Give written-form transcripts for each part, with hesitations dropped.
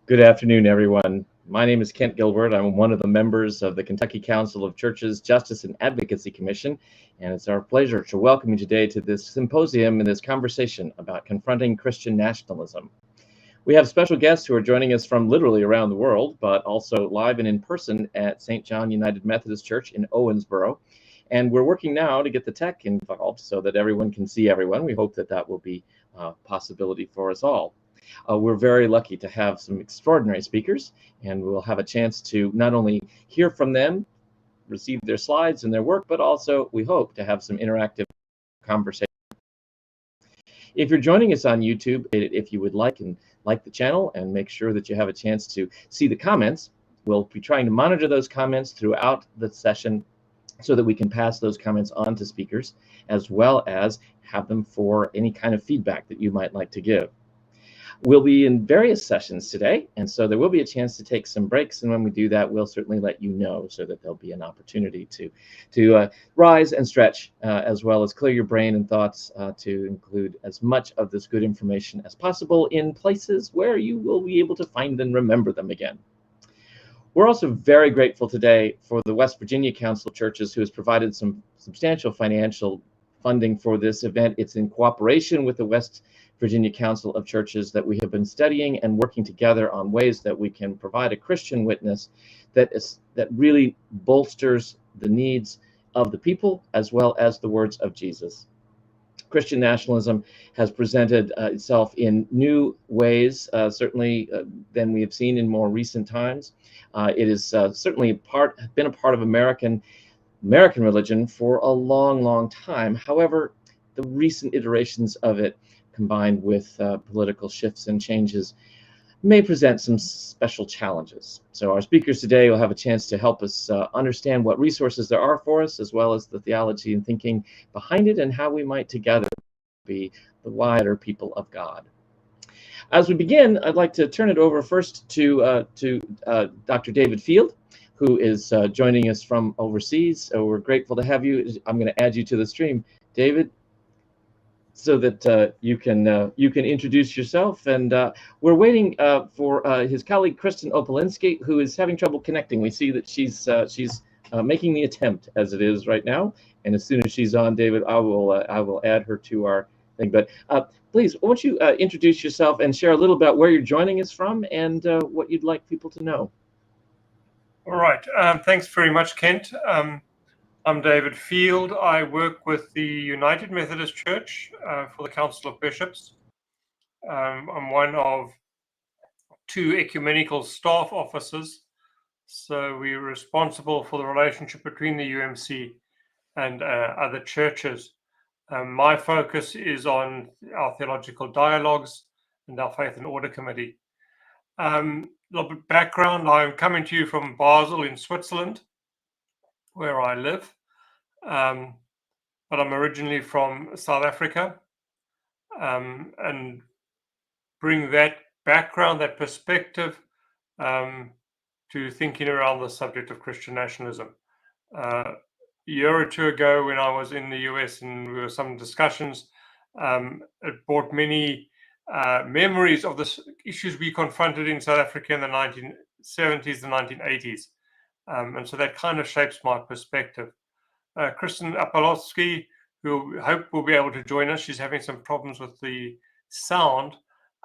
Good afternoon, everyone. My name is Kent Gilbert. I'm one of the members of the Kentucky Council of Churches Justice and Advocacy Commission, and it's our pleasure to welcome you today to this symposium and this conversation about confronting Christian nationalism. We have special guests who are joining us from literally around the world, but also live and in person at St. John United Methodist Church in Owensboro. And we're working now to get the tech involved so that everyone can see everyone. We hope that that will be a possibility for us all. We're very lucky to have some extraordinary speakers, and we'll have a chance to not only hear from them, receive their slides and their work, but also we hope to have some interactive conversation. If you're joining us on YouTube, if you would like the channel and make sure that you have a chance to see the comments, we'll be trying to monitor those comments throughout the session so that we can pass those comments on to speakers, as well as have them for any kind of feedback that you might like to give. We'll be in various sessions today, and so there will be a chance to take some breaks, and when we do that, we'll certainly let you know so that there'll be an opportunity to rise and stretch, as well as clear your brain and thoughts to include as much of this good information as possible in places where you will be able to find and remember them again. We're also very grateful today for the West Virginia Council of Churches, who has provided some substantial financial funding for this event. It's in cooperation with the West Virginia Council of Churches that we have been studying and working together on ways that we can provide a Christian witness that really bolsters the needs of the people as well as the words of Jesus. Christian nationalism has presented itself in new ways, certainly than we have seen in more recent times. It is certainly been a part of American religion for a long time. However, the recent iterations of it, combined with political shifts and changes, may present some special challenges. So our speakers today will have a chance to help us understand what resources there are for us, as well as the theology and thinking behind it, and how we might together be the wider people of God. As we begin, I'd like to turn it over first to Dr. David Field, who is joining us from overseas. So we're grateful to have you. I'm going to add you to the stream, David, so that you can introduce yourself. And we're waiting for his colleague Kristen Opolinski, who is having trouble connecting. We see that she's making the attempt as it is right now. And as soon as she's on, David, I will add her to our thing. But please, won't you introduce yourself and share a little about where you're joining us from and what you'd like people to know. All right. Thanks very much, Kent. I'm David Field. I work with the United Methodist Church for the Council of Bishops. I'm one of two ecumenical staff officers, so we're responsible for the relationship between the UMC and other churches. My focus is on our theological dialogues and our Faith and Order Committee. A little bit of background, I'm coming to you from Basel in Switzerland, where I live, but I'm originally from South Africa, and bring that background, that perspective, to thinking around the subject of Christian nationalism. A year or two ago, when I was in the US and there were some discussions, it brought many memories of the issues we confronted in South Africa in the 1970s and 1980s. And so that kind of shapes my perspective. Kristen Apolowski, who I hope will be able to join us, she's having some problems with the sound,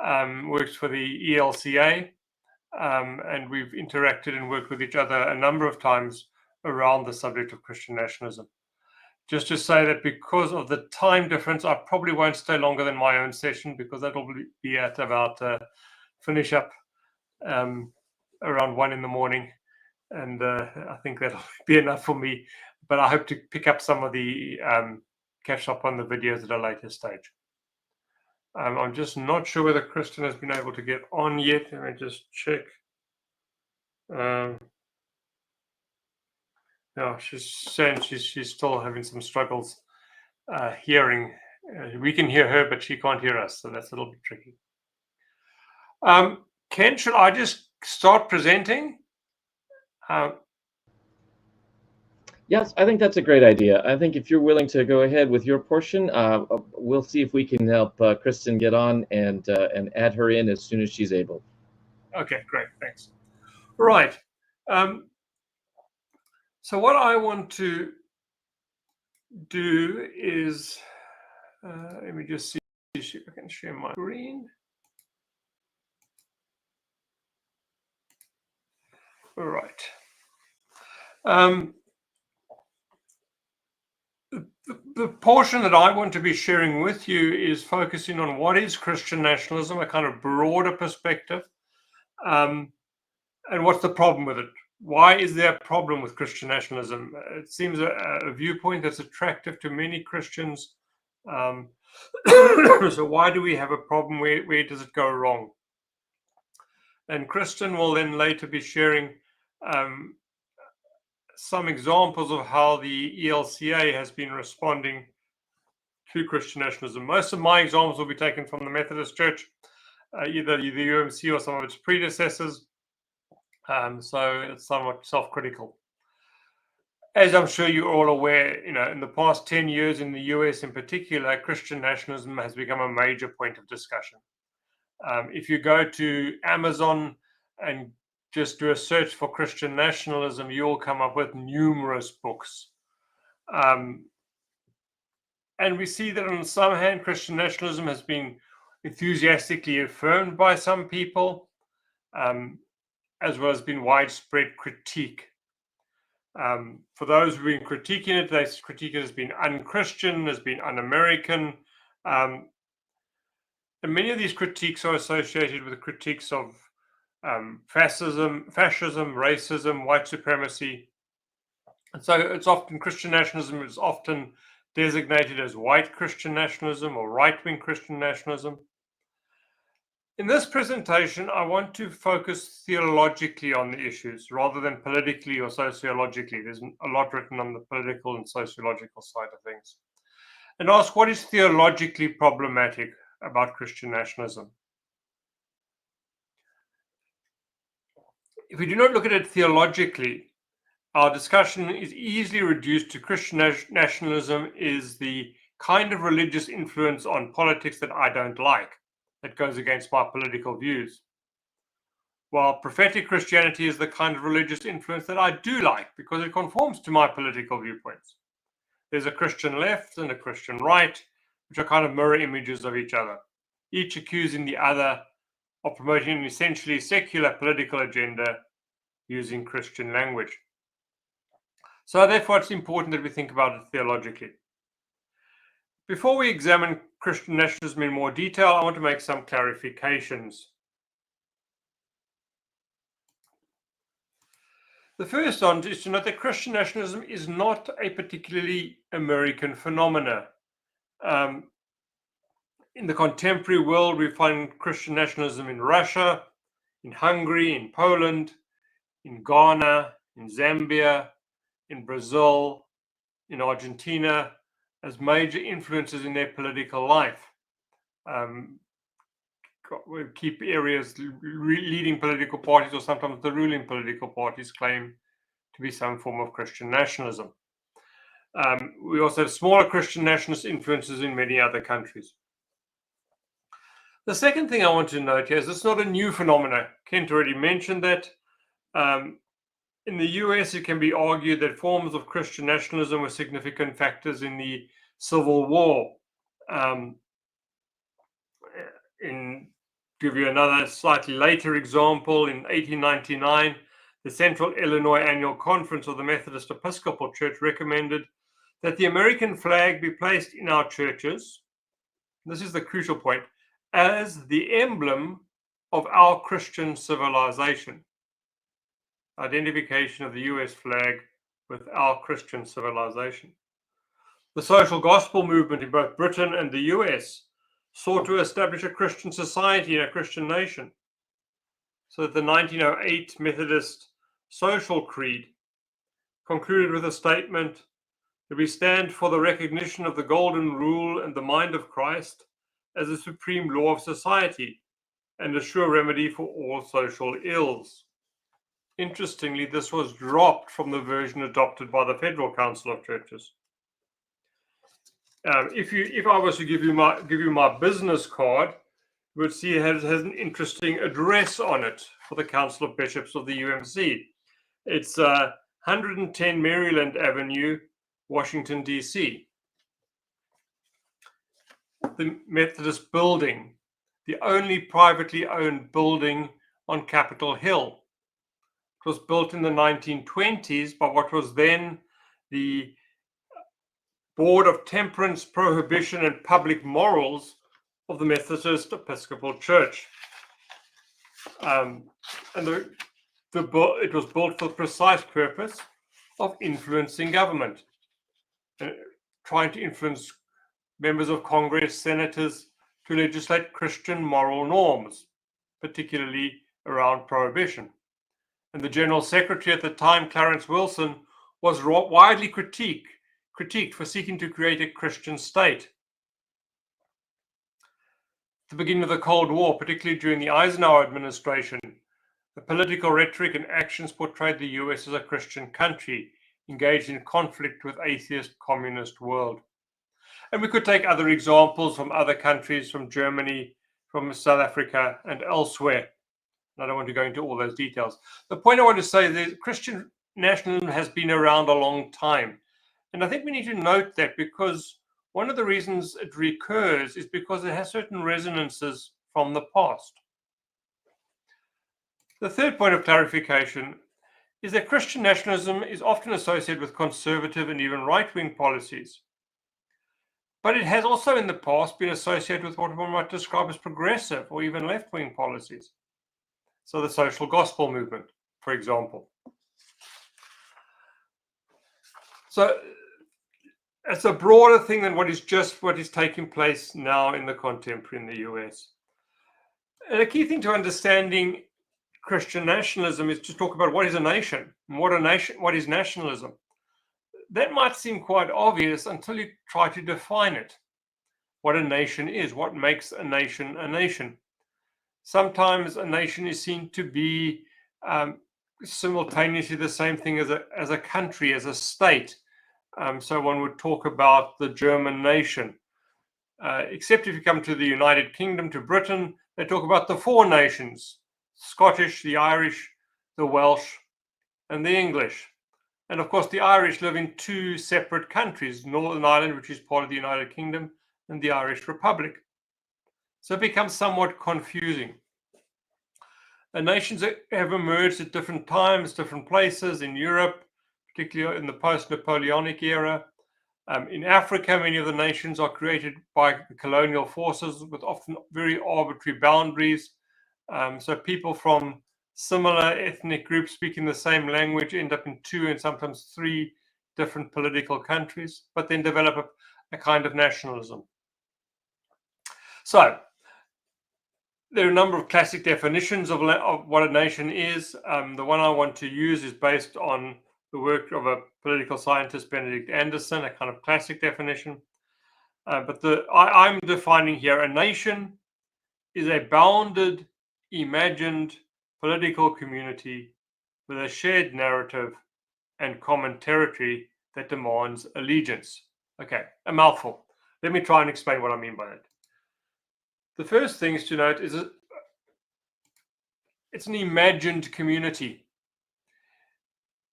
works for the ELCA, and we've interacted and worked with each other a number of times around the subject of Christian nationalism. Just to say that because of the time difference, I probably won't stay longer than my own session, because that'll be at about finish up around 1 in the morning. And I think that'll be enough for me. But I hope to pick up some of the catch up on the videos at a later stage. I'm just not sure whether Kristen has been able to get on yet. Let me just check. No, she's saying she's still having some struggles hearing. We can hear her, but she can't hear us, so that's a little bit tricky. Ken, should I just start presenting? Yes, I think that's a great idea. I think if you're willing to go ahead with your portion, we'll see if we can help Kristen get on and add her in as soon as she's able. Okay, great, thanks. Right. So what I want to do is, let me just see if I can share my screen. All right. The portion that I want to be sharing with you is focusing on what is Christian nationalism, a kind of broader perspective, and what's the problem with it. Why is there a problem with Christian nationalism? It seems a viewpoint that's attractive to many Christians. So why do we have a problem? Where does it go wrong? And Kristen will then later be sharing some examples of how the ELCA has been responding to Christian nationalism. Most of my examples will be taken from the Methodist Church, either the UMC or some of its predecessors. So it's somewhat self-critical. As I'm sure you're all aware, in the past 10 years in the US in particular, Christian nationalism has become a major point of discussion. If you go to Amazon and just do a search for Christian nationalism, you'll come up with numerous books. And we see that on some hand, Christian nationalism has been enthusiastically affirmed by some people, as well as been widespread critique. For those who've been critiquing it, they critique it as being unchristian, as being un-American. And many of these critiques are associated with the critiques of fascism, racism, white supremacy. And so it's often Christian nationalism is often designated as white Christian nationalism or right-wing Christian nationalism. In this presentation, I want to focus theologically on the issues rather than politically or sociologically. There's a lot written on the political and sociological side of things. And ask what is theologically problematic about Christian nationalism. If we do not look at it theologically, our discussion is easily reduced to Christian nationalism is the kind of religious influence on politics that I don't like, that goes against my political views. While prophetic Christianity is the kind of religious influence that I do like because it conforms to my political viewpoints. There's a Christian left and a Christian right, which are kind of mirror images of each other, each accusing the other of promoting an essentially secular political agenda using Christian language. So therefore, it's important that we think about it theologically. Before we examine Christian nationalism in more detail, I want to make some clarifications. The first one is to note that Christian nationalism is not a particularly American phenomenon. In the contemporary world, we find Christian nationalism in Russia, in Hungary, in Poland, in Ghana, in Zambia, in Brazil, in Argentina, as major influences in their political life. Keep areas, leading political parties or sometimes the ruling political parties claim to be some form of Christian nationalism. We also have smaller Christian nationalist influences in many other countries. The second thing I want to note here is it's not a new phenomenon. Kent already mentioned that. In the US, it can be argued that forms of Christian nationalism were significant factors in the Civil War. Give you another slightly later example, in 1899, the Central Illinois Annual Conference of the Methodist Episcopal Church recommended that the American flag be placed in our churches, this is the crucial point, as the emblem of our Christian civilization. Identification of the US flag with our Christian civilization. The social gospel movement in both Britain and the US sought to establish a Christian society and a Christian nation. So that the 1908 Methodist Social Creed concluded with a statement that we stand for the recognition of the golden rule and the mind of Christ as the supreme law of society and a sure remedy for all social ills. Interestingly, this was dropped from the version adopted by the Federal Council of Churches. If I was to give you my business card, we'll see it has an interesting address on it for the Council of Bishops of the UMC. It's 110 Maryland Avenue, Washington, D.C. The Methodist Building, the only privately owned building on Capitol Hill. It was built in the 1920s by what was then the Board of Temperance, Prohibition, and Public Morals of the Methodist Episcopal Church. And it was built for the precise purpose of influencing government, trying to influence members of Congress, senators, to legislate Christian moral norms, particularly around prohibition. And the General Secretary at the time, Clarence Wilson, was widely critiqued for seeking to create a Christian state. At the beginning of the Cold War, particularly during the Eisenhower administration, the political rhetoric and actions portrayed the US as a Christian country, engaged in conflict with atheist communist world. And we could take other examples from other countries, from Germany, from South Africa, and elsewhere. And I don't want to go into all those details. The point I want to say is that Christian nationalism has been around a long time. And I think we need to note that, because one of the reasons it recurs is because it has certain resonances from the past. The third point of clarification is that Christian nationalism is often associated with conservative and even right-wing policies. But it has also in the past been associated with what one might describe as progressive or even left-wing policies. So the social gospel movement, for example. So it's a broader thing than what is taking place now in the contemporary in the US. And a key thing to understanding Christian nationalism is to talk about what is a nation and what is nationalism. That might seem quite obvious until you try to define it. What a nation is, what makes a nation a nation. Sometimes a nation is seen to be simultaneously the same thing as a country, as a state. So one would talk about the German nation. Except if you come to the United Kingdom, to Britain, they talk about the four nations: Scottish, the Irish, the Welsh, and the English. And of course, the Irish live in two separate countries: Northern Ireland, which is part of the United Kingdom, and the Irish Republic. So it becomes somewhat confusing. And nations have emerged at different times, different places in Europe, particularly in the post-Napoleonic era. In Africa, many of the nations are created by the colonial forces with often very arbitrary boundaries. So people from similar ethnic groups speaking the same language end up in two and sometimes three different political countries, but then develop a kind of nationalism. So there are a number of classic definitions of what a nation is. The one I want to use is based on the work of a political scientist, Benedict Anderson, a kind of classic definition. But I'm defining here: a nation is a bounded, imagined political community with a shared narrative and common territory that demands allegiance. Okay, a mouthful. Let me try and explain what I mean by that. The first thing to note is it's an imagined community.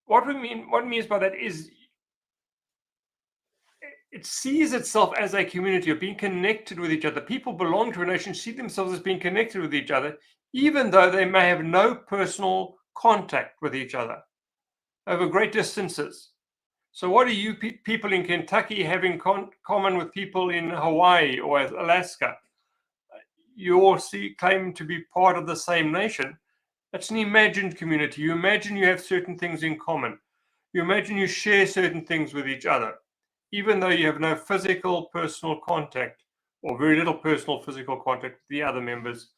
What it means by that is it sees itself as a community of being connected with each other. People belong to a nation, see themselves as being connected with each other, even though they may have no personal contact with each other over great distances. So what do you people in Kentucky have in common with people in Hawaii or Alaska? You all claim to be part of the same nation. That's an imagined community. You imagine you have certain things in common. You imagine you share certain things with each other, even though you have no physical personal contact or very little personal physical contact with the other members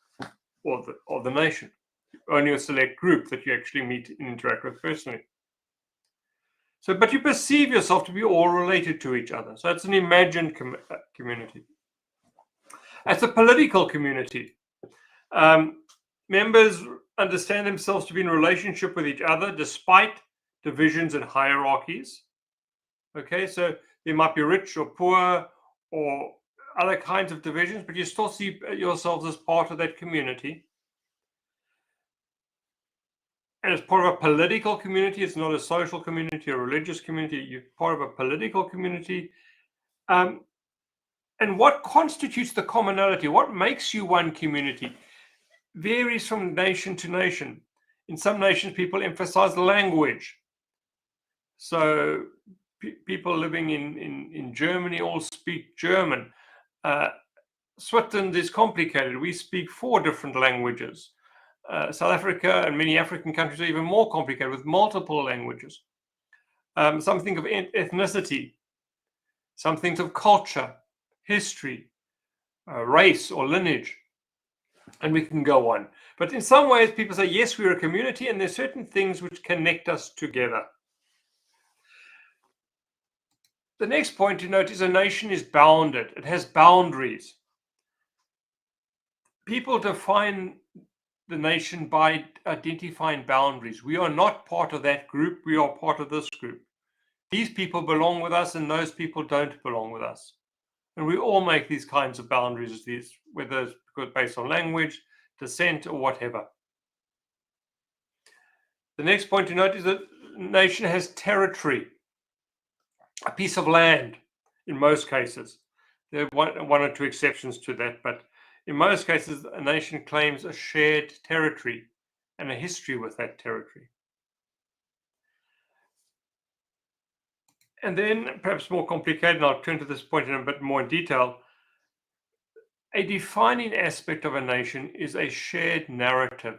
of the nation. Only a select group that you actually meet and interact with personally. So, but you perceive yourself to be all related to each other. So it's an imagined community. As a political community, members understand themselves to be in relationship with each other despite divisions and hierarchies. Okay, so they might be rich or poor or other kinds of divisions, but you still see yourselves as part of that community. And it's part of a political community. It's not a social community or religious community. You're part of a political community. And what constitutes the commonality? What makes you one community? Varies from nation to nation. In some nations, people emphasize language. So people living in Germany all speak German. Switzerland is complicated. We speak 4 different languages. South Africa and many African countries are even more complicated with multiple languages. Some think of ethnicity. Some think of culture, history, race or lineage. And we can go on. But in some ways, people say, yes, we're a community, and there's certain things which connect us together. The next point to note is a nation is bounded. It has boundaries. People define the nation by identifying boundaries. We are not part of that group. We are part of this group. These people belong with us and those people don't belong with us. And we all make these kinds of boundaries, whether it's based on language, descent, or whatever. The next point to note is that a nation has territory, a piece of land in most cases. There are one or two exceptions to that, but in most cases, a nation claims a shared territory and a history with that territory. And then, perhaps more complicated, and I'll turn to this point in a bit more in detail, a defining aspect of a nation is a shared narrative,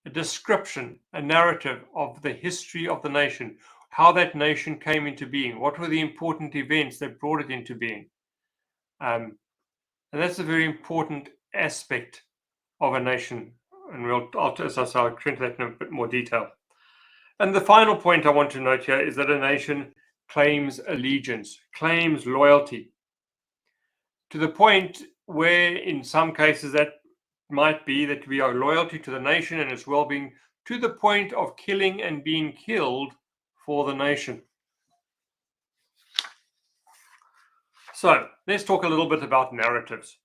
a description, a narrative of the history of the nation, how that nation came into being, what were the important events that brought it into being. And that's a very important aspect of a nation. And I'll turn to that in a bit more detail. And the final point I want to note here is that a nation claims allegiance, claims loyalty, to the point where in some cases that might be that we are loyalty to the nation and its well-being, to the point of killing and being killed for the nation. So let's talk a little bit about narratives.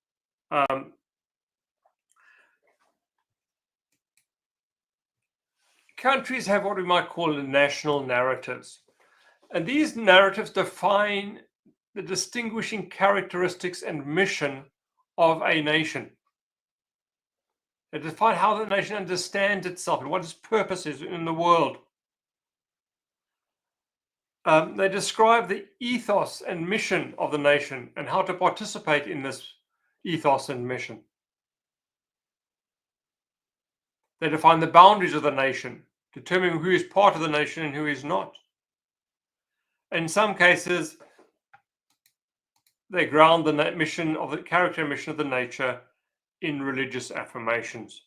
Countries have what we might call national narratives. And these narratives define the distinguishing characteristics and mission of a nation. They define how the nation understands itself and what its purpose is in the world. They describe the ethos and mission of the nation and how to participate in this ethos and mission. They define the boundaries of the nation, determining who is part of the nation and who is not. In some cases, they ground the mission of the character and mission of the nature in religious affirmations.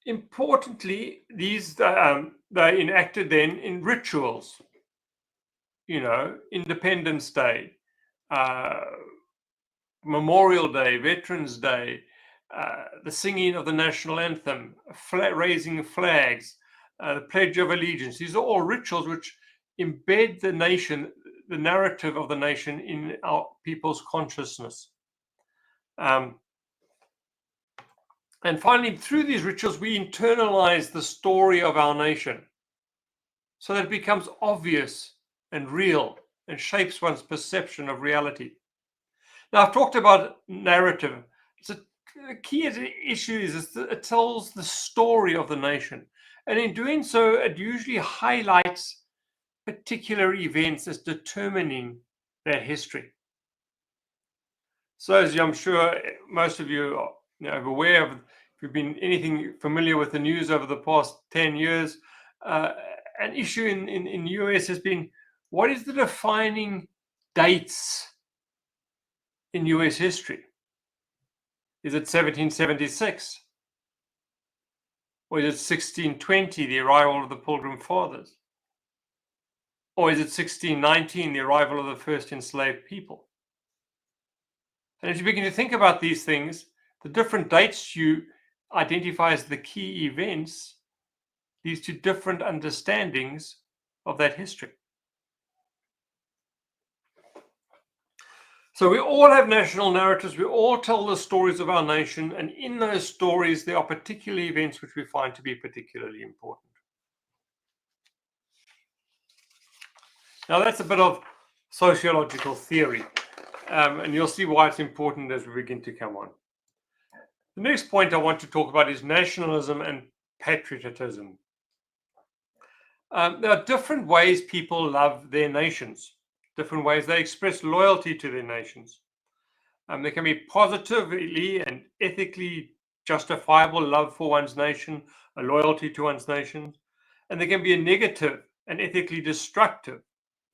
Importantly, these they're enacted then in rituals. Independence Day, Memorial Day, Veterans Day, the singing of the national anthem, raising flags, the Pledge of Allegiance. These are all rituals which embed the nation, the narrative of the nation in our people's consciousness. And finally, through these rituals, we internalize the story of our nation so that it becomes obvious and real and shapes one's perception of reality. Now, I've talked about narrative. The key issue is that it tells the story of the nation. And in doing so, it usually highlights particular events as determining their history. So as I'm sure most of you are aware of, if you've been anything familiar with the news over the past 10 years, an issue in the US has been, what is the defining dates in US history? Is it 1776? Or is it 1620, the arrival of the Pilgrim Fathers? Or is it 1619, the arrival of the first enslaved people? And as you begin to think about these things, the different dates you identify as the key events leads to different understandings of that history. So we all have national narratives. We all tell the stories of our nation. And in those stories, there are particular events which we find to be particularly important. Now, that's a bit of sociological theory. And you'll see why it's important as we begin to come on. The next point I want to talk about is nationalism and patriotism. There are different ways people love their nations, different ways they express loyalty to their nations. There can be positively and ethically justifiable love for one's nation, a loyalty to one's nation. And there can be a negative and ethically destructive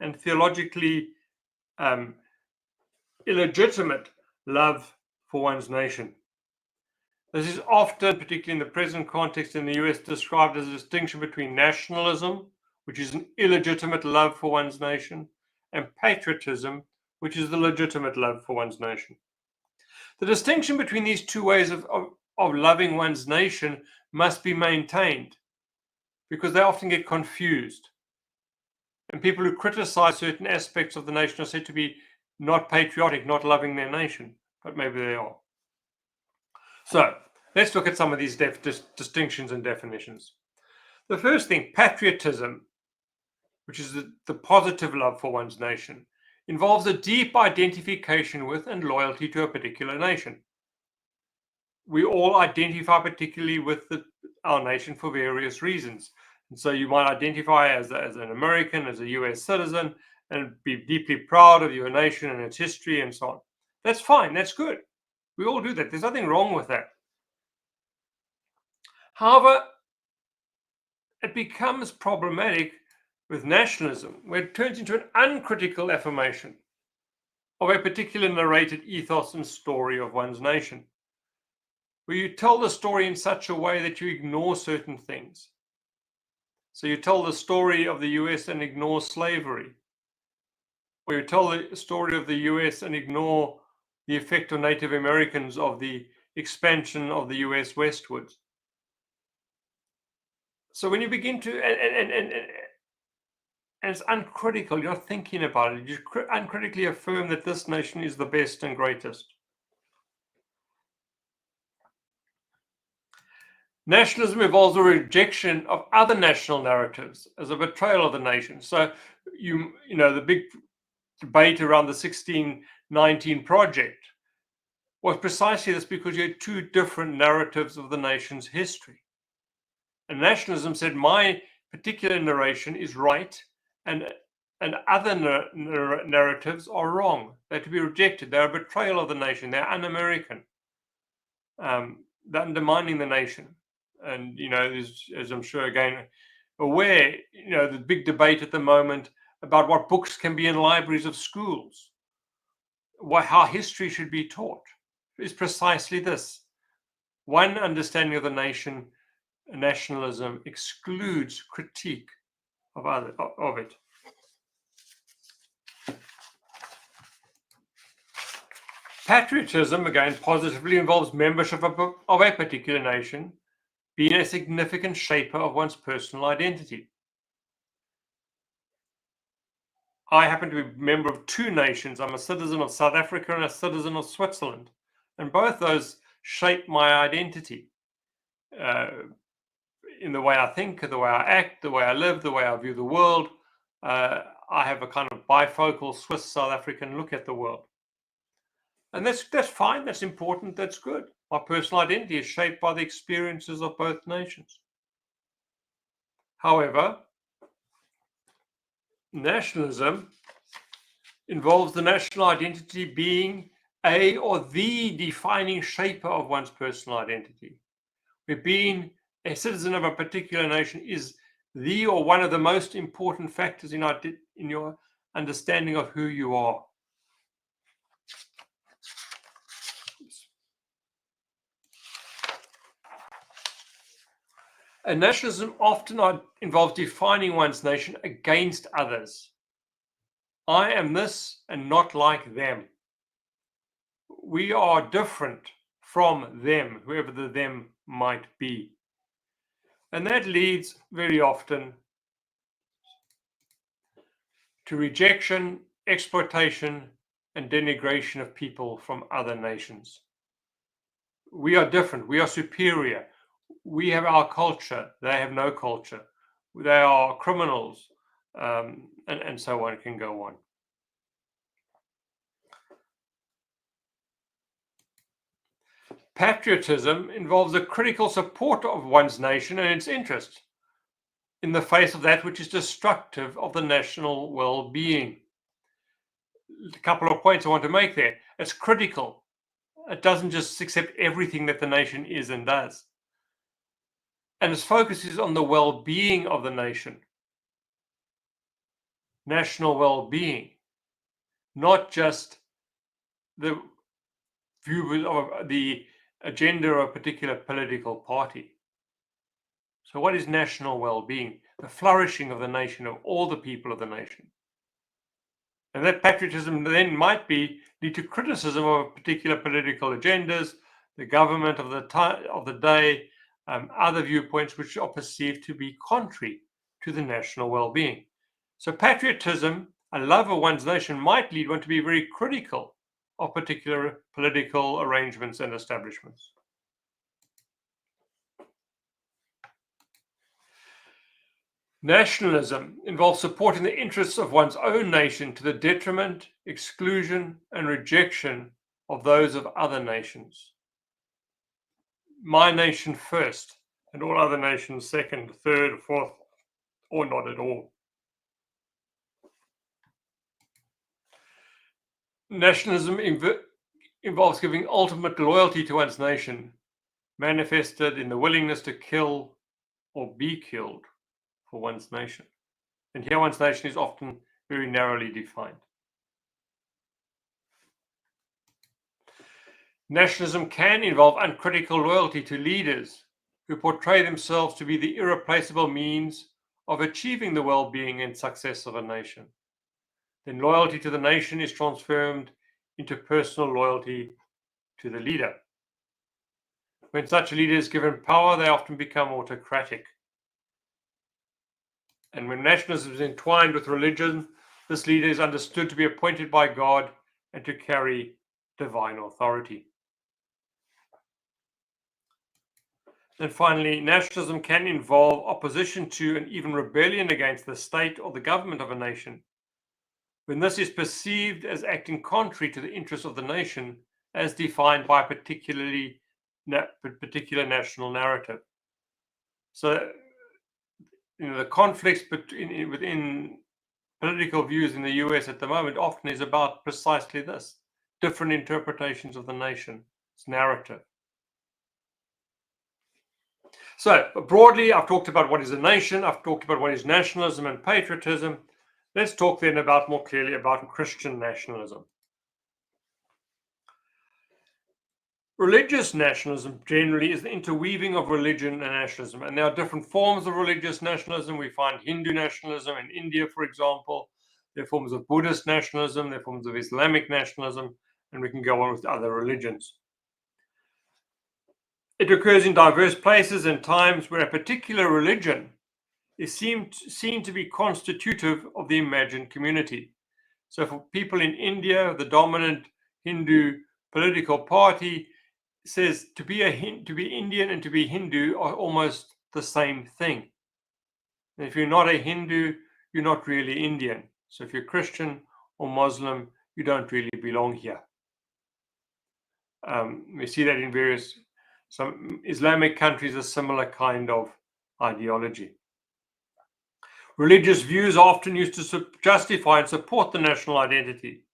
and theologically illegitimate love for one's nation. This is often, particularly in the present context in the US, described as a distinction between nationalism, which is an illegitimate love for one's nation, and patriotism, which is the legitimate love for one's nation. The distinction between these two ways of loving one's nation must be maintained because they often get confused. And people who criticize certain aspects of the nation are said to be not patriotic, not loving their nation, but maybe they are. So let's look at some of these distinctions and definitions. The first thing, patriotism, which is the positive love for one's nation, involves a deep identification with and loyalty to a particular nation. We all identify particularly with our nation for various reasons. And so you might identify as an American, as a US citizen, and be deeply proud of your nation and its history and so on. That's fine, that's good. We all do that. There's nothing wrong with that. However, it becomes problematic with nationalism, where it turns into an uncritical affirmation of a particular narrated ethos and story of one's nation, where you tell the story in such a way that you ignore certain things. So you tell the story of the US and ignore slavery, or you tell the story of the US and ignore the effect on Native Americans of the expansion of the US westwards. So when you begin to, and it's uncritical, you're not thinking about it, you uncritically affirm that this nation is the best and greatest. Nationalism involves a rejection of other national narratives as a betrayal of the nation. So, you know, the big debate around the 1619 project was precisely this, because you had two different narratives of the nation's history. And nationalism said, my particular narration is right, and other narratives are wrong. They're to be rejected. They're a betrayal of the nation. They're un-American. They're undermining the nation. And, you know, as I'm sure, again, aware, you know, the big debate at the moment about what books can be in libraries of schools, how history should be taught, is precisely this. One understanding of the nation, nationalism, excludes critique of it. Patriotism, again, positively involves membership of a particular nation, being a significant shaper of one's personal identity. I happen to be a member of two nations. I'm a citizen of South Africa and a citizen of Switzerland. And both those shape my identity in the way I think, the way I act, the way I live, the way I view the world. I have a kind of bifocal Swiss-South African look at the world. And that's fine, that's important, that's good. My personal identity is shaped by the experiences of both nations. However, nationalism involves the national identity being a or the defining shaper of one's personal identity, where being a citizen of a particular nation is the or one of the most important factors in your understanding of who you are. And nationalism often involves defining one's nation against others. I am this and not like them. We are different from them, whoever the them might be. And that leads very often to rejection, exploitation, and denigration of people from other nations. We are different. We are superior. We have our culture. They have no culture. They are criminals, and so on. It can go on. Patriotism involves a critical support of one's nation and its interests in the face of that which is destructive of the national well-being. A couple of points I want to make there. It's critical. It doesn't just accept everything that the nation is and does. And its focus is on the well-being of the nation. National well-being, not just the view of the agenda of a particular political party. So what is national well-being? The flourishing of the nation, of all the people of the nation. And that patriotism then might lead to criticism of particular political agendas, the government of the day, other viewpoints which are perceived to be contrary to the national well-being. So patriotism, a love of one's nation, might lead one to be very critical of particular political arrangements and establishments. Nationalism involves supporting the interests of one's own nation to the detriment, exclusion, and rejection of those of other nations. My nation first, and all other nations second, third, fourth, or not at all. Nationalism involves giving ultimate loyalty to one's nation, manifested in the willingness to kill or be killed for one's nation. And here one's nation is often very narrowly defined. Nationalism can involve uncritical loyalty to leaders who portray themselves to be the irreplaceable means of achieving the well-being and success of a nation. Then loyalty to the nation is transformed into personal loyalty to the leader. When such a leader is given power, they often become autocratic. And when nationalism is entwined with religion, this leader is understood to be appointed by God and to carry divine authority. And finally, nationalism can involve opposition to and even rebellion against the state or the government of a nation, when this is perceived as acting contrary to the interests of the nation as defined by a particular national narrative. So, the conflicts within political views in the US at the moment often is about precisely this, different interpretations of the nation, its narrative. So broadly, I've talked about what is a nation, I've talked about what is nationalism and patriotism. Let's talk then more clearly about Christian nationalism. Religious nationalism generally is the interweaving of religion and nationalism, and there are different forms of religious nationalism. We find Hindu nationalism in India, for example. There are forms of Buddhist nationalism, there are forms of Islamic nationalism, and we can go on with other religions. It occurs in diverse places and times where a particular religion is seen to be constitutive of the imagined community. So for people in India, the dominant Hindu political party says to be Indian and to be Hindu are almost the same thing. And if you're not a Hindu, you're not really Indian. So if you're Christian or Muslim, you don't really belong here. We see that in some Islamic countries, a similar kind of ideology. Religious views are often used to justify and support the national identity,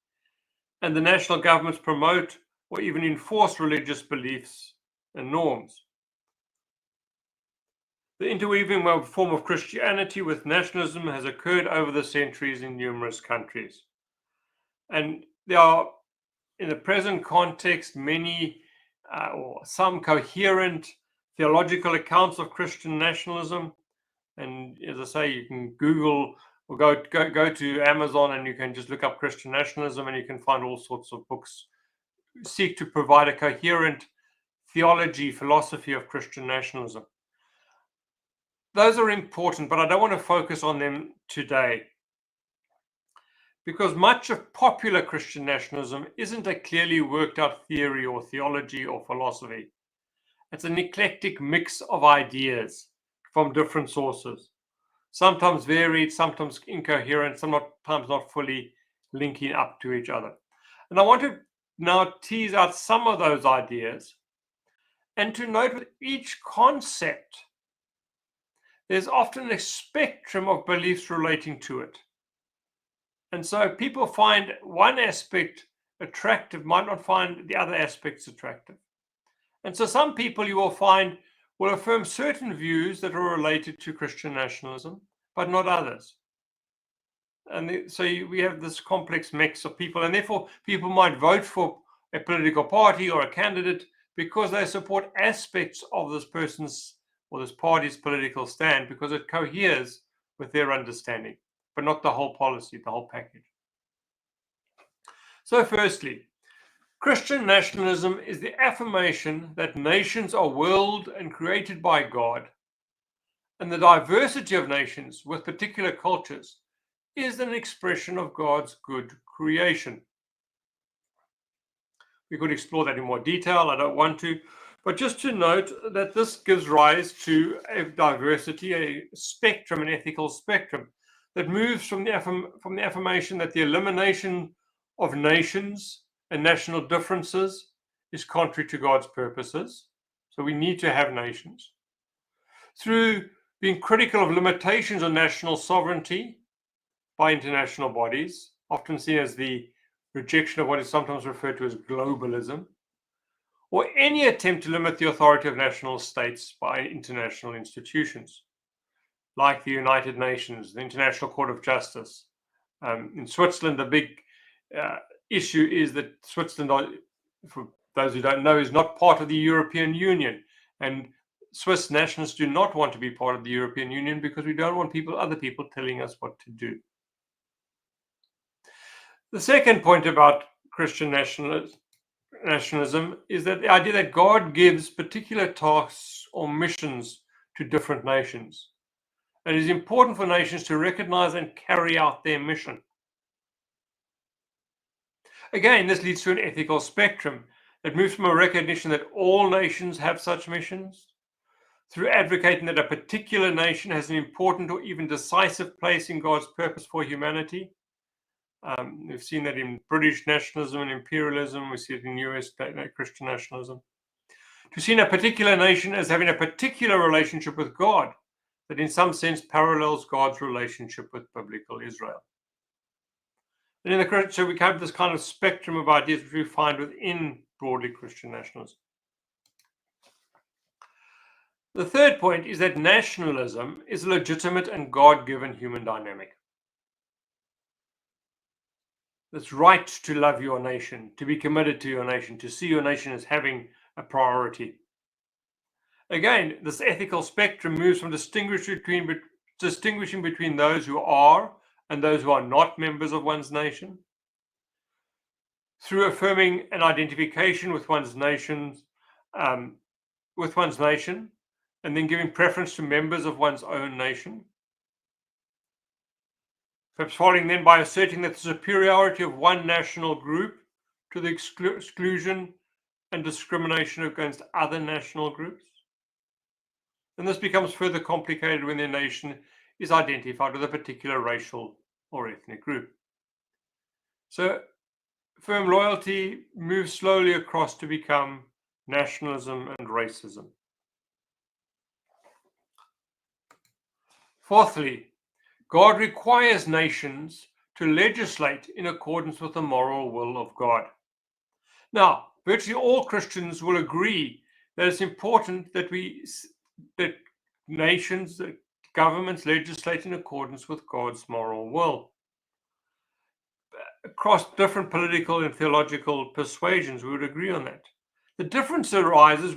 and the national governments promote or even enforce religious beliefs and norms. The interweaving form of Christianity with nationalism has occurred over the centuries in numerous countries. And there are, in the present context, many or some coherent theological accounts of Christian nationalism. And as I say, you can Google or go to Amazon and you can just look up Christian nationalism and you can find all sorts of books seek to provide a coherent philosophy of Christian nationalism. Those are important, but I don't want to focus on them today. because much of popular Christian nationalism isn't a clearly worked out theory or theology or philosophy. It's an eclectic mix of ideas from different sources, sometimes varied, sometimes incoherent, sometimes not fully linking up to each other. And I want to now tease out some of those ideas and to note with each concept, there's often a spectrum of beliefs relating to it. And so people find one aspect attractive, might not find the other aspects attractive. And so some people you will find will affirm certain views that are related to Christian nationalism, but not others. And so we have this complex mix of people, and therefore people might vote for a political party or a candidate because they support aspects of this person's or this party's political stand because it coheres with their understanding, but not the whole policy, the whole package. So firstly, Christian nationalism is the affirmation that nations are willed and created by God, and the diversity of nations with particular cultures is an expression of God's good creation. We could explore that in more detail. I don't want to, but just to note that this gives rise to a diversity, a spectrum, an ethical spectrum that moves from the affirmation that the elimination of nations and national differences is contrary to God's purposes. So we need to have nations. Through being critical of limitations on national sovereignty by international bodies, often seen as the rejection of what is sometimes referred to as globalism, or any attempt to limit the authority of national states by international institutions, like the United Nations, the International Court of Justice. In Switzerland, the big issue is that Switzerland, for those who don't know, is not part of the European Union. And Swiss nationalists do not want to be part of the European Union because we don't want other people telling us what to do. The second point about Christian nationalism is that the idea that God gives particular tasks or missions to different nations. It is important for nations to recognize and carry out their mission. Again, this leads to an ethical spectrum that moves from a recognition that all nations have such missions, through advocating that a particular nation has an important or even decisive place in God's purpose for humanity. We've seen that in British nationalism and imperialism. We see it in US Christian nationalism. To see a particular nation as having a particular relationship with God that in some sense parallels God's relationship with biblical Israel. And so we have this kind of spectrum of ideas which we find within broadly Christian nationalism. The third point is that nationalism is a legitimate and God-given human dynamic. It's right to love your nation, to be committed to your nation, to see your nation as having a priority. Again, this ethical spectrum moves from distinguishing between those who are and those who are not members of one's nation, through affirming an identification with one's nation, and then giving preference to members of one's own nation. Perhaps following then by asserting that the superiority of one national group to the exclusion and discrimination against other national groups. And this becomes further complicated when their nation is identified with a particular racial or ethnic group. So firm loyalty moves slowly across to become nationalism and racism. Fourthly, God requires nations to legislate in accordance with the moral will of God. Now, virtually all Christians will agree that it's important that nations, that governments legislate in accordance with God's moral will. Across different political and theological persuasions, we would agree on that. The difference that arises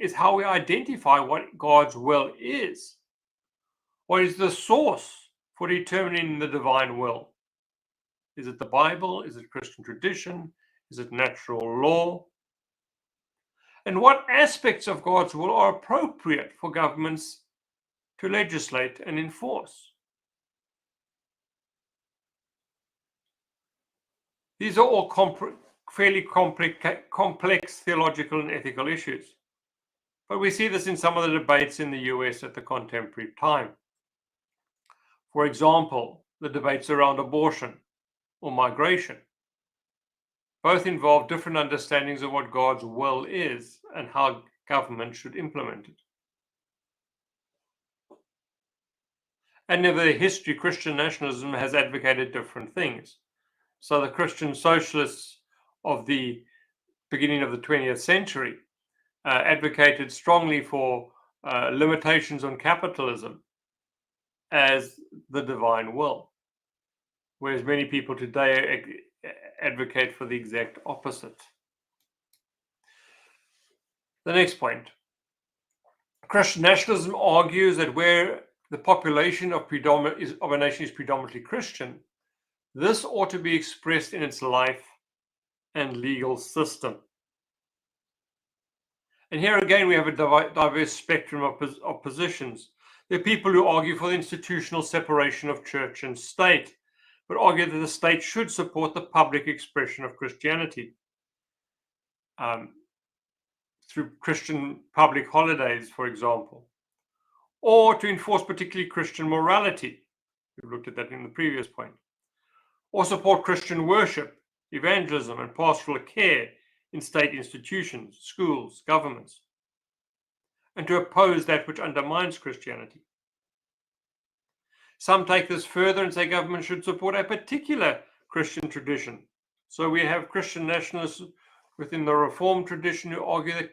is how we identify what God's will is. What is the source for determining the divine will? Is it the Bible? Is it Christian tradition? Is it natural law? And what aspects of God's will are appropriate for governments to legislate and enforce? These are all fairly complex theological and ethical issues. But we see this in some of the debates in the US at the contemporary time. For example, the debates around abortion or migration. Both involve different understandings of what God's will is and how government should implement it. And in their history, Christian nationalism has advocated different things. So the Christian socialists of the beginning of the 20th century advocated strongly for limitations on capitalism as the divine will, whereas many people today advocate for the exact opposite. The next point. Christian nationalism argues that where the population of a nation is predominantly Christian, this ought to be expressed in its life and legal system. And here again, we have a diverse spectrum of positions. There are people who argue for the institutional separation of church and state, but argue that the state should support the public expression of Christianity through Christian public holidays, for example, or to enforce particularly Christian morality. We've looked at that in the previous point. Or support Christian worship, evangelism, and pastoral care in state institutions, schools, governments, and to oppose that which undermines Christianity. Some take this further and say government should support a particular Christian tradition. So we have Christian nationalists within the Reformed tradition who argue that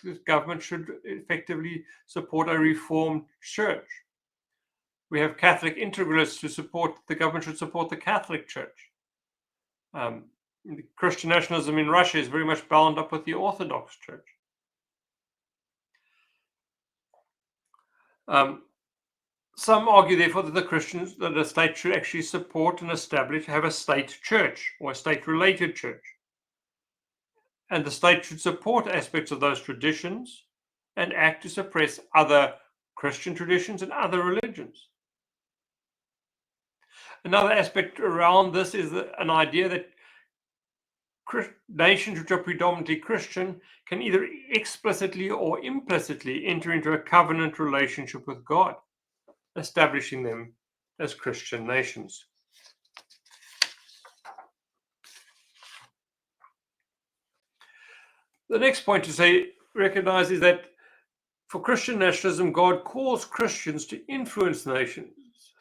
the government should effectively support a Reformed church. We have Catholic integralists who support the government should support the Catholic Church. Christian nationalism in Russia is very much bound up with the Orthodox Church. Some argue, therefore, that the state should actually support and have a state church or a state-related church. And the state should support aspects of those traditions and act to suppress other Christian traditions and other religions. Another aspect around this is an idea that nations which are predominantly Christian can either explicitly or implicitly enter into a covenant relationship with God, establishing them as Christian nations. The next point to recognize is that for Christian nationalism, God calls Christians to influence nations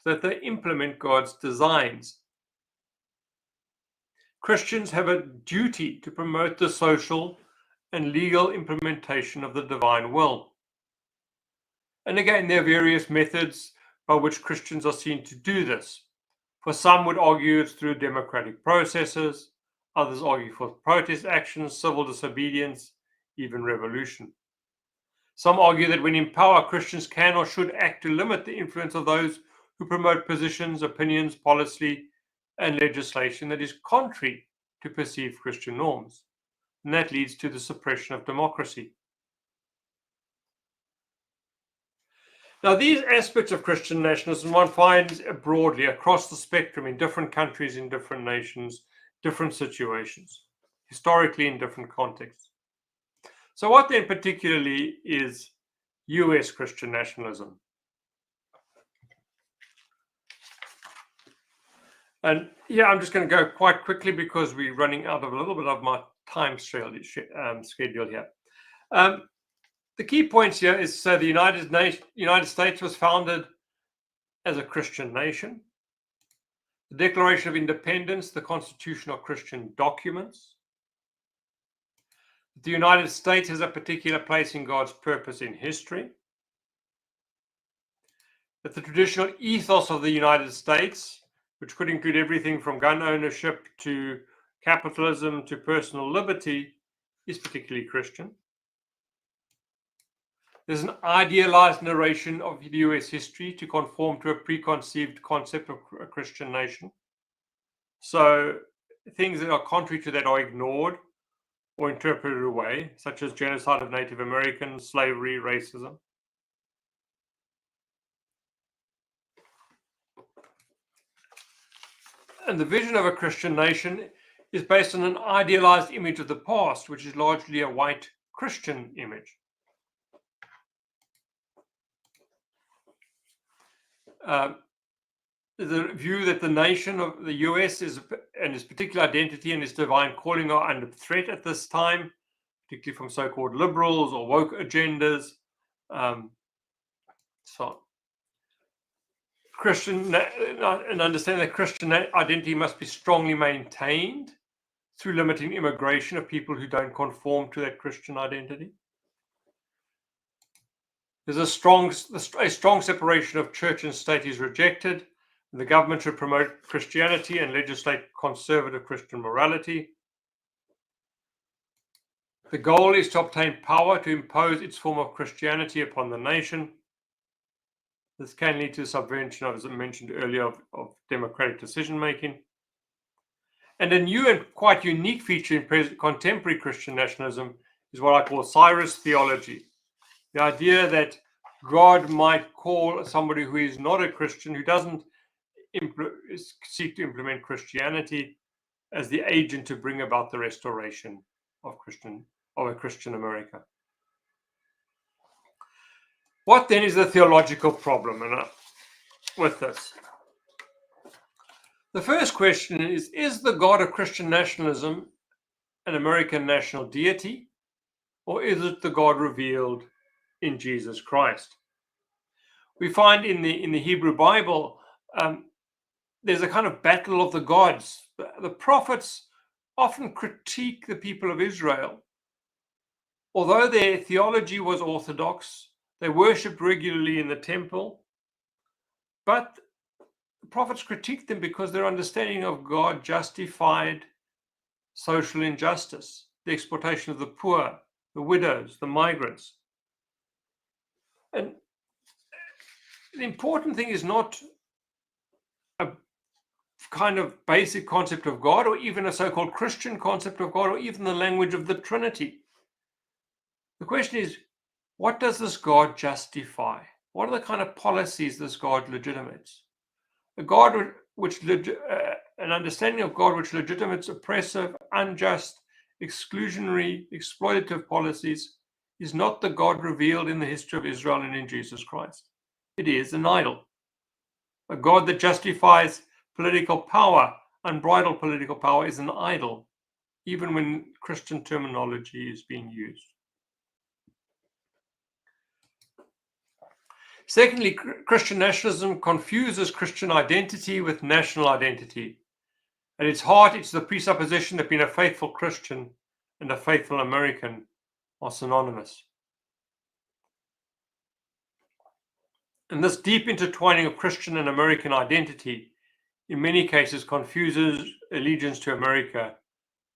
so that they implement God's designs. Christians have a duty to promote the social and legal implementation of the divine will. And again, there are various methods by which Christians are seen to do this. For some would argue it's through democratic processes, others argue for protest actions, civil disobedience, even revolution. Some argue that when in power, Christians can or should act to limit the influence of those who promote positions, opinions, policy, and legislation that is contrary to perceived Christian norms. And that leads to the suppression of democracy. Now, these aspects of Christian nationalism one finds broadly across the spectrum in different countries, in different nations, different situations, historically in different contexts. So what then particularly is US Christian nationalism? And yeah, I'm just going to go quite quickly because we're running out of a little bit of my time schedule here. The key points here is the United States was founded as a Christian nation. The Declaration of Independence, the constitutional Christian documents. The United States has a particular place in God's purpose in history. That the traditional ethos of the United States, which could include everything from gun ownership to capitalism to personal liberty, is particularly Christian. There's an idealized narration of US history to conform to a preconceived concept of a Christian nation. So things that are contrary to that are ignored or interpreted away, such as genocide of Native Americans, slavery, racism. And the vision of a Christian nation is based on an idealized image of the past, which is largely a white Christian image. The view that the nation of the US and its particular identity and its divine calling are under threat at this time, particularly from so-called liberals or woke agendas. So Christian, and understand that Christian identity must be strongly maintained through limiting immigration of people who don't conform to that Christian identity. There's a strong separation of church and state is rejected. The government should promote Christianity and legislate conservative Christian morality. The goal is to obtain power to impose its form of Christianity upon the nation. This can lead to subversion, as I mentioned earlier, of democratic decision-making. And a new and quite unique feature in contemporary Christian nationalism is what I call Cyrus theology. The idea that God might call somebody who is not a Christian, who doesn't seek to implement Christianity, as the agent to bring about the restoration of a Christian America. What then is the theological problem with this? The first question is the God of Christian nationalism an American national deity, or is it the God revealed in Jesus Christ? We find in the Hebrew Bible, there's a kind of battle of the gods. The prophets often critique the people of Israel. Although their theology was orthodox, they worshipped regularly in the temple, but the prophets critiqued them because their understanding of God justified social injustice, the exploitation of the poor, the widows, the migrants. And the important thing is not a kind of basic concept of God, or even a so-called Christian concept of God, or even the language of the Trinity. The question is, what does this God justify? What are the kind of policies this God legitimates? An understanding of God which legitimates oppressive, unjust, exclusionary, exploitative policies is not the God revealed in the history of Israel and in Jesus Christ. It is an idol. A God that justifies political power, unbridled political power, is an idol, even when Christian terminology is being used. Secondly, Christian nationalism confuses Christian identity with national identity. At its heart, it's the presupposition that being a faithful Christian and a faithful American are synonymous. And this deep intertwining of Christian and American identity, in many cases, confuses allegiance to America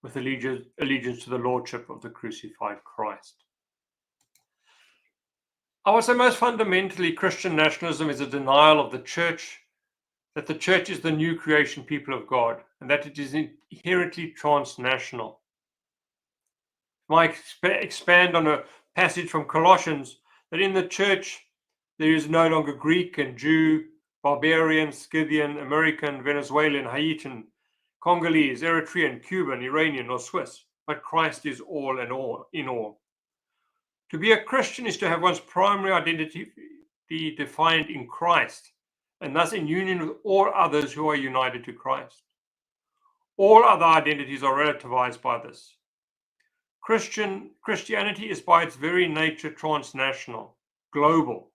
with allegiance to the lordship of the crucified Christ. I would say most fundamentally, Christian nationalism is a denial of the church, that the church is the new creation people of God, and that it is inherently transnational. I expand on a passage from Colossians, that in the church there is no longer Greek and Jew, barbarian, Scythian, American, Venezuelan, Haitian, Congolese, Eritrean, Cuban, Iranian, or Swiss, but Christ is all and all in all. To be a Christian is to have one's primary identity defined in Christ, and thus in union with all others who are united to Christ. All other identities are relativized by this. Christianity is by its very nature transnational, global.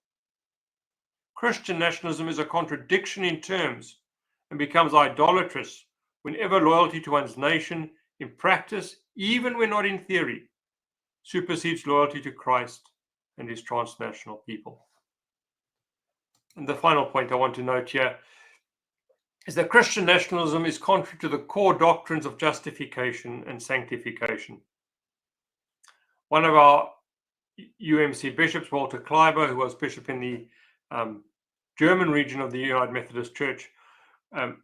Christian nationalism is a contradiction in terms and becomes idolatrous whenever loyalty to one's nation, in practice, even when not in theory, supersedes loyalty to Christ and his transnational people. And the final point I want to note here is that Christian nationalism is contrary to the core doctrines of justification and sanctification. One of our UMC bishops, Walter Kleiber, who was bishop in the German region of the United Methodist Church,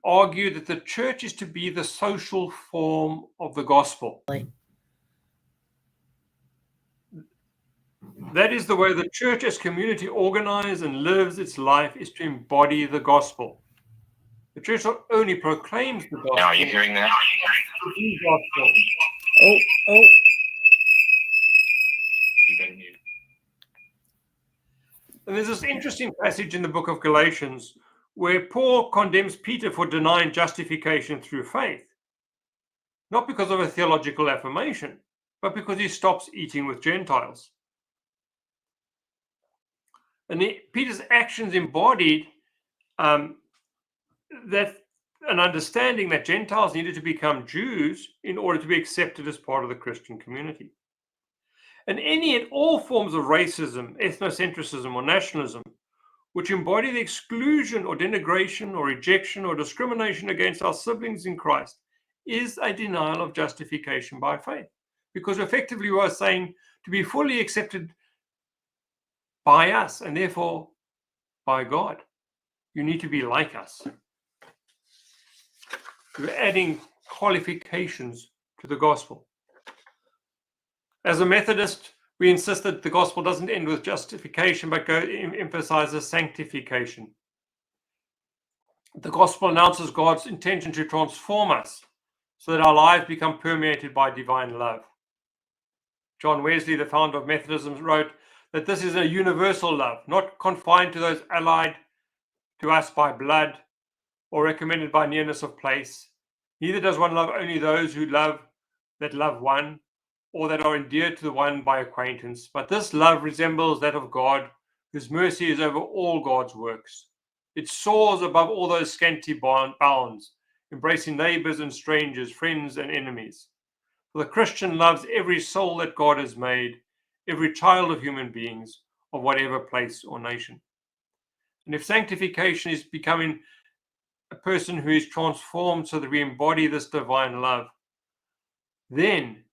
argued that the church is to be the social form of the gospel. That is the way the church as community organizes and lives its life, is to embody the gospel. church not only proclaims the gospel. Now, are you hearing that? The gospel. Oh. You better mute. And there's this interesting passage in the book of Galatians where Paul condemns Peter for denying justification through faith. Not because of a theological affirmation, but because he stops eating with Gentiles. And Peter's actions embodied that an understanding that Gentiles needed to become Jews in order to be accepted as part of the Christian community. And any and all forms of racism, ethnocentrism, or nationalism, which embody the exclusion or denigration or rejection or discrimination against our siblings in Christ, is a denial of justification by faith. Because effectively we are saying to be fully accepted by us and therefore by God, you need to be like us. We're adding qualifications to the gospel. As a Methodist, we insist that the gospel doesn't end with justification, but emphasizes sanctification. The gospel announces God's intention to transform us so that our lives become permeated by divine love. John Wesley, the founder of Methodism, wrote that this is a universal love, not confined to those allied to us by blood or recommended by nearness of place. Neither does one love only those who love that love one, or that are endeared to the one by acquaintance. But this love resembles that of God, whose mercy is over all God's works. It soars above all those scanty bounds, embracing neighbors and strangers, friends and enemies. For the Christian loves every soul that God has made, every child of human beings, of whatever place or nation. And if sanctification is becoming a person who is transformed so that we embody this divine love, then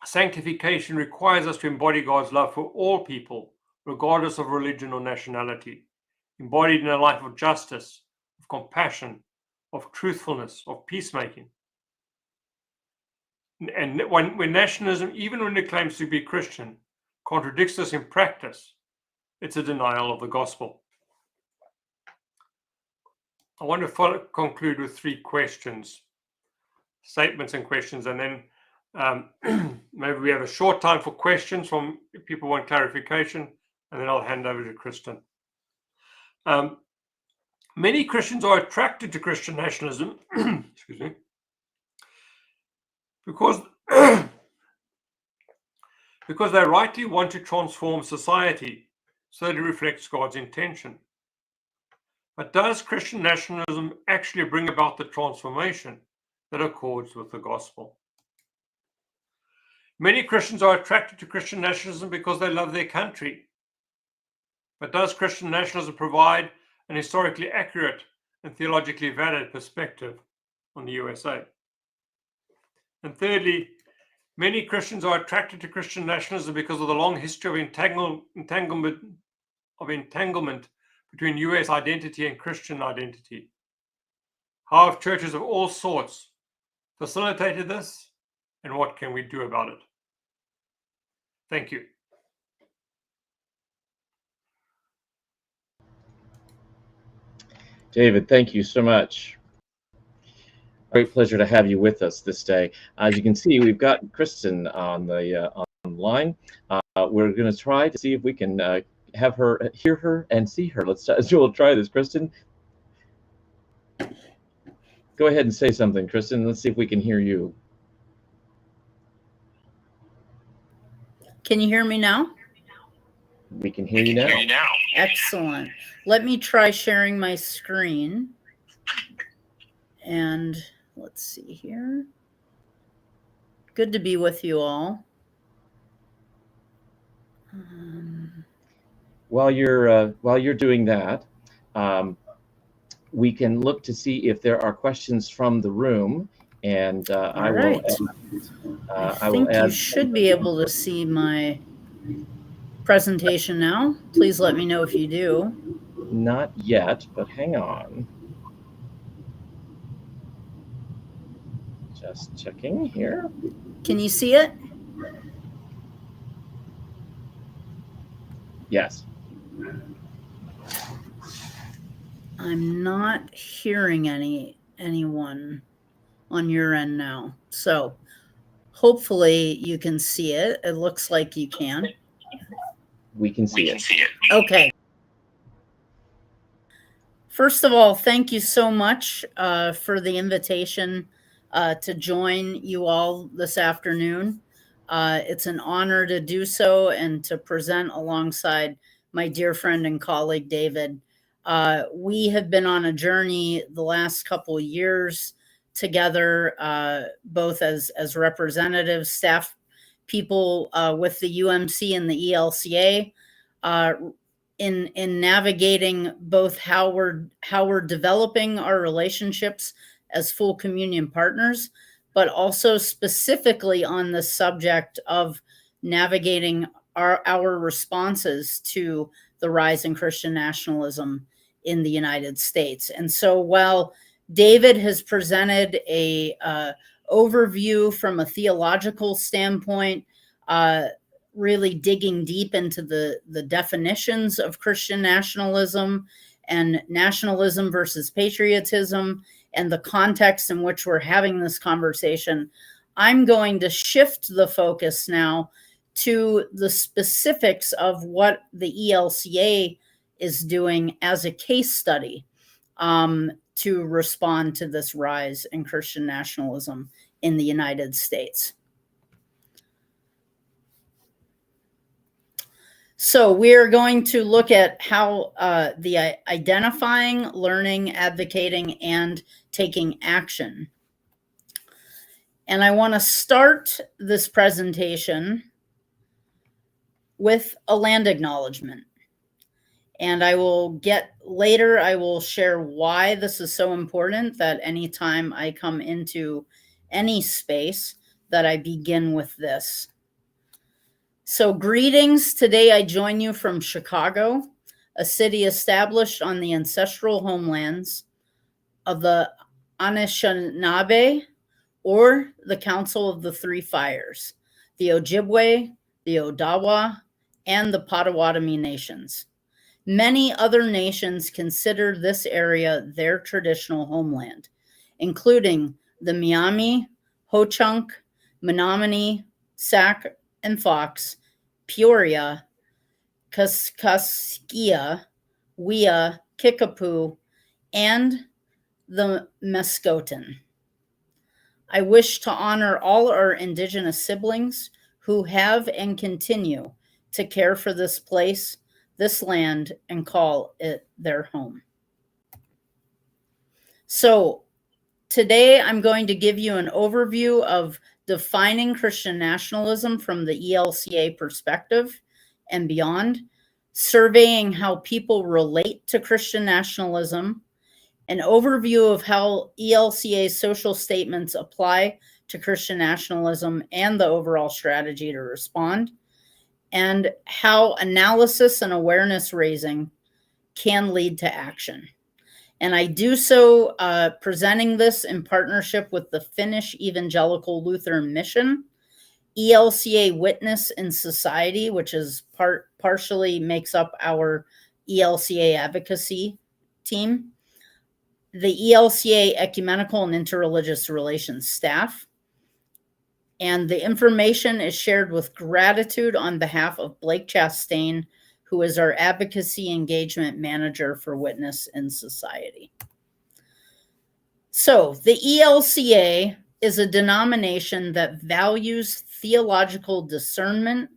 sanctification requires us to embody God's love for all people, regardless of religion or nationality, embodied in a life of justice, of compassion, of truthfulness, of peacemaking. And when nationalism, even when it claims to be Christian, contradicts this in practice, it's a denial of the gospel. I want to conclude with 3 questions. Statements and questions, and then maybe we have a short time for questions from if people want clarification, and then I'll hand over to Kristen. Many Christians are attracted to Christian nationalism excuse me, because they rightly want to transform society so that it reflects God's intention. But does Christian nationalism actually bring about the transformation that accords with the gospel? Many Christians are attracted to Christian nationalism because they love their country. But does Christian nationalism provide an historically accurate and theologically valid perspective on the USA? And thirdly, many Christians are attracted to Christian nationalism because of the long history of entanglement between US identity and Christian identity. How have churches of all sorts facilitated this, and what can we do about it? Thank you. David, thank you so much. Great pleasure to have you with us this day. As you can see, we've got Kristen on the online. We're going to try to see if we can have her hear her and see her. We'll try this, Kristen. Go ahead and say something, Kristen. Let's see if we can hear you. Can you hear me now? We can hear you now. Excellent. Let me try sharing my screen. And let's see here. Good to be with you all. While you're doing that, we can look to see if there are questions from the room, and I will add. You should be able to see my presentation now. Please let me know if you do. Not yet, but hang on. Just checking here. Can you see it? Yes. I'm not hearing anyone on your end now. So hopefully you can see it. It looks like you can. We can see it. Okay. First of all, thank you so much for the invitation to join you all this afternoon. It's an honor to do so and to present alongside my dear friend and colleague, David. We have been on a journey the last couple of years together, both as representatives, staff people with the UMC and the ELCA, in navigating both how we're developing our relationships as full communion partners, but also specifically on the subject of navigating our responses to the rise in Christian nationalism in the United States. And so while David has presented a overview from a theological standpoint, really digging deep into the definitions of Christian nationalism and nationalism versus patriotism and the context in which we're having this conversation, I'm going to shift the focus now to the specifics of what the ELCA is doing as a case study to respond to this rise in Christian nationalism in the United States. So we're going to look at how the identifying, learning, advocating, and taking action. And I want to start this presentation with a land acknowledgement. And I will share why this is so important, that anytime I come into any space that I begin with this. So greetings. Today I join you from Chicago, a city established on the ancestral homelands of the Anishinaabe, or the Council of the Three Fires, the Ojibwe, the Odawa, and the Potawatomi nations. Many other nations consider this area their traditional homeland, including the Miami, Ho-Chunk, Menominee, Sac and Fox, Peoria, Kaskaskia, Wea, Kickapoo, and the Muscotan. I wish to honor all our Indigenous siblings who have and continue to care for this place, this land, and call it their home. So today I'm going to give you an overview of defining Christian nationalism from the ELCA perspective and beyond, surveying how people relate to Christian nationalism, an overview of how ELCA's social statements apply to Christian nationalism and the overall strategy to respond, and how analysis and awareness raising can lead to action. And I do so presenting this in partnership with the Finnish Evangelical Lutheran Mission, ELCA Witness in Society, which is partially makes up our ELCA advocacy team, the ELCA Ecumenical and Interreligious Relations staff, and the information is shared with gratitude on behalf of Blake Chastain, who is our Advocacy Engagement Manager for Witness in Society. So the ELCA is a denomination that values theological discernment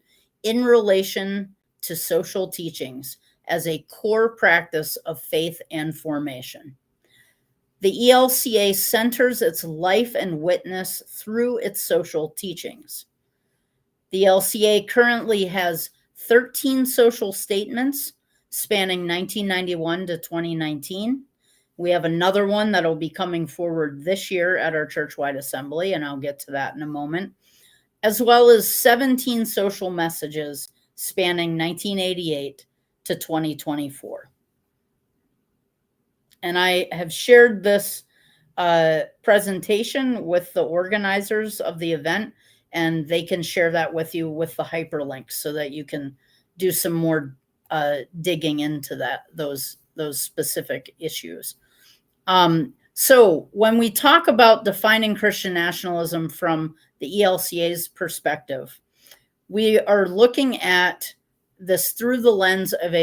in relation to social teachings as a core practice of faith and formation. The ELCA centers its life and witness through its social teachings. The ELCA currently has 13 social statements spanning 1991 to 2019. We have another one that'll be coming forward this year at our churchwide assembly, and I'll get to that in a moment, as well as 17 social messages spanning 1988 to 2024. And I have shared this presentation with the organizers of the event, and they can share that with you with the hyperlinks so that you can do some more digging into those those specific issues. So when we talk about defining Christian nationalism from the ELCA's perspective, we are looking at this through the lens of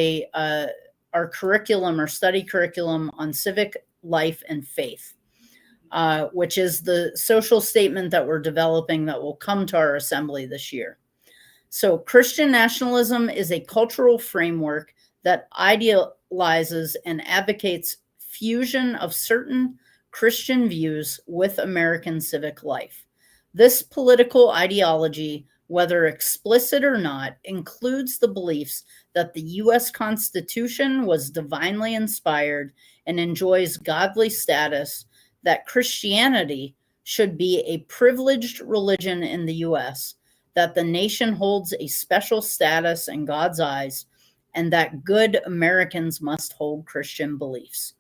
our curriculum or study curriculum on civic life and faith, which is the social statement that we're developing that will come to our assembly this year. So Christian nationalism is a cultural framework that idealizes and advocates fusion of certain Christian views with American civic life. This political ideology, whether explicit or not, includes the beliefs that the U.S. Constitution was divinely inspired and enjoys godly status, that Christianity should be a privileged religion in the U.S., that the nation holds a special status in God's eyes, and that good Americans must hold Christian beliefs.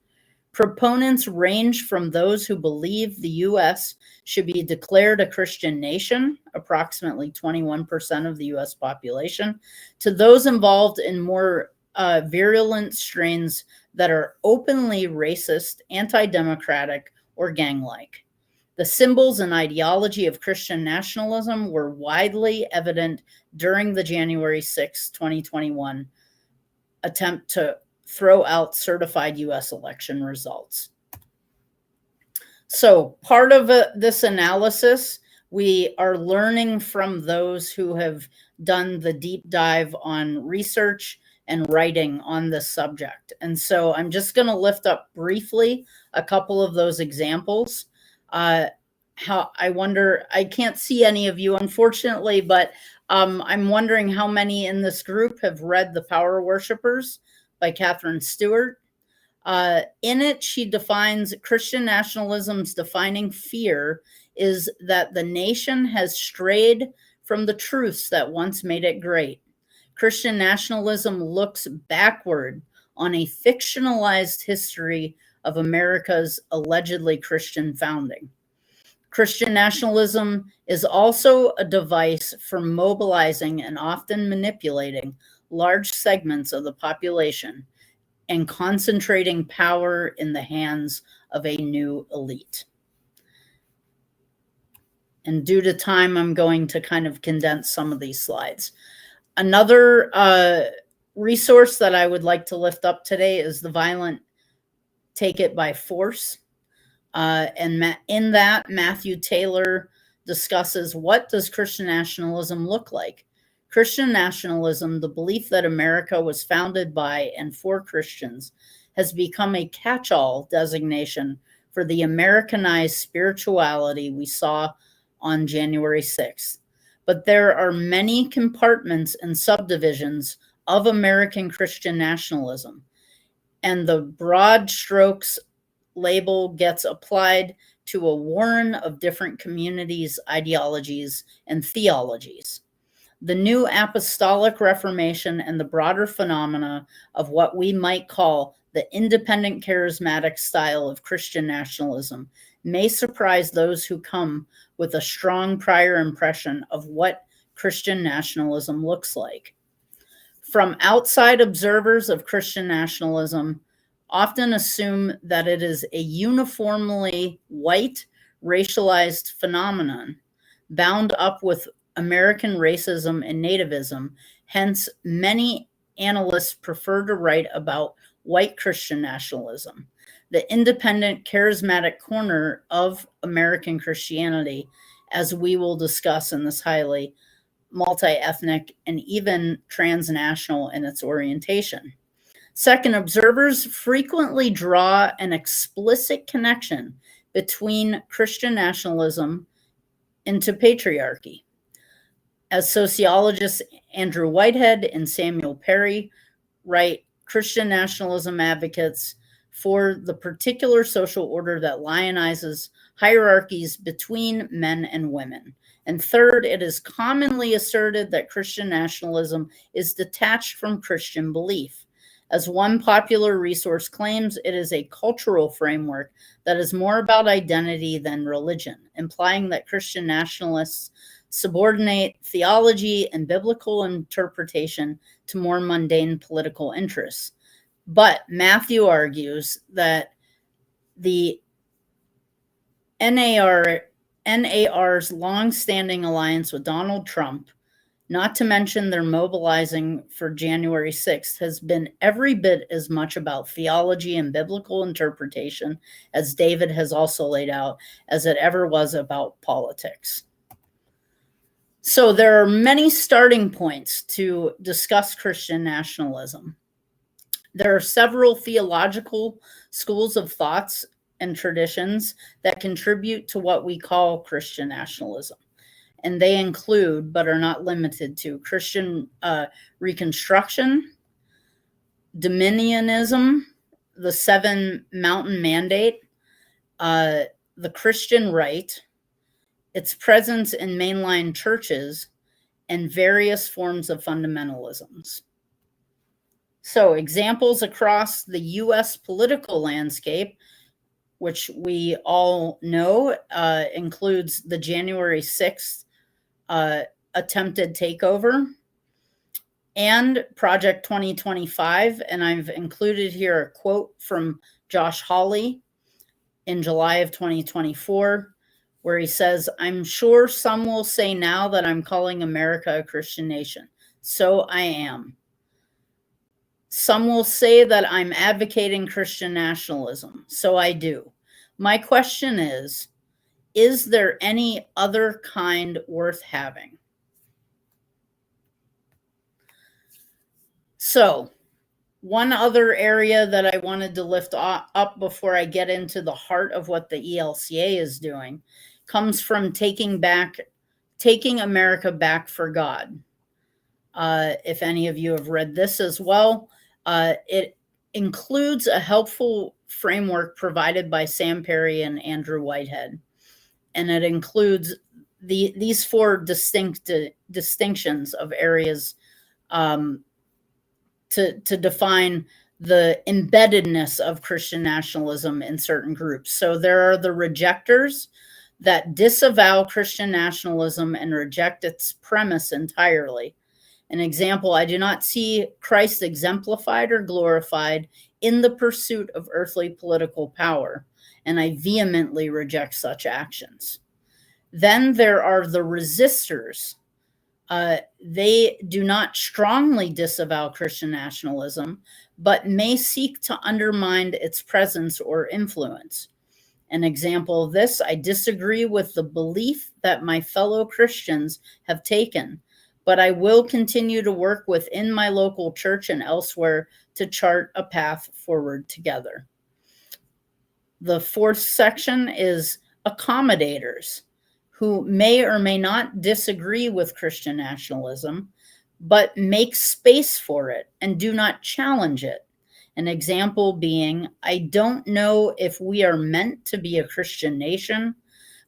Proponents range from those who believe the U.S. should be declared a Christian nation, approximately 21% of the U.S. population, to those involved in more virulent strains that are openly racist, anti-democratic, or gang-like. The symbols and ideology of Christian nationalism were widely evident during the January 6, 2021 attempt to throw out certified U.S. election results. So part of this analysis, we are learning from those who have done the deep dive on research and writing on this subject. And so I'm just going to lift up briefly a couple of those examples. How I wonder, I can't see any of you, unfortunately, but I'm wondering how many in this group have read The Power Worshippers by Catherine Stewart. In it, she defines Christian nationalism's defining fear is that the nation has strayed from the truths that once made it great. Christian nationalism looks backward on a fictionalized history of America's allegedly Christian founding. Christian nationalism is also a device for mobilizing and often manipulating large segments of the population and concentrating power in the hands of a new elite. And due to time, I'm going to kind of condense some of these slides. Another resource that I would like to lift up today is The Violent Take It by Force. And in that, Matthew Taylor discusses what does Christian nationalism look like? Christian nationalism, the belief that America was founded by and for Christians, has become a catch-all designation for the Americanized spirituality we saw on January 6th. But there are many compartments and subdivisions of American Christian nationalism, and the broad strokes label gets applied to a warren of different communities, ideologies, and theologies. The New Apostolic Reformation and the broader phenomena of what we might call the independent charismatic style of Christian nationalism may surprise those who come with a strong prior impression of what Christian nationalism looks like. From outside observers of Christian nationalism, often assume that it is a uniformly white, racialized phenomenon bound up with American racism and nativism. Hence, many analysts prefer to write about white Christian nationalism, the independent, charismatic corner of American Christianity, as we will discuss in this highly multi-ethnic and even transnational in its orientation. Second, observers frequently draw an explicit connection between Christian nationalism into patriarchy. As sociologists Andrew Whitehead and Samuel Perry write, Christian nationalism advocates for the particular social order that lionizes hierarchies between men and women. And third, it is commonly asserted that Christian nationalism is detached from Christian belief. As one popular resource claims, it is a cultural framework that is more about identity than religion, implying that Christian nationalists subordinate theology and biblical interpretation to more mundane political interests. But Matthew argues that the NAR's long-standing alliance with Donald Trump, not to mention their mobilizing for January 6th, has been every bit as much about theology and biblical interpretation, as David has also laid out, as it ever was about politics. So there are many starting points to discuss Christian nationalism. There are several theological schools of thoughts and traditions that contribute to what we call Christian nationalism. And they include, but are not limited to, Christian Reconstruction, Dominionism, the Seven Mountain Mandate, the Christian Right, its presence in mainline churches, and various forms of fundamentalisms. So examples across the U.S. political landscape, which we all know includes the January 6th attempted takeover and Project 2025. And I've included here a quote from Josh Hawley in July of 2024, where he says, "I'm sure some will say now that I'm calling America a Christian nation. So I am. Some will say that I'm advocating Christian nationalism. So I do. My question is there any other kind worth having?" So one other area that I wanted to lift up before I get into the heart of what the ELCA is doing comes from Taking America Back for God. If any of you have read this as well, it includes a helpful framework provided by Sam Perry and Andrew Whitehead. And it includes these four distinctions of areas to define the embeddedness of Christian nationalism in certain groups. So there are the rejectors that disavow Christian nationalism and reject its premise entirely. An example, I do not see Christ exemplified or glorified in the pursuit of earthly political power, and I vehemently reject such actions. Then there are the resistors. They do not strongly disavow Christian nationalism, but may seek to undermine its presence or influence. An example of this, I disagree with the belief that my fellow Christians have taken, but I will continue to work within my local church and elsewhere to chart a path forward together. The fourth section is accommodators, who may or may not disagree with Christian nationalism, but make space for it and do not challenge it. An example being, I don't know if we are meant to be a Christian nation,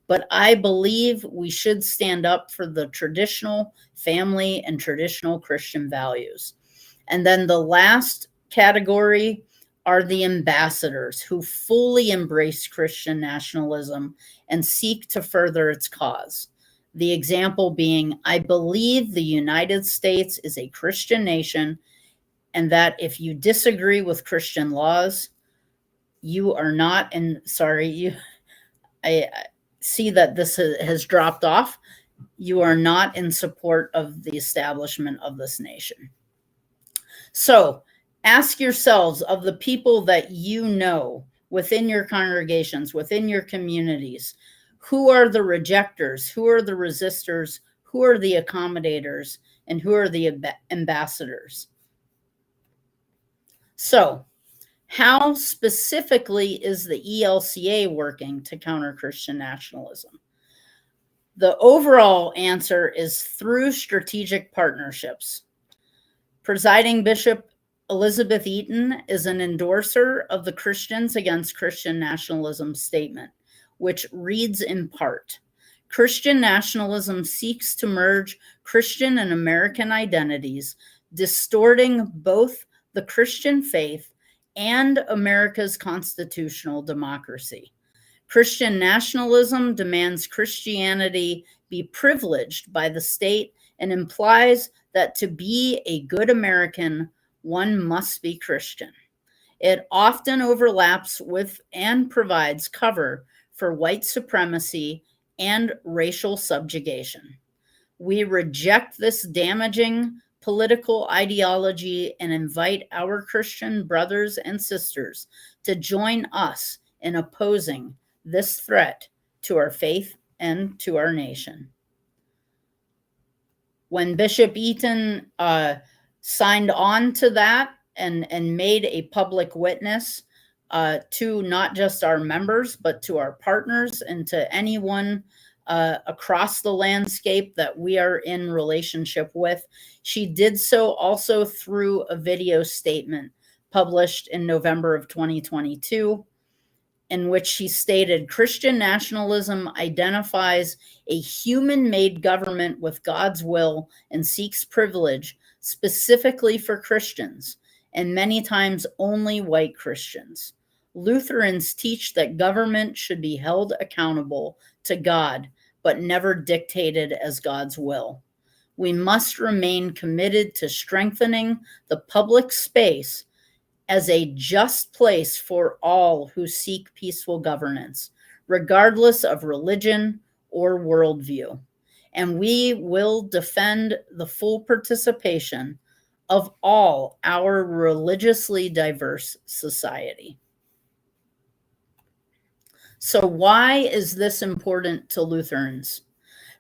but I believe we should stand up for the traditional family and traditional Christian values. And then the last category are the ambassadors who fully embrace Christian nationalism and seek to further its cause. The example being, I believe the United States is a Christian nation, and that if you disagree with Christian laws, you are not, I see that this has dropped off. You are not in support of the establishment of this nation. So ask yourselves, of the people that you know within your congregations, within your communities, who are the rejectors, who are the resistors, who are the accommodators, and who are the ambassadors? So how specifically is the ELCA working to counter Christian nationalism? The overall answer is through strategic partnerships. Presiding Bishop Elizabeth Eaton is an endorser of the Christians Against Christian Nationalism statement, which reads in part, Christian nationalism seeks to merge Christian and American identities, distorting both the Christian faith and America's constitutional democracy. Christian nationalism demands Christianity be privileged by the state and implies that to be a good American, one must be Christian. It often overlaps with and provides cover for white supremacy and racial subjugation. We reject this damaging political ideology and invite our Christian brothers and sisters to join us in opposing this threat to our faith and to our nation. When Bishop Eaton signed on to that and made a public witness to not just our members, but to our partners and to anyone across the landscape that we are in relationship with, she did so also through a video statement published in November of 2022, in which she stated, Christian nationalism identifies a human-made government with God's will and seeks privilege specifically for Christians, and many times only white Christians. Lutherans teach that government should be held accountable to God, but never dictated as God's will. We must remain committed to strengthening the public space as a just place for all who seek peaceful governance, regardless of religion or worldview. And we will defend the full participation of all our religiously diverse society. So why is this important to Lutherans?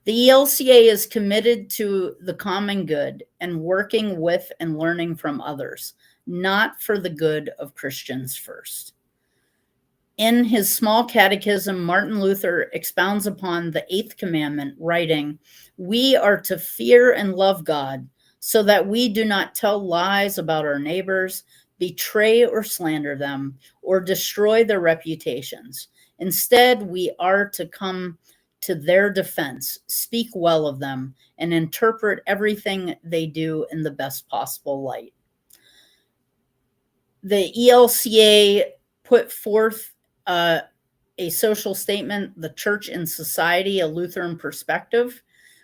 The ELCA is committed to the common good and working with and learning from others, not for the good of Christians first. In his small catechism, Martin Luther expounds upon the 8th commandment, writing, "We are to fear and love God, so that we do not tell lies about our neighbors, betray or slander them, or destroy their reputations. Instead, we are to come to their defense, speak well of them, and interpret everything they do in the best possible light." The ELCA put forth a social statement, The Church in Society, a Lutheran Perspective,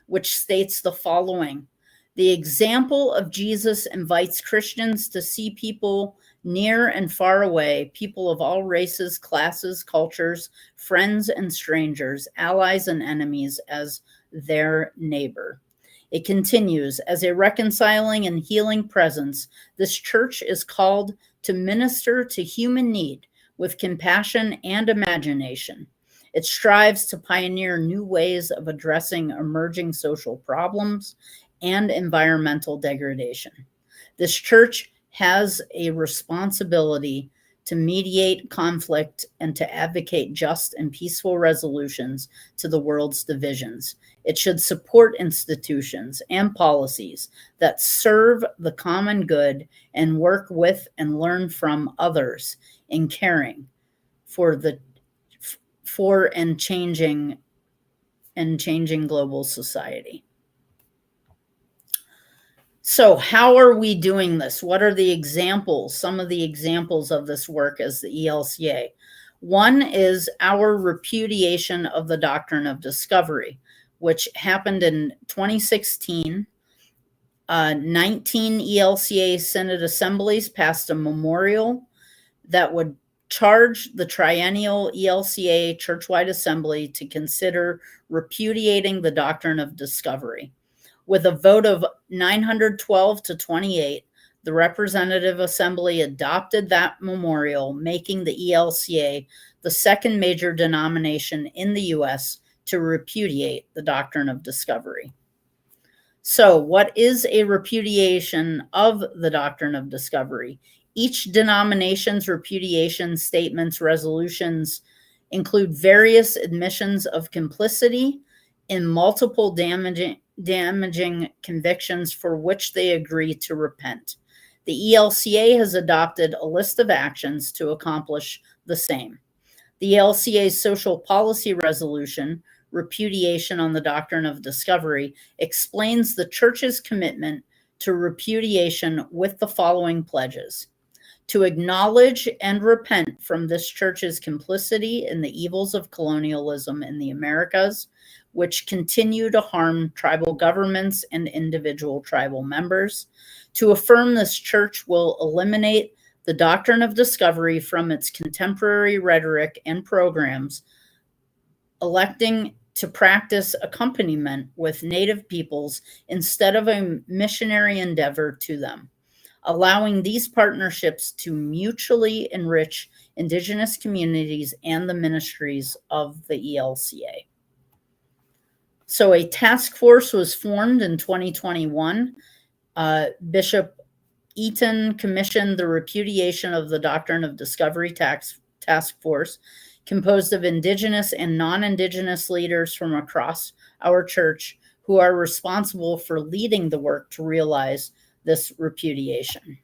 which states the following: the example of Jesus invites Christians to see people near and far away, people of all races, classes, cultures, friends and strangers, allies and enemies, as their neighbor. It continues, as a reconciling and healing presence, this church is called to minister to human need with compassion and imagination. It strives to pioneer new ways of addressing emerging social problems and environmental degradation. This church has a responsibility to mediate conflict and to advocate just and peaceful resolutions to the world's divisions. It should support institutions and policies that serve the common good and work with and learn from others in caring for changing global society. So how are we doing this? What are the examples, some of the examples of this work as the ELCA? One is our repudiation of the doctrine of discovery, which happened in 2016. 19 ELCA Synod assemblies passed a memorial that would charge the triennial ELCA Churchwide Assembly to consider repudiating the doctrine of discovery. With a vote of 912 to 28, the Representative Assembly adopted that memorial, making the ELCA the second major denomination in the U.S. to repudiate the doctrine of discovery. So, what is a repudiation of the doctrine of discovery? Each denomination's repudiation statements, resolutions include various admissions of complicity in multiple damaging convictions for which they agree to repent. The ELCA has adopted a list of actions to accomplish the same. The ELCA's social policy resolution, Repudiation on the Doctrine of Discovery, explains the Church's commitment to repudiation with the following pledges: to acknowledge and repent from this Church's complicity in the evils of colonialism in the Americas, which continue to harm tribal governments and individual tribal members; to affirm this Church will eliminate the doctrine of discovery from its contemporary rhetoric and programs, electing to practice accompaniment with Native peoples instead of a missionary endeavor to them, allowing these partnerships to mutually enrich Indigenous communities and the ministries of the ELCA. So a task force was formed in 2021. Bishop Eaton commissioned the repudiation of the Doctrine of Discovery task force, composed of Indigenous and non-Indigenous leaders from across our church who are responsible for leading the work to realize this repudiation.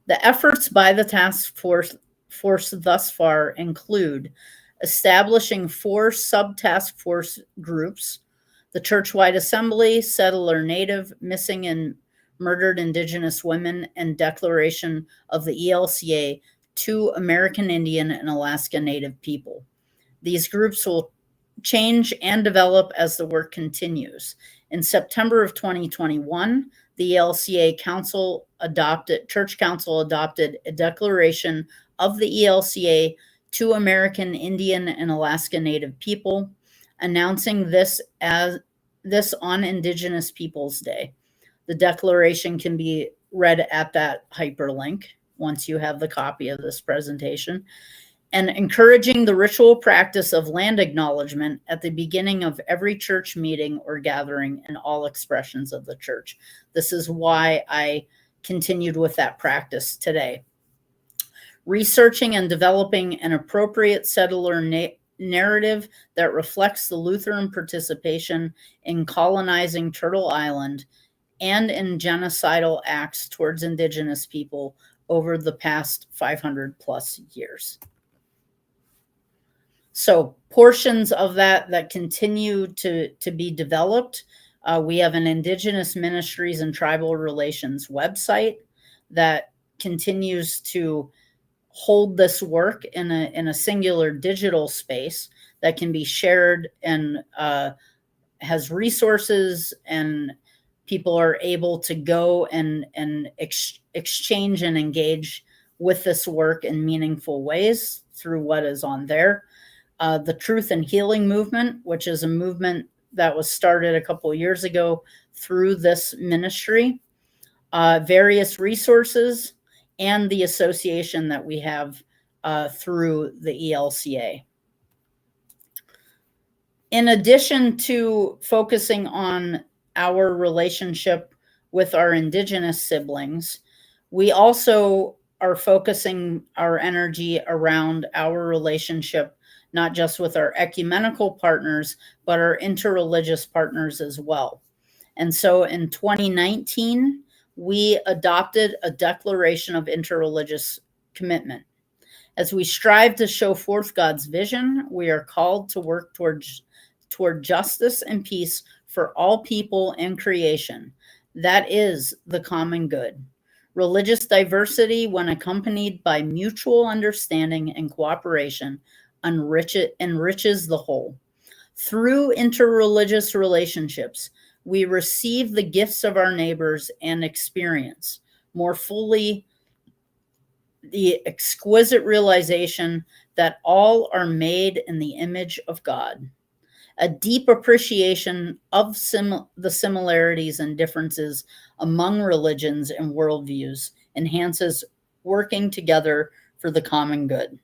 The efforts by the task force thus far include establishing 4 sub-task force groups: the Churchwide Assembly, Settler Native, Missing and Murdered Indigenous Women, and Declaration of the ELCA to American Indian and Alaska Native people. These groups will change and develop as the work continues. In September of 2021, the ELCA Church Council adopted a declaration of the ELCA to American Indian and Alaska Native people, announcing this on Indigenous Peoples Day. The declaration can be read at that hyperlink once you have the copy of this presentation, and encouraging the ritual practice of land acknowledgement at the beginning of every church meeting or gathering in all expressions of the church. This is why I continued with that practice today. Researching and developing an appropriate settler narrative that reflects the Lutheran participation in colonizing Turtle Island and in genocidal acts towards Indigenous people over the past 500 plus years. So portions of that continue to be developed. We have an Indigenous Ministries and Tribal Relations website that continues to hold this work in a singular digital space that can be shared and has resources, and people are able to go and exchange and engage with this work in meaningful ways through what is on there. The Truth and Healing Movement, which is a movement that was started a couple of years ago through this ministry, various resources, and the association that we have through the ELCA. In addition to focusing on our relationship with our Indigenous siblings, we also are focusing our energy around our relationship not just with our ecumenical partners, but our interreligious partners as well. And so in 2019, we adopted a declaration of interreligious commitment. As we strive to show forth God's vision, we are called to work toward justice and peace for all people and creation. That is the common good. Religious diversity, when accompanied by mutual understanding and cooperation, enriches the whole. Through interreligious relationships, we receive the gifts of our neighbors and experience more fully the exquisite realization that all are made in the image of God. A deep appreciation of the similarities and differences among religions and worldviews enhances working together for the common good.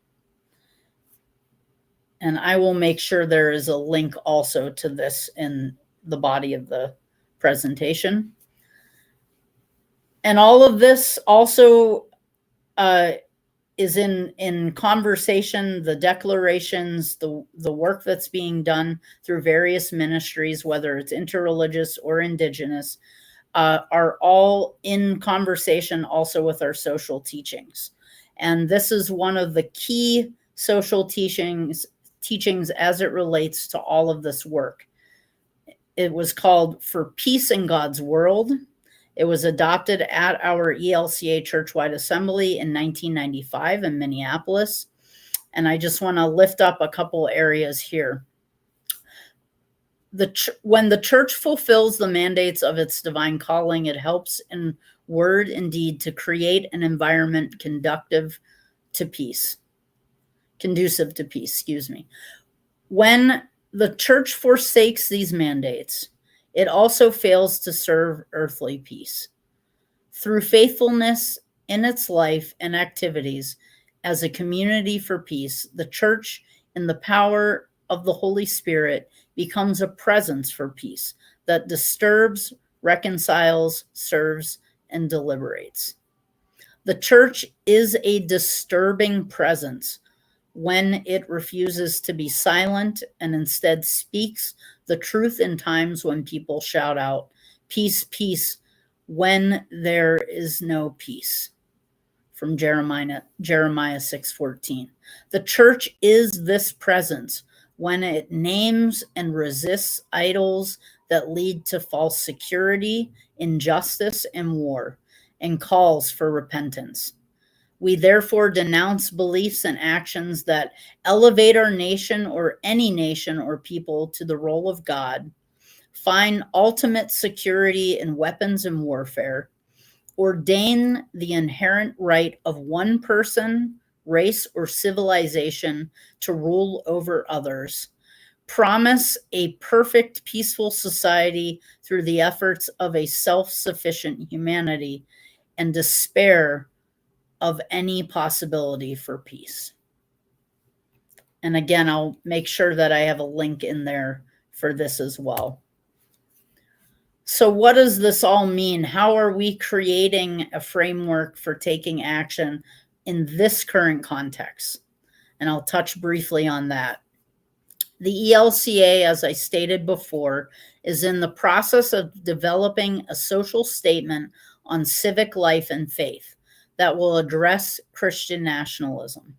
And I will make sure there is a link also to this in the body of the presentation. And all of this also is in conversation, the declarations, the work that's being done through various ministries, whether it's interreligious or Indigenous, are all in conversation also with our social teachings. And this is one of the key social teachings as it relates to all of this work. It was called For Peace in God's World. It was adopted at our ELCA Churchwide Assembly in 1995 in Minneapolis. And I just want to lift up a couple areas here. when the church fulfills the mandates of its divine calling, it helps in word and deed to create an environment conducive to peace. When the church forsakes these mandates, it also fails to serve earthly peace. Through faithfulness in its life and activities as a community for peace, the church, in the power of the Holy Spirit, becomes a presence for peace that disturbs, reconciles, serves, and deliberates. The church is a disturbing presence when it refuses to be silent and instead speaks the truth in times when people shout out, "Peace, peace," when there is no peace. From Jeremiah 6:14. The church is this presence when it names and resists idols that lead to false security, injustice, and war, and calls for repentance. We therefore denounce beliefs and actions that elevate our nation or any nation or people to the role of God, find ultimate security in weapons and warfare, ordain the inherent right of one person, race, or civilization to rule over others, promise a perfect, peaceful society through the efforts of a self-sufficient humanity, and despair of any possibility for peace. And again, I'll make sure that I have a link in there for this as well. So what does this all mean? How are we creating a framework for taking action in this current context? And I'll touch briefly on that. The ELCA, as I stated before, is in the process of developing a social statement on civic life and faith that will address Christian nationalism.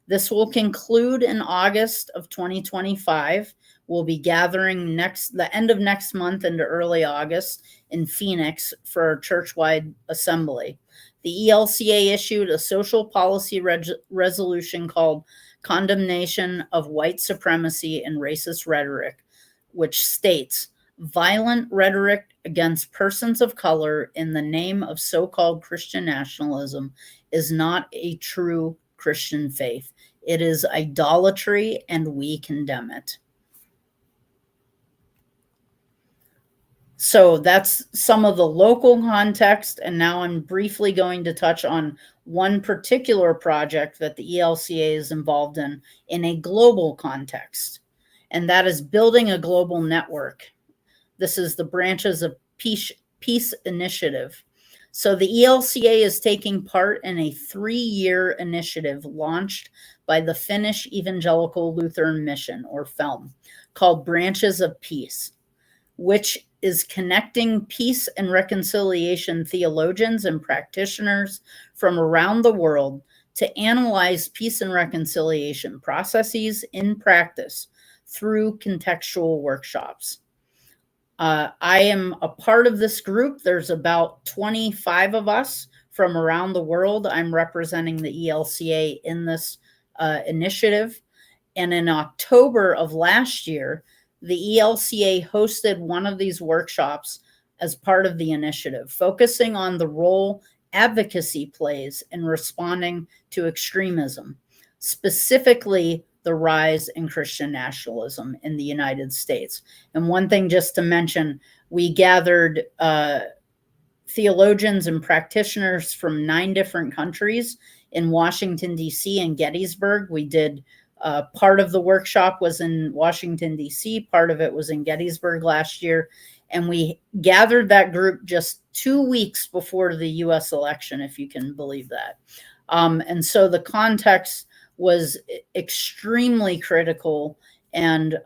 This will conclude in August of 2025. We'll be gathering the end of next month into early August in Phoenix for our church-wide assembly. The ELCA issued a social policy resolution called Condemnation of White Supremacy and Racist Rhetoric, which states, violent rhetoric against persons of color in the name of so-called Christian nationalism is not a true Christian faith. It is idolatry, and we condemn it. So that's some of the local context, and now I'm briefly going to touch on one particular project that the ELCA is involved in a global context, and that is building a global network. This is the Branches of Peace Initiative. So the ELCA is taking part in a 3-year initiative launched by the Finnish Evangelical Lutheran Mission, or FELM, called Branches of Peace, which is connecting peace and reconciliation theologians and practitioners from around the world to analyze peace and reconciliation processes in practice through contextual workshops. I am a part of this group. There's about 25 of us from around the world. I'm representing the ELCA in this initiative. And in October of last year, the ELCA hosted one of these workshops as part of the initiative, focusing on the role advocacy plays in responding to extremism, specifically the rise in Christian nationalism in the United States. And one thing just to mention, we gathered theologians and practitioners from 9 different countries in Washington, D.C. and Gettysburg. We did part of the workshop was in Washington, D.C. Part of it was in Gettysburg last year. And we gathered that group just 2 weeks before the U.S. election, if you can believe that. And so the context was extremely critical and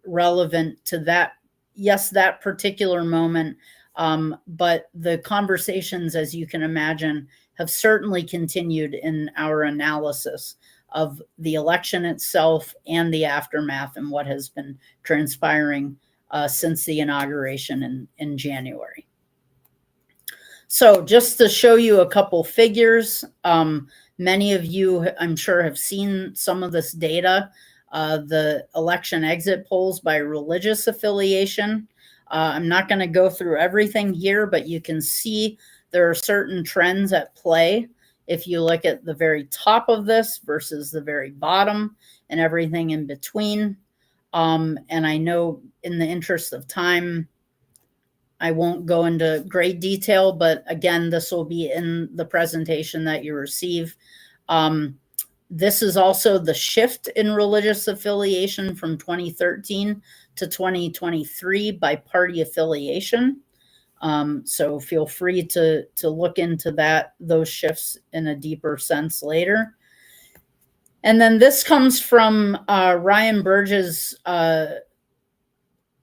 relevant to that, yes, that particular moment. But the conversations, as you can imagine, have certainly continued in our analysis of the election itself and the aftermath and what has been transpiring since the inauguration in January. So just to show you a couple figures, many of you, I'm sure, have seen some of this data. the election exit polls by religious affiliation. I'm not going to go through everything here, but you can see there are certain trends at play if you look at the very top of this versus the very bottom and everything in between. And I know in the interest of time, I won't go into great detail, but again, this will be in the presentation that you receive. This is also the shift in religious affiliation from 2013 to 2023 by party affiliation. So feel free to look into those shifts in a deeper sense later. And then this comes from Ryan Burge's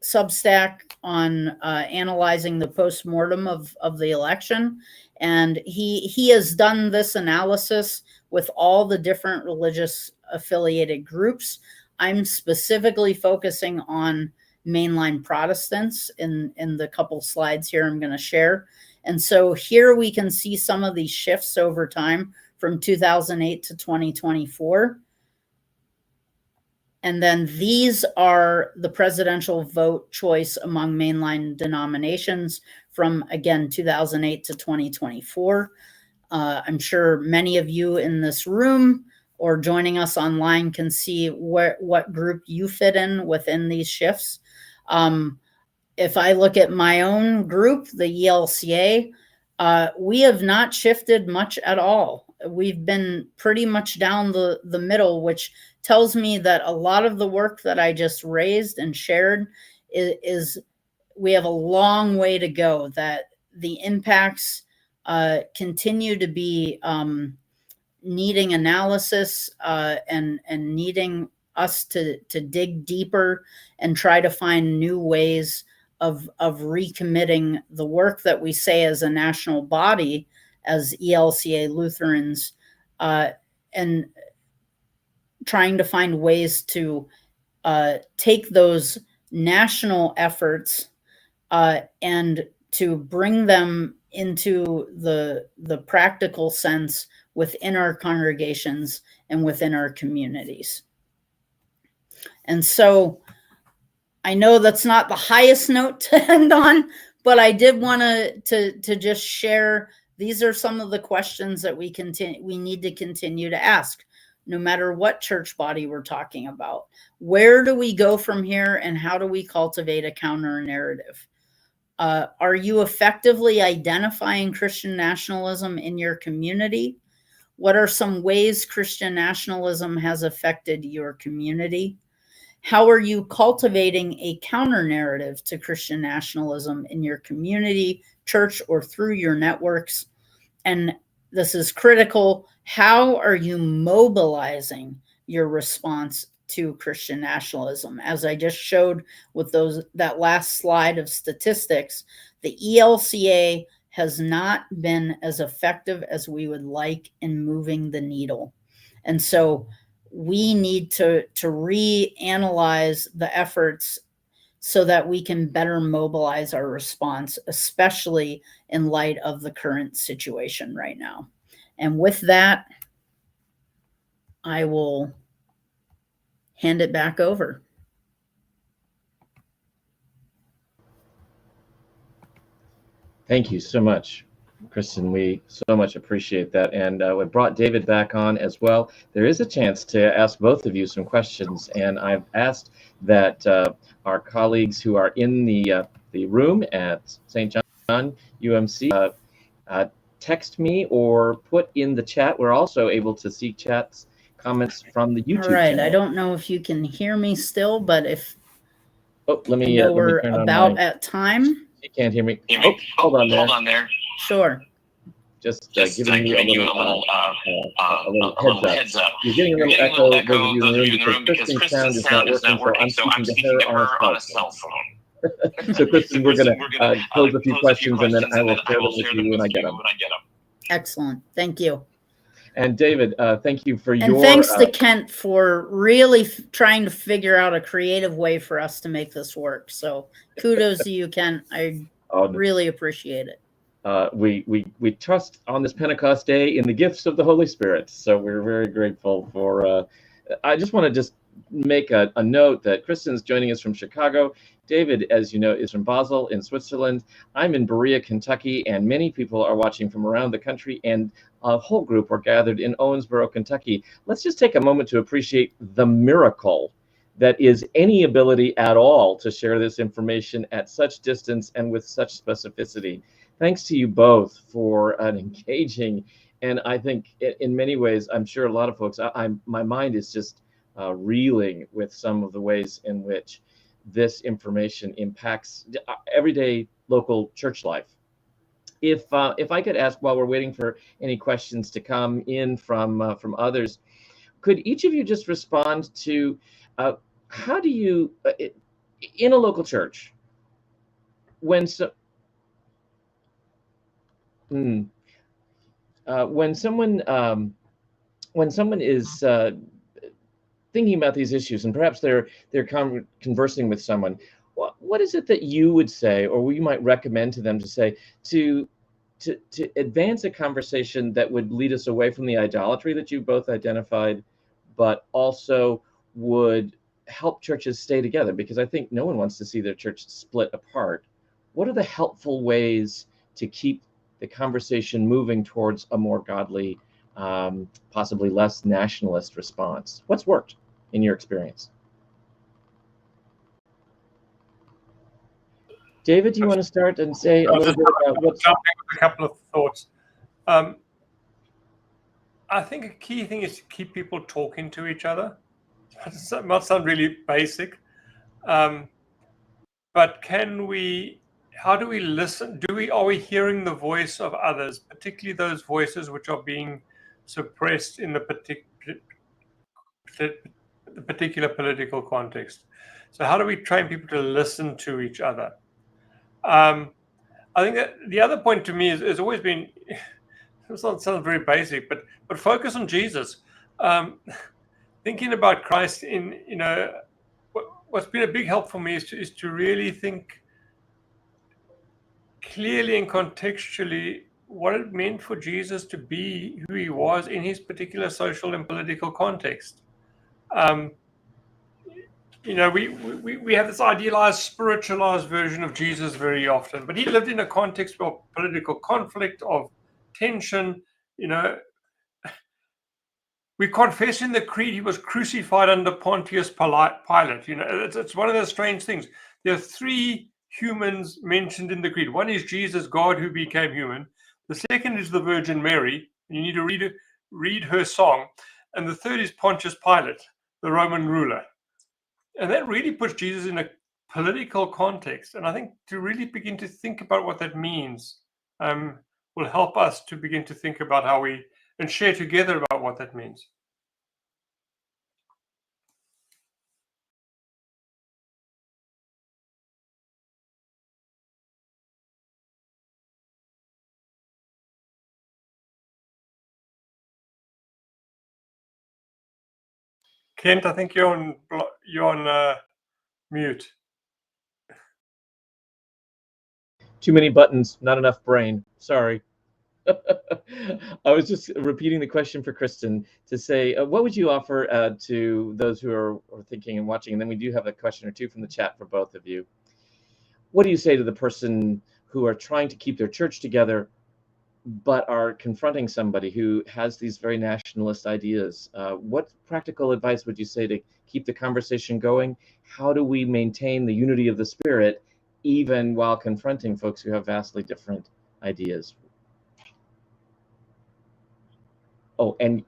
Substack on analyzing the postmortem of the election. And he has done this analysis with all the different religious affiliated groups. I'm specifically focusing on mainline Protestants in the couple slides here I'm going to share. And so here we can see some of these shifts over time from 2008 to 2024. And then these are the presidential vote choice among mainline denominations from, again, 2008 to 2024. I'm sure many of you in this room or joining us online can see what group you fit in within these shifts. If I look at my own group, the ELCA, we have not shifted much at all. We've been pretty much down the middle, which tells me that a lot of the work that I just raised and shared is we have a long way to go, that the impacts continue to be needing analysis and needing us to dig deeper and try to find new ways of recommitting the work that we say as a national body, as ELCA Lutherans, and trying to find ways to take those national efforts and to bring them into the practical sense within our congregations and within our communities. And so I know that's not the highest note to end on, but I did want to just share, these are some of the questions that we need to continue to ask, no matter what church body we're talking about. Where do we go from here, and how do we cultivate a counter narrative? Are you effectively identifying Christian nationalism in your community? What are some ways Christian nationalism has affected your community? How are you cultivating a counter narrative to Christian nationalism in your community, church, or through your networks? And this is critical. How are you mobilizing your response to Christian nationalism? As I just showed with that last slide of statistics, the ELCA has not been as effective as we would like in moving the needle. And so we need to reanalyze the efforts so that we can better mobilize our response, especially in light of the current situation right now. And with that, I will hand it back over. Thank you so much, Kristen. We so much appreciate that. And we brought David back on as well. There is a chance to ask both of you some questions. And I've asked that our colleagues who are in the room at St. John UMC text me or put in the chat. We're also able to see chats, comments from the YouTube All right. channel. I don't know if you can hear me still, but if let me we're turn about on at time. You can't hear me. Oh, hold on there. Sure. Just giving you a little heads up. You're getting a little echo, those of you in the room, because Kristen's sound is not working, so I'm speaking to her on a cell phone. So Kristen, we're going to pose a few questions, and then I will share them with you when I get them. Excellent. Thank you. And David, thank you for and thanks to Kent for really trying to figure out a creative way for us to make this work. So kudos to you, Kent. I really appreciate it. We trust on this Pentecost Day in the gifts of the Holy Spirit. So we're very grateful for. I just want to make a note that Kristen's joining us from Chicago. David, as you know, is from Basel in Switzerland. I'm in Berea, Kentucky, and many people are watching from around the country, and a whole group are gathered in Owensboro, Kentucky. Let's just take a moment to appreciate the miracle that is any ability at all to share this information at such distance and with such specificity. Thanks to you both for an engaging, and I think in many ways, I'm sure a lot of folks, my mind is just reeling with some of the ways in which this information impacts everyday local church life. If I could ask, while we're waiting for any questions to come in from others, could each of you just respond to how do you, in a local church, when when someone is thinking about these issues, and perhaps they're conversing with someone, what is it that you would say, or you might recommend to them to say to advance a conversation that would lead us away from the idolatry that you both identified, but also would help churches stay together? Because I think no one wants to see their church split apart. What are the helpful ways to keep the conversation moving towards a more godly, possibly less nationalist response? What's worked in your experience? David, do you want to start and say a little bit about what's... Jumping with a couple of thoughts. I think a key thing is to keep people talking to each other. It might sound really basic, but how do we listen? Are we hearing the voice of others, particularly those voices which are being suppressed in the particular political context? So how do we train people to listen to each other? I think that the other point to me has always been, it sounds very basic, but focus on Jesus. Thinking about Christ in, what's been a big help for me is to really think clearly and contextually what it meant for Jesus to be who he was in his particular social and political context. We have this idealized, spiritualized version of Jesus very often, but he lived in a context of political conflict, of tension. We confess in the creed he was crucified under Pontius Pilate. It's one of those strange things. There are three humans mentioned in the creed. One is Jesus, God who became human. The second is the Virgin Mary. You need to read her song. And the third is Pontius Pilate, the Roman ruler. And that really puts Jesus in a political context. And I think to really begin to think about what that means will help us to begin to think about how we and share together about what that means. Kent, I think you're on mute. Too many buttons, not enough brain. Sorry. I was just repeating the question for Kristen to say, what would you offer to those who are thinking and watching? And then we do have a question or two from the chat for both of you. What do you say to the person who are trying to keep their church together, but are confronting somebody who has these very nationalist ideas? What practical advice would you say to keep the conversation going? How do we maintain the unity of the Spirit, even while confronting folks who have vastly different ideas? Oh, and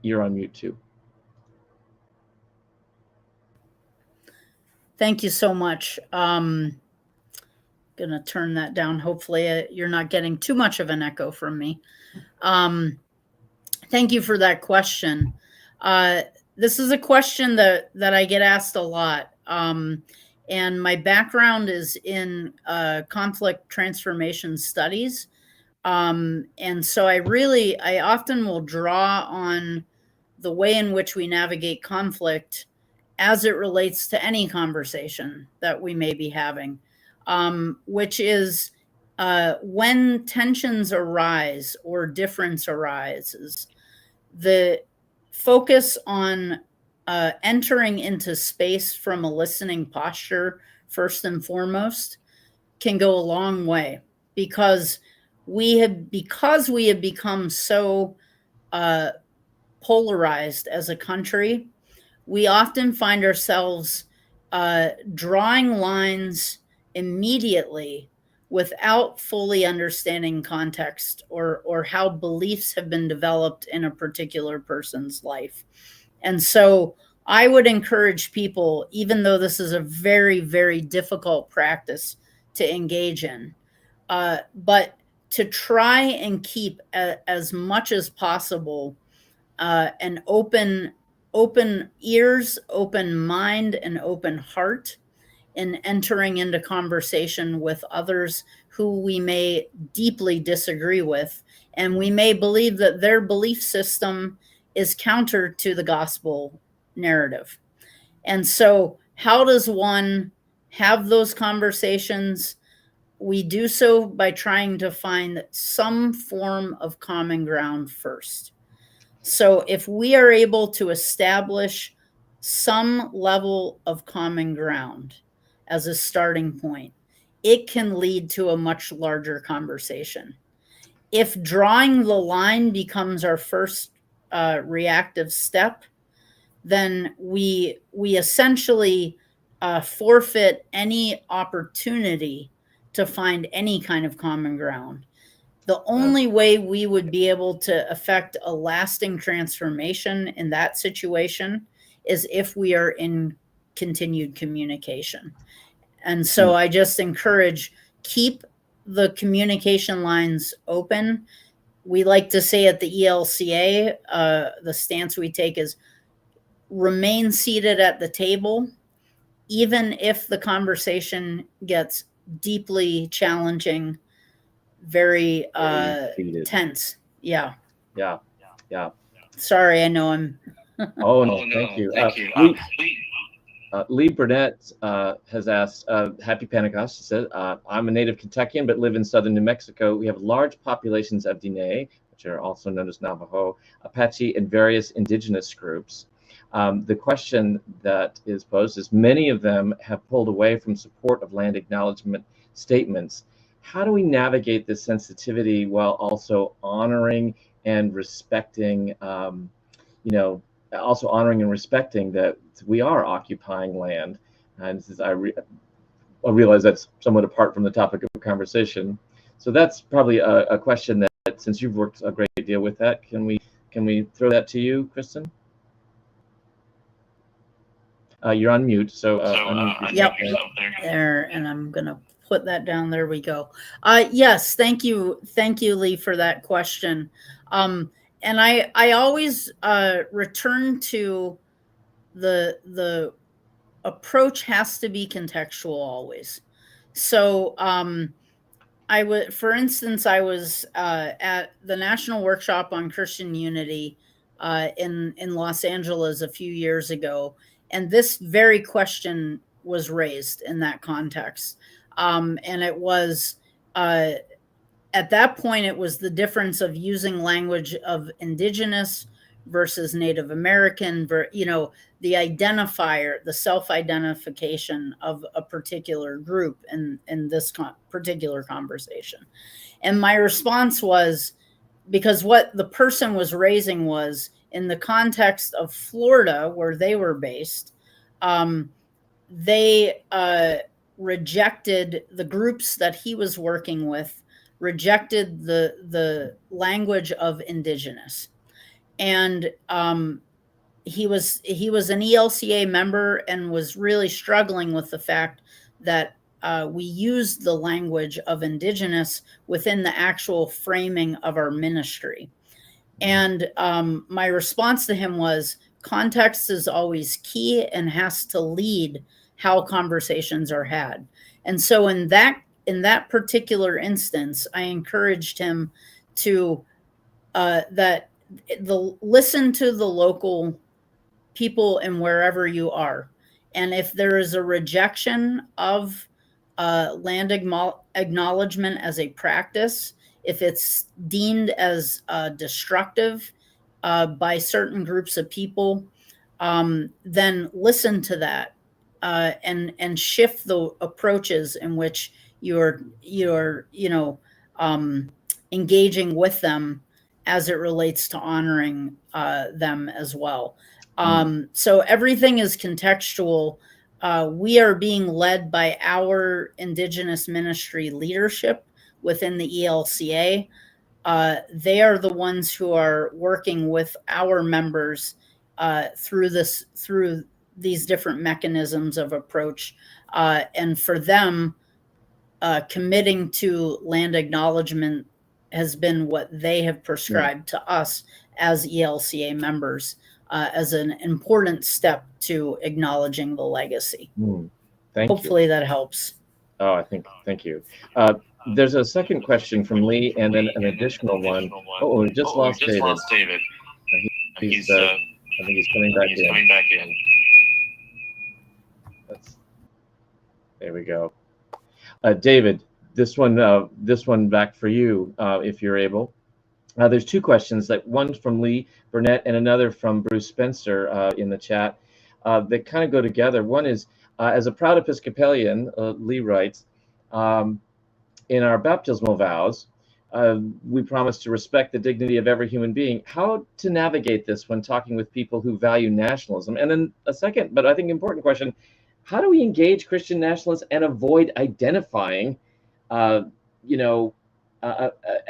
you're on mute too. Thank you so much. Gonna turn that down. Hopefully you're not getting too much of an echo from me. Thank you for that question. This is a question that I get asked a lot. And my background is in conflict transformation studies. And so I often will draw on the way in which we navigate conflict as it relates to any conversation that we may be having, which is when tensions arise or difference arises, the focus on entering into space from a listening posture, first and foremost, can go a long way, because we have become so polarized as a country. We often find ourselves drawing lines immediately without fully understanding context or how beliefs have been developed in a particular person's life. And so I would encourage people, even though this is a very, very difficult practice to engage in, but to try and keep as much as possible an open ears, open mind, and open heart in entering into conversation with others who we may deeply disagree with, and we may believe that their belief system is counter to the gospel narrative. And so, how does one have those conversations? We do so by trying to find some form of common ground first. So if we are able to establish some level of common ground as a starting point, it can lead to a much larger conversation. If drawing the line becomes our first reactive step, then we essentially forfeit any opportunity to find any kind of common ground. The only way we would be able to affect a lasting transformation in that situation is if we are in continued communication. And so I just encourage, keep the communication lines open. We like to say at the ELCA, the stance we take is remain seated at the table, even if the conversation gets deeply challenging, very tense. Yeah. Sorry, I know I'm. Oh no, thank you. Lee Burnett has asked, Happy Pentecost. She said, I'm a native Kentuckian but live in southern New Mexico. We have large populations of Diné, which are also known as Navajo, Apache, and various indigenous groups. The question that is posed is, many of them have pulled away from support of land acknowledgement statements. How do we navigate this sensitivity while also honoring and respecting, also honoring and respecting that we are occupying land? And this is, I realize that's somewhat apart from the topic of conversation. So that's probably a question that, since you've worked a great deal with that, can we throw that to you, Kristen? You're on mute, so unmute yep, there, and I'm gonna put that down. There we go. Yes, thank you, Lee, for that question. And I always return to the approach has to be contextual always. So for instance, I was at the National Workshop on Christian Unity in Los Angeles a few years ago, and this very question was raised in that context. And it was, at that point, it was the difference of using language of indigenous versus Native American, the identifier, the self-identification of a particular group in this particular conversation. And my response was, because what the person was raising was, in the context of Florida, where they were based, they rejected, the groups that he was working with rejected the language of indigenous. And he was an ELCA member and was really struggling with the fact that we used the language of indigenous within the actual framing of our ministry. And my response to him was, context is always key and has to lead how conversations are had. And so in that particular instance, I encouraged him to listen to the local people and wherever you are. And if there is a rejection of land acknowledgement as a practice, if it's deemed as destructive by certain groups of people, then listen to that and shift the approaches in which you're engaging with them as it relates to honoring them as well. So everything is contextual. We are being led by our Indigenous ministry leadership within the ELCA. They are the ones who are working with our members through these different mechanisms of approach. And for them, committing to land acknowledgement has been what they have prescribed to us as ELCA members as an important step to acknowledging the legacy. Thank Hopefully you. that helps. Oh, thank you. There's a second question from Lee and then an additional one. Oh, we just lost David. I think he's coming back in. There we go. David, this one back for you, if you're able. There's two questions, one from Lee Burnett and another from Bruce Spencer in the chat that kind of go together. One is, as a proud Episcopalian, Lee writes, in our baptismal vows, we promise to respect the dignity of every human being. How to navigate this when talking with people who value nationalism? And then a second, but I think important question, how do we engage Christian nationalists and avoid identifying,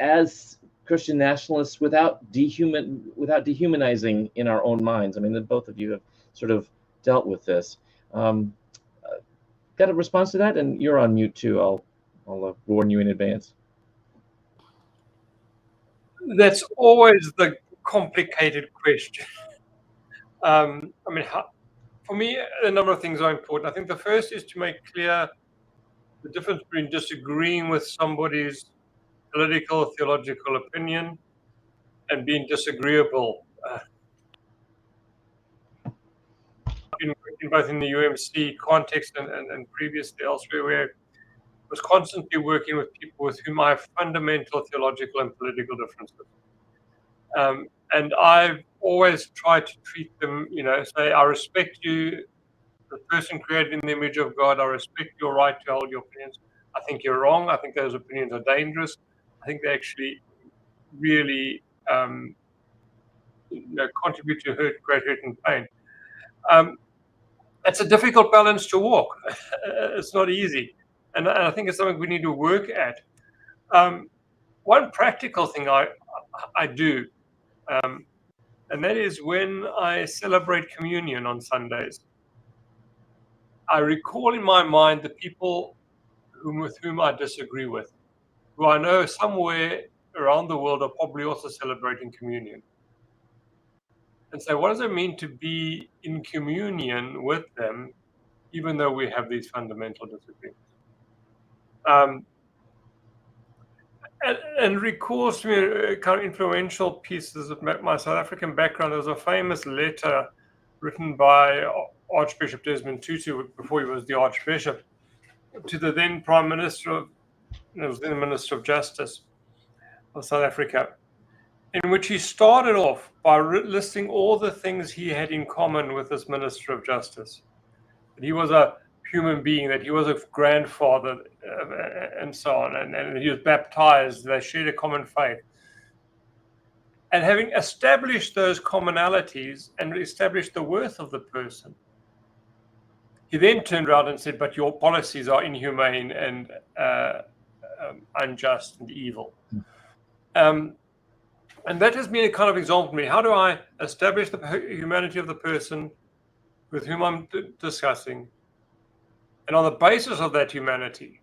as Christian nationalists without dehumanizing in our own minds? I mean, that both of you have sort of dealt with this. Got a response to that? And you're on mute too. I'll warn you in advance. That's always the complicated question. For me, a number of things are important. I think the first is to make clear the difference between disagreeing with somebody's political, theological opinion and being disagreeable. Both in the UMC context and previously elsewhere, where I was constantly working with people with whom I have fundamental theological and political differences. And I've always tried to treat them, say, I respect you, the person created in the image of God. I respect your right to hold your opinions. I think you're wrong. I think those opinions are dangerous. I think they actually really contribute to great hurt and pain. It's a difficult balance to walk. It's not easy. And I think it's something we need to work at. One practical thing I do, and that is when I celebrate communion on Sundays, I recall in my mind the people with whom I disagree with, who I know somewhere around the world are probably also celebrating communion. And say, what does it mean to be in communion with them, even though we have these fundamental disagreements? And recalls to me kind of influential pieces of my South African background. There was a famous letter written by Archbishop Desmond Tutu before he was the Archbishop to the then Prime Minister, then Minister of Justice of South Africa, in which he started off by listing all the things he had in common with this Minister of Justice. That he was a human being, that he was a grandfather, and so on, and he was baptized, they shared a common faith. And having established those commonalities and established the worth of the person, he then turned around and said, but your policies are inhumane and unjust and evil. And that has been a kind of example to me. How do I establish the humanity of the person with whom I'm discussing, and on the basis of that humanity,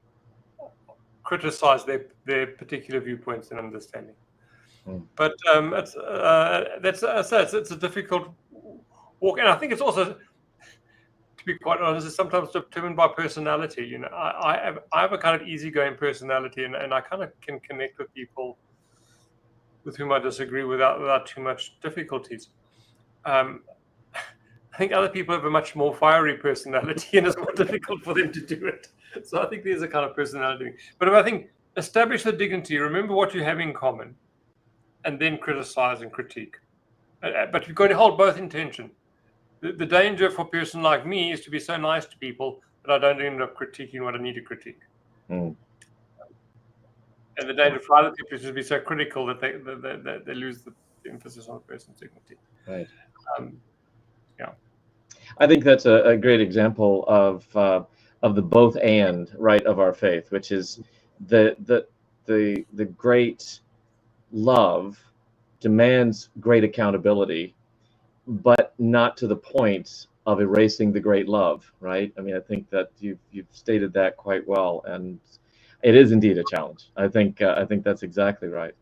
criticize their particular viewpoints and understanding? But it's a difficult walk, and I think it's also, to be quite honest, it's sometimes determined by personality. I have a kind of easygoing personality, and I kind of can connect with people with whom I disagree without too much difficulties. I think other people have a much more fiery personality, and it's more difficult for them to do it. So I think there's a kind of personality. But I think establish the dignity, remember what you have in common, and then criticize and critique. But you've got to hold both in tension. The danger for a person like me is to be so nice to people that I don't end up critiquing what I need to critique. Mm. And the danger for other people is to be so critical that they lose the emphasis on the person's dignity. Right. Yeah. I think that's a great example of the both and right of our faith, which is the great love demands great accountability, but not to the point of erasing the great love, right? I mean, I think that you've stated that quite well, and it is indeed a challenge. I think that's exactly right.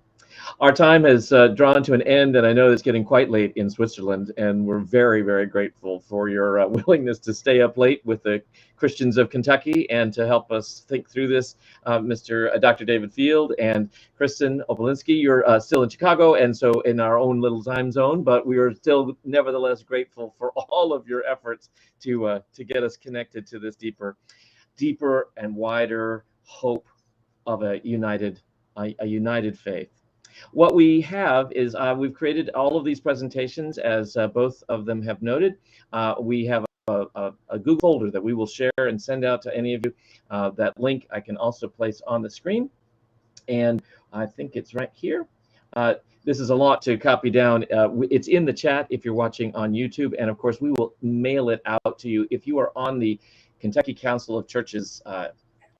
Our time has drawn to an end, and I know it's getting quite late in Switzerland, and we're very, very grateful for your willingness to stay up late with the Christians of Kentucky and to help us think through this, Dr. David Field and Kristen Obolinski. You're still in Chicago, and so in our own little time zone, but we are still nevertheless grateful for all of your efforts to get us connected to this deeper and wider hope of a united faith. What we have is we've created all of these presentations, as both of them have noted. We have a Google folder that we will share and send out to any of you. That link I can also place on the screen, and I think it's right here. This is a lot to copy down. It's in the chat if you're watching on YouTube, and of course we will mail it out to you. If you are on the Kentucky Council of Churches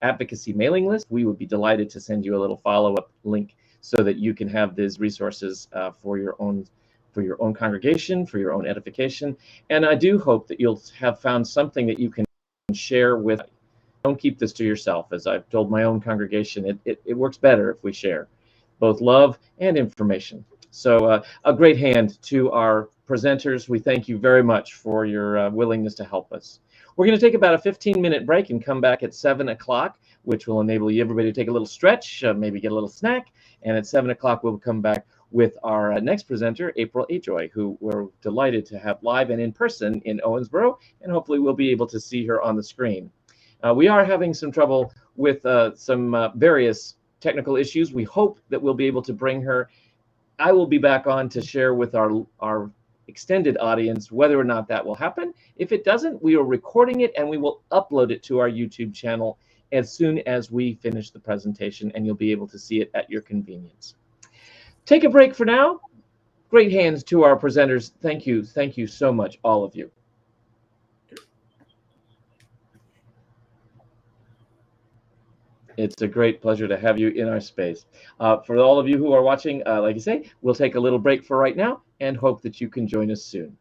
advocacy mailing list, we would be delighted to send you a little follow-up link so that you can have these resources for your own congregation, for your own edification. And I do hope that you'll have found something that you can share with. Don't keep this to yourself. As I've told my own congregation, it works better if we share both love and information. So a great hand to our presenters. We thank you very much for your willingness to help us. We're going to take about a 15-minute break and come back at 7 o'clock, which will enable everybody to take a little stretch, maybe get a little snack. And at 7 o'clock, we'll come back with our next presenter, April Ajoy, who we're delighted to have live and in person in Owensboro, and hopefully we'll be able to see her on the screen. We are having some trouble with some various technical issues. We hope that we'll be able to bring her. I will be back on to share with our extended audience whether or not that will happen. If it doesn't, we are recording it and we will upload it to our YouTube channel as soon as we finish the presentation, and you'll be able to see it at your convenience. Take a break for now. Great hands to our presenters. Thank you so much, all of you. It's a great pleasure to have you in our space. For all of you who are watching, like I say, we'll take a little break for right now and hope that you can join us soon.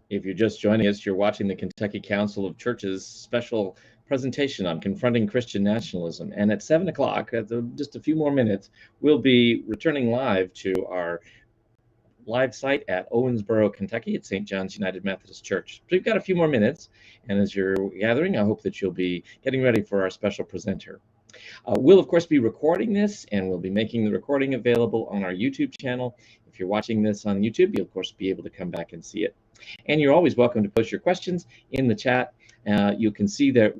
If you're just joining us, you're watching the Kentucky Council of Churches special presentation on confronting Christian nationalism. And at 7 o'clock, just a few more minutes, we'll be returning live to our live site at Owensboro, Kentucky at St. John's United Methodist Church. So we've got a few more minutes. And as you're gathering, I hope that you'll be getting ready for our special presenter. We'll, of course, be recording this, and we'll be making the recording available on our YouTube channel. If you're watching this on YouTube, you'll, of course, be able to come back and see it. And you're always welcome to post your questions in the chat. You can see that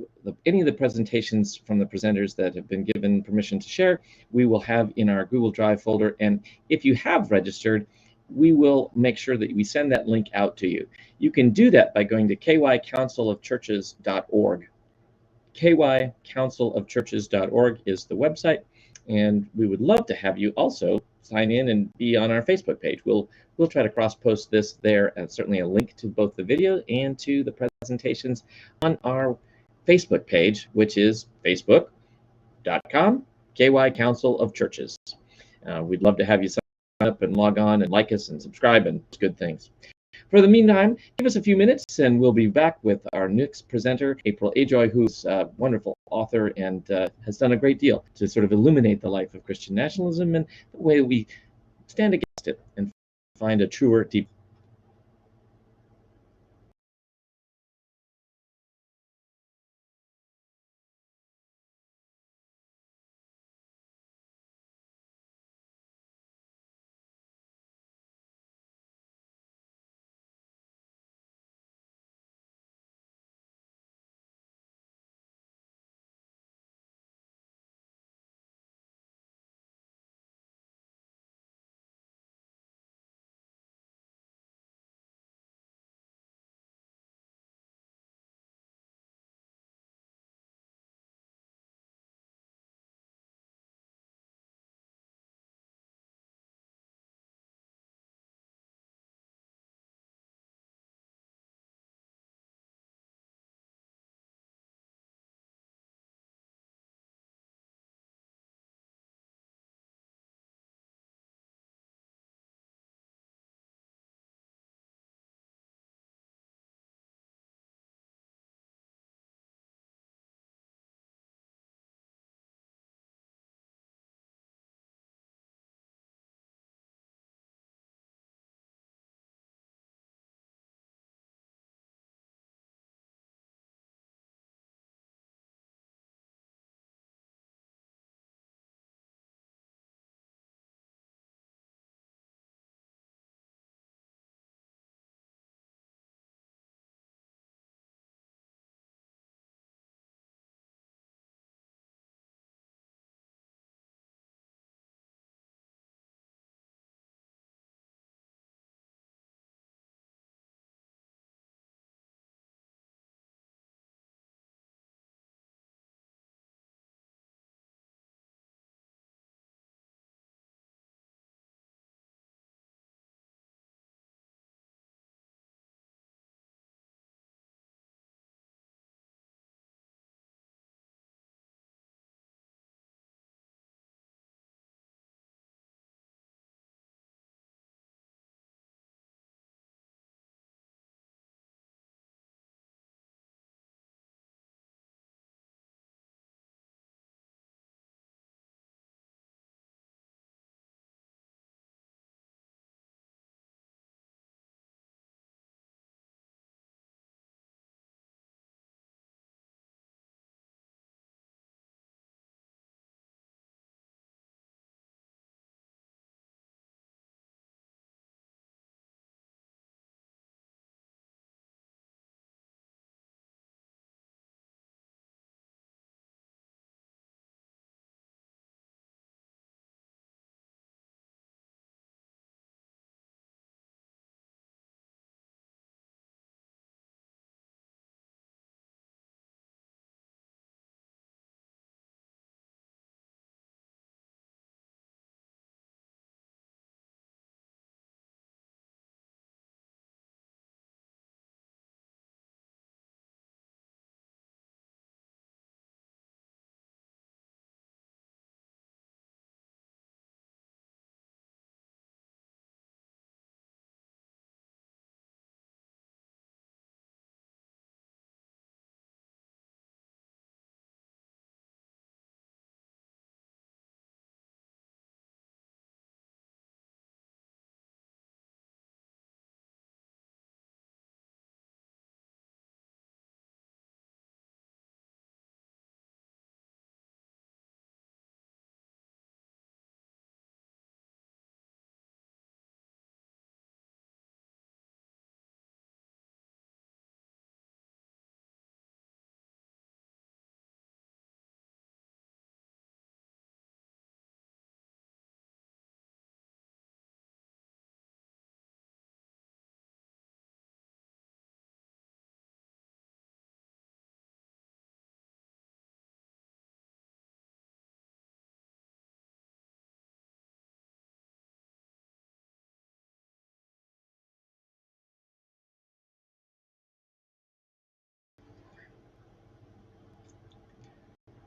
any of the presentations from the presenters that have been given permission to share, we will have in our Google Drive folder. And if you have registered, we will make sure that we send that link out to you. You can do that by going to kycouncilofchurches.org. kycouncilofchurches.org is the website, and we would love to have you also sign in and be on our Facebook page. We'll try to cross-post this there, and certainly a link to both the video and to the presentations on our Facebook page, which is facebook.com, KY Council of Churches. We'd love to have you sign up and log on and like us and subscribe and good things. For the meantime, give us a few minutes and we'll be back with our next presenter, April Ajoy, who's a wonderful author and has done a great deal to sort of illuminate the life of Christian nationalism and the way we stand against it and find a truer, deeper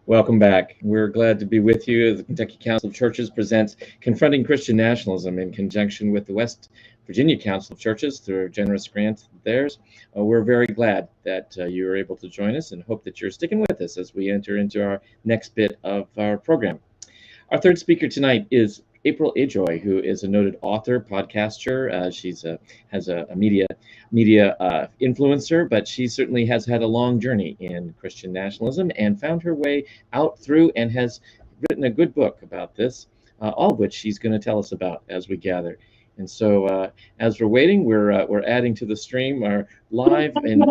Welcome back. We're glad to be with you as the Kentucky Council of Churches presents Confronting Christian Nationalism in conjunction with the West Virginia Council of Churches through a generous grant of theirs. We're very glad that you were able to join us and hope that you're sticking with us as we enter into our next bit of our program. Our third speaker tonight is April Ajoy, who is a noted author, podcaster. She's has a media influencer, but she certainly has had a long journey in Christian nationalism and found her way out through and has written a good book about this, all of which she's going to tell us about as we gather. And so, as we're waiting, we're adding to the stream our live and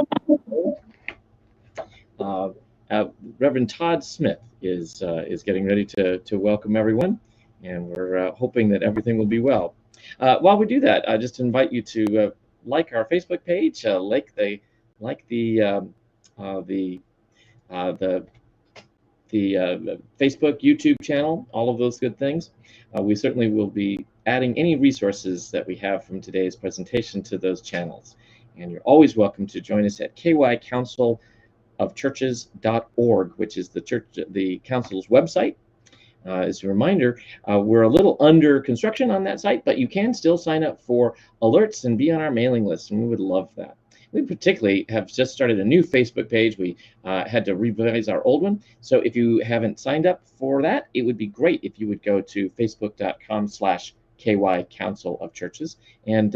Reverend Todd Smith is getting ready to welcome everyone, and we're hoping that everything will be well. While we do that, I just invite you to like our Facebook page, like the Facebook, YouTube channel, all of those good things. We certainly will be adding any resources that we have from today's presentation to those channels. And you're always welcome to join us at kycouncilofchurches.org, which is the council's website. As a reminder, we're a little under construction on that site, but you can still sign up for alerts and be on our mailing list, and we would love that. We particularly have just started a new Facebook page. We had to revise our old one. So if you haven't signed up for that, it would be great if you would go to facebook.com/KY Council of Churches and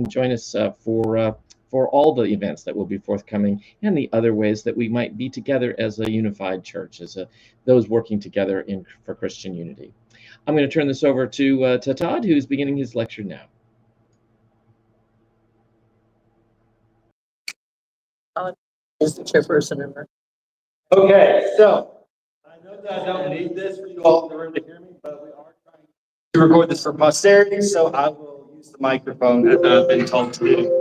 join us for all the events that will be forthcoming and the other ways that we might be together as a unified church, as those working together for Christian unity. I'm going to turn this over to Todd, who's beginning his lecture now. Is the chairperson. Okay, so I know that I don't need this for you all in the room to hear me, but we are trying to record this for posterity, so I will use the microphone as I've been told to do.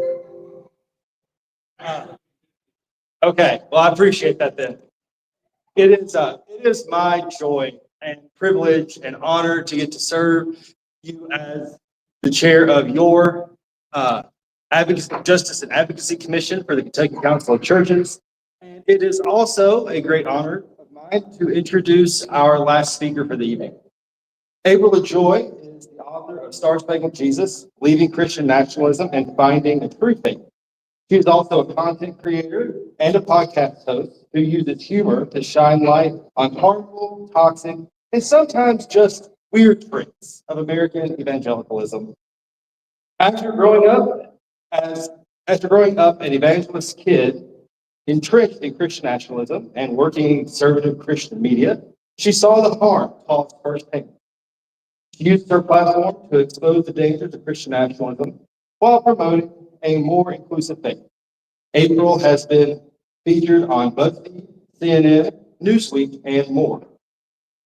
Okay, well, I appreciate that then. It is my joy and privilege and honor to get to serve you as the chair of your Justice and Advocacy Commission for the Kentucky Council of Churches. And it is also a great honor of mine to introduce our last speaker for the evening. April Ajoy is the author of Star Spangled Jesus, Leaving Christian Nationalism and Finding a True Faith. She is also a content creator and a podcast host who uses humor to shine light on harmful, toxic, and sometimes just weird traits of American evangelicalism. After growing up an evangelist kid, entrenched in Christian nationalism and working in conservative Christian media, she saw the harm caused firsthand. She used her platform to expose the dangers of Christian nationalism while promoting a more inclusive faith. April has been featured on BuzzFeed, CNN, Newsweek, and more.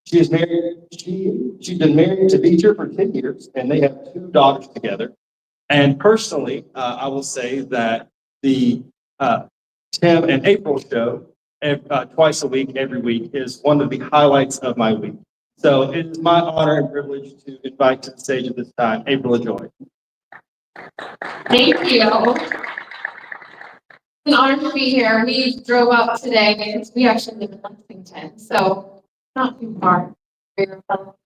She's been married to Beecher for 10 years, and they have 2 daughters together. And personally, I will say that the Tim and April show twice a week, every week, is one of the highlights of my week. So it is my honor and privilege to invite to the stage at this time, April Ajoy. Thank you. It's an honor to be here. We drove up today because we actually live in Lexington, so not too far.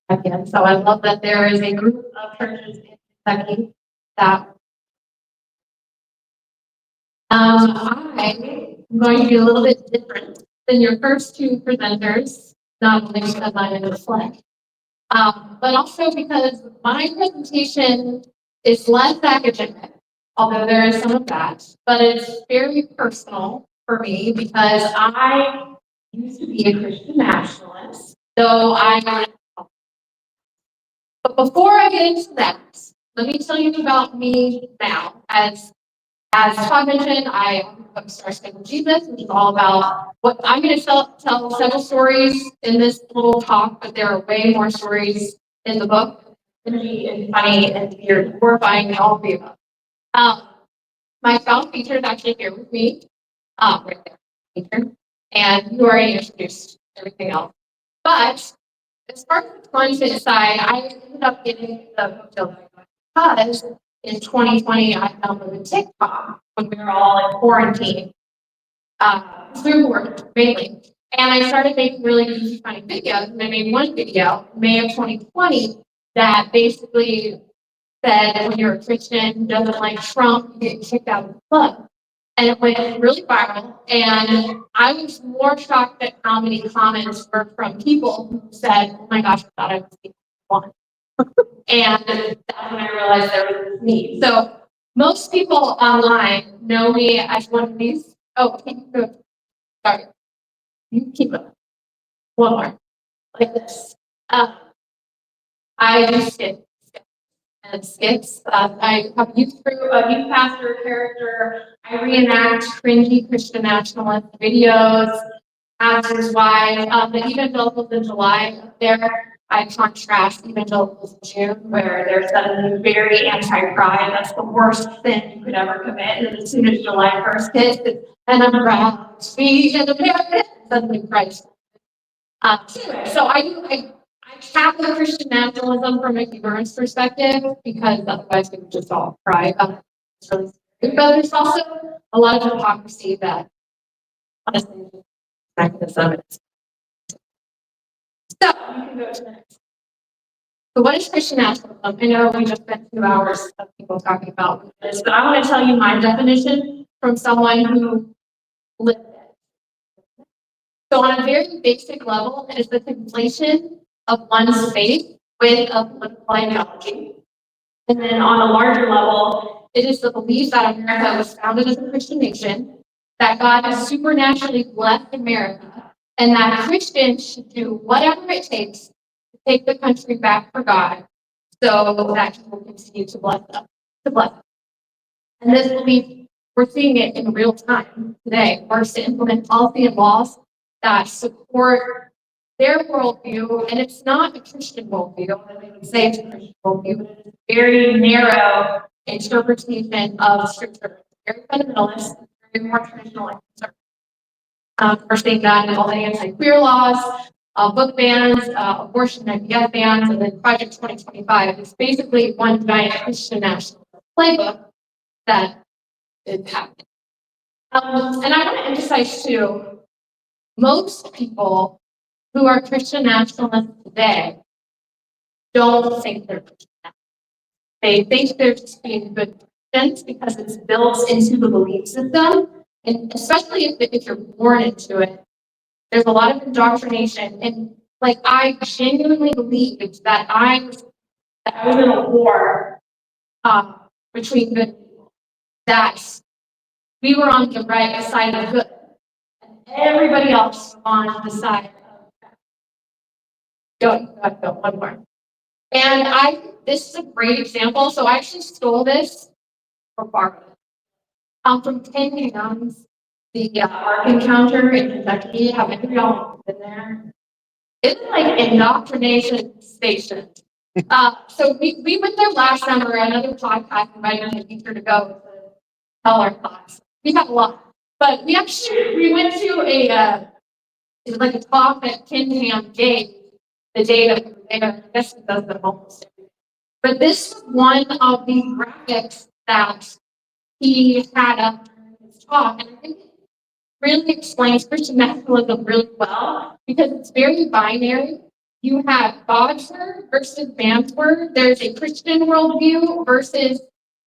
Again, so I love that there is a group of churches in Kentucky that I'm going to be a little bit different than your first 2 presenters, not only because I'm in the flesh, but also because my presentation is less academic, although there is some of that, but it's very personal for me because I used to be a Christian nationalist, but before I get into that, let me tell you about me now. As Todd mentioned, I have Star Spangled Jesus, which is all about what I'm going to tell several stories in this little talk, but there are way more stories in the book. Funny and weird, horrifying, and all of the above. My spouse Beecher is actually here with me, right there, Beecher, and you already introduced everything else. But as far as the content side, I ended up getting the book deal because in 2020 I downloaded TikTok when we were all in quarantine through work mainly, And I started making really goofy, funny videos. And I made one video in May of 2020 that basically said that when you're a Christian who doesn't like Trump, you get kicked out of the club. And it went really viral. And I was more shocked at how many comments were from people who said, oh my gosh, I thought I was the one. And that's when I realized there was this need. So most people online know me as one of these. Oh, sorry. You keep it. One more. Like this. I do skits and skits. I have youth group, a youth pastor character. I reenact cringy Christian nationalist videos, pastor's wives, the evangelicals in July up there. I contrast evangelicals in June, where they're suddenly very anti-pride. That's the worst sin you could ever commit. And as soon as July 1st hits, it's an umbrella, speech, and America, suddenly Christ. So I tackle Christian nationalism from a humorous perspective because otherwise we would just all cry about it. It's really scary. But there's also a lot of hypocrisy that honestly mechanism is. So you can go to the next. So what is Christian nationalism? I know we just spent 2 hours of people talking about this, but I want to tell you my definition from someone who lived it. So on a very basic level, it is the conflation of one's faith with a political ideology. And then on a larger level, it is the belief that America was founded as a Christian nation, that God has supernaturally blessed America, and that Christians should do whatever it takes to take the country back for God so that He will continue to bless them. And this belief, we're seeing it in real time today. We're to implement policy and laws that support their worldview, and it's not a Christian worldview, and they would say it's a Christian worldview, but it is a very narrow interpretation of scripture. Very fundamentalist, very more traditional and conservative. We're seeing that in all the anti-queer laws, book bans, abortion and IVF bans, and then Project 2025 is basically one giant Christian national playbook that is happening. And I want to emphasize too, most people who are Christian nationalists today don't think they're Christian nationalists. They think they're just being good Christians because it's built into the belief system, and especially if you're born into it, there's a lot of indoctrination. And like I genuinely believed that I was in a war between good and evil. That we were on the right side of good, and everybody else was on the side of bad. Go, one more. And this is a great example. So I actually stole this from Barbara. From 10 Young's, the Ark Encounter in Kentucky. How many of y'all have been there? It's like indoctrination station. So we went there last summer. Another podcast invited a teacher to go to tell our thoughts. We had a lot, but we went to it was like a talk that Ken Ham gave the day that we were there. I guess he does them almost every day. But this was one of the graphics that he had up in his talk, and I think it really explains Christian nationalism really well because it's very binary. You have God's word versus man's word. There's a Christian worldview versus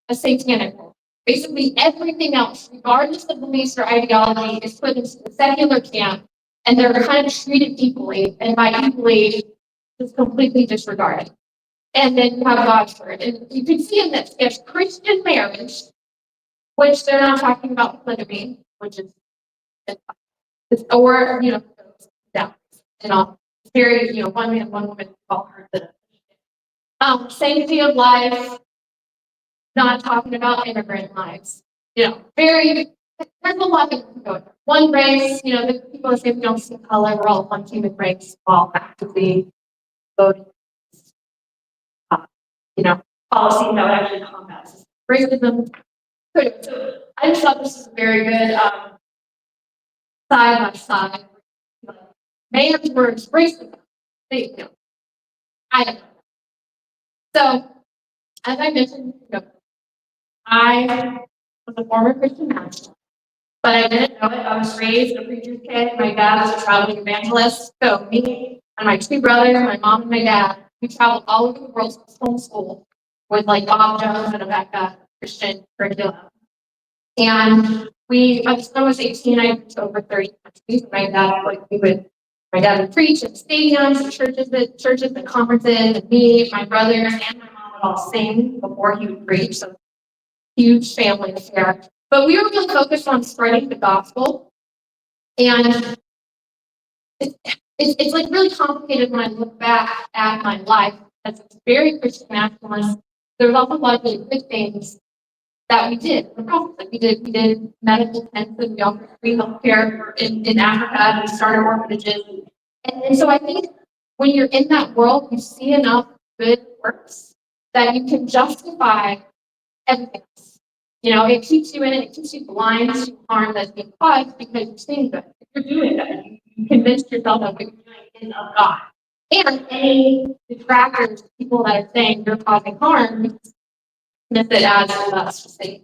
a satanic worldview. Basically, everything else, regardless of beliefs or ideology, is put into the secular camp, and they're kind of treated equally, and by equally, it's completely disregarded. And then you have God's word, and you can see in this, there's Christian marriage, which they're not talking about polygamy, which is, or down and all. Very, one man, one woman, all heard that. Sanctity of life, not talking about immigrant lives. There's a lot that go. One race, the people say we don't see color, we're all one human race, all actively voting. Policy that would actually combat racism. So I just thought this was very good side by side. Man's words, racism. I don't know. So, as I mentioned, I was a former Christian nationalist, but I didn't know it. I was raised a preacher's kid. My dad was a traveling evangelist. So me and my two brothers, my mom and my dad, we traveled all over the world to homeschool with like Bob Jones and a backpack Christian curriculum. And by the time I was 18, I went to over 30 countries. My dad would preach at stadiums, at churches and conferences, and me, my brothers, and my mom would all sing before he would preach. So huge family affair. But we were really focused on spreading the gospel. And it's like really complicated when I look back at my life, because it's very Christian nationalist. There's also a lot of really good things that we did. We did medical tents, and we offered free healthcare in Africa, and we started orphanages. And so I think when you're in that world, you see enough good works that you can justify everything else. It keeps you in it, it keeps you blind to harm that's being caused because you're seeing good. You're doing good. You convince yourself that what you're doing is of God. And any detractors, people that are saying you're causing harm, miss it as us to say.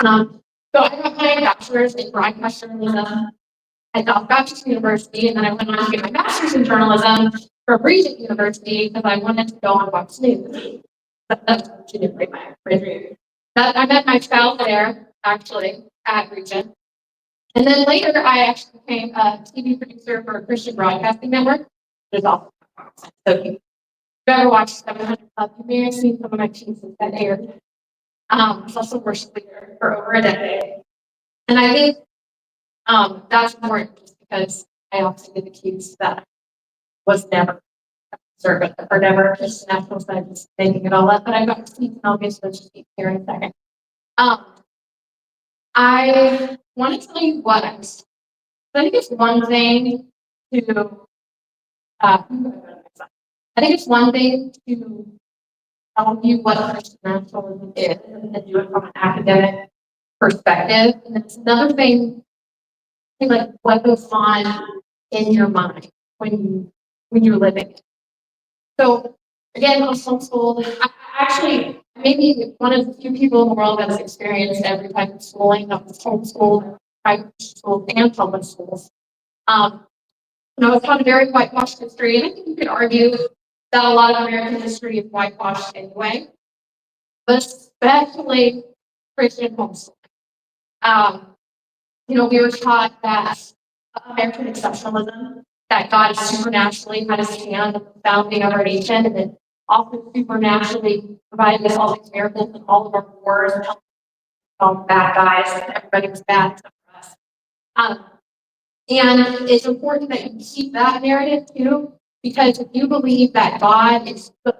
So I got my bachelor's in broadcast journalism at Baptist University, and then I went on to get my master's in journalism from Regent University because I wanted to go on Fox News. That's genuinely my dream. I met my spouse there, actually, at Regent. And then later, I actually became a TV producer for a Christian broadcasting network, which is also Fox. So if you've ever watched 700 Club, you may have seen some of my pieces that aired. I was also worship leader for over a decade. And I think that's important just because I also get accused that was never conservative or never just national side, just making it all up. But I got to see, and I'll get to just keep here in a second. I want to tell you what I think it's one thing to tell you what Christian nationalism is and do it from an academic perspective. And it's another thing, like what goes on in your mind when you're living it. So again, I was homeschooled. I maybe one of the few people in the world that's experienced every type of schooling. I was homeschooled, private schools, and public schools. I was taught a very whitewashed history, and I think you could argue that a lot of American history is whitewashed anyway, but especially Christian homeschooling. We were taught that American exceptionalism, that God supernaturally had his hand in the founding of our nation, and then also supernaturally provided us all these miracles in all of our wars, and all the bad guys, and everybody was bad except for us. And it's important that you keep that narrative too, because if you believe that God is good,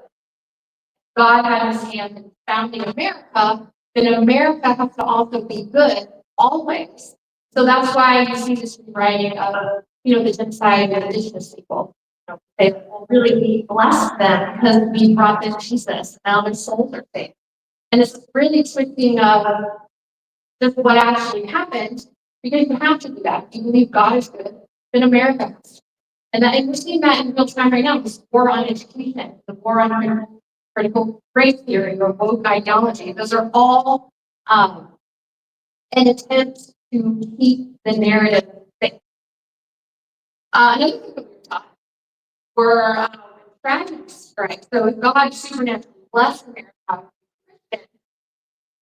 God had his hand in founding America, then America has to also be good always. So that's why you see this rewriting of, the genocide of indigenous people. They will really be blessed then because we brought them Jesus. Now their souls are saved. And it's really twisting of just what actually happened, because you have to do that. If you believe God is good, then America is. And we're seeing that in real time right now. This war on education, the war on critical race theory or woke ideology. Those are all an attempt to keep the narrative safe. Another thing that we were taught were tragedies strike. So if God supernaturally blessed America,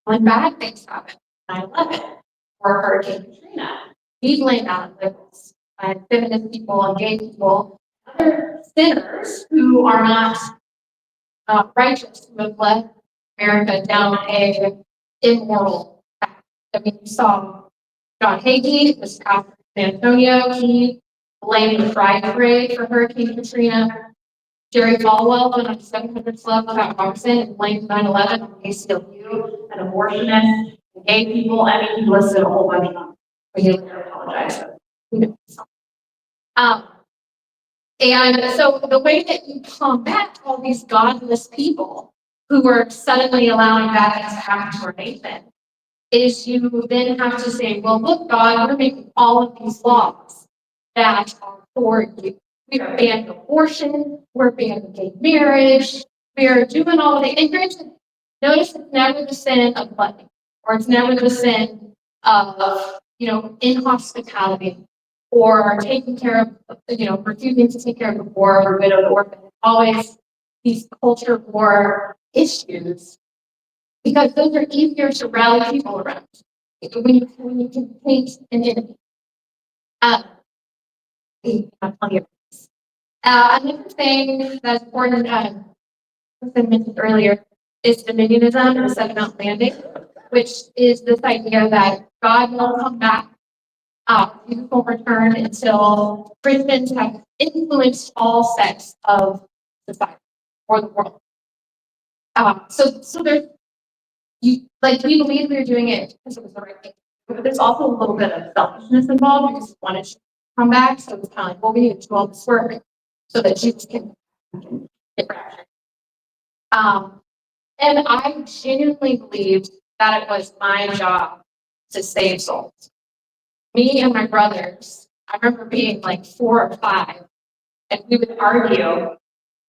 when bad things happen, 9/11 or Hurricane Katrina, we blame that on liberals and feminist people and gay people, other sinners who are not righteous, who have led America down a immoral path. You saw John Hagee, this pastor in San Antonio, he blamed the Pride Parade for Hurricane Katrina. Jerry Falwell went on 700 Club about Robertson and blamed 9/11 on the ACLU and abortionists and gay people. I mean, he listed a whole bunch of them. But he later apologized. And so the way that you combat all these godless people who are suddenly allowing bad things to happen to our nation is you then have to say, well, look, God, we're making all of these laws that are for you. We are banning abortion, we're banning gay marriage, we are doing all of the, and granted, notice it's never the sin of gluttony, or it's never the sin of, inhospitality or taking care of, refusing to take care of the poor or widow or orphan. Always these culture war issues, because those are easier to rally people around when you can paint an enemy. Another thing that's important, as I mentioned earlier, is dominionism or second landing, which is this idea that God will come back, he will return until Christians have influenced all sects of society or the world. So there's we believe we were doing it because it was the right thing, but there's also a little bit of selfishness involved because we wanted to come back. So it's kind of like, well, we need to do all this work so that Jesus can get raptured. And I genuinely believed that it was my job to save souls. Me and my brothers, I remember being like 4 or 5, and we would argue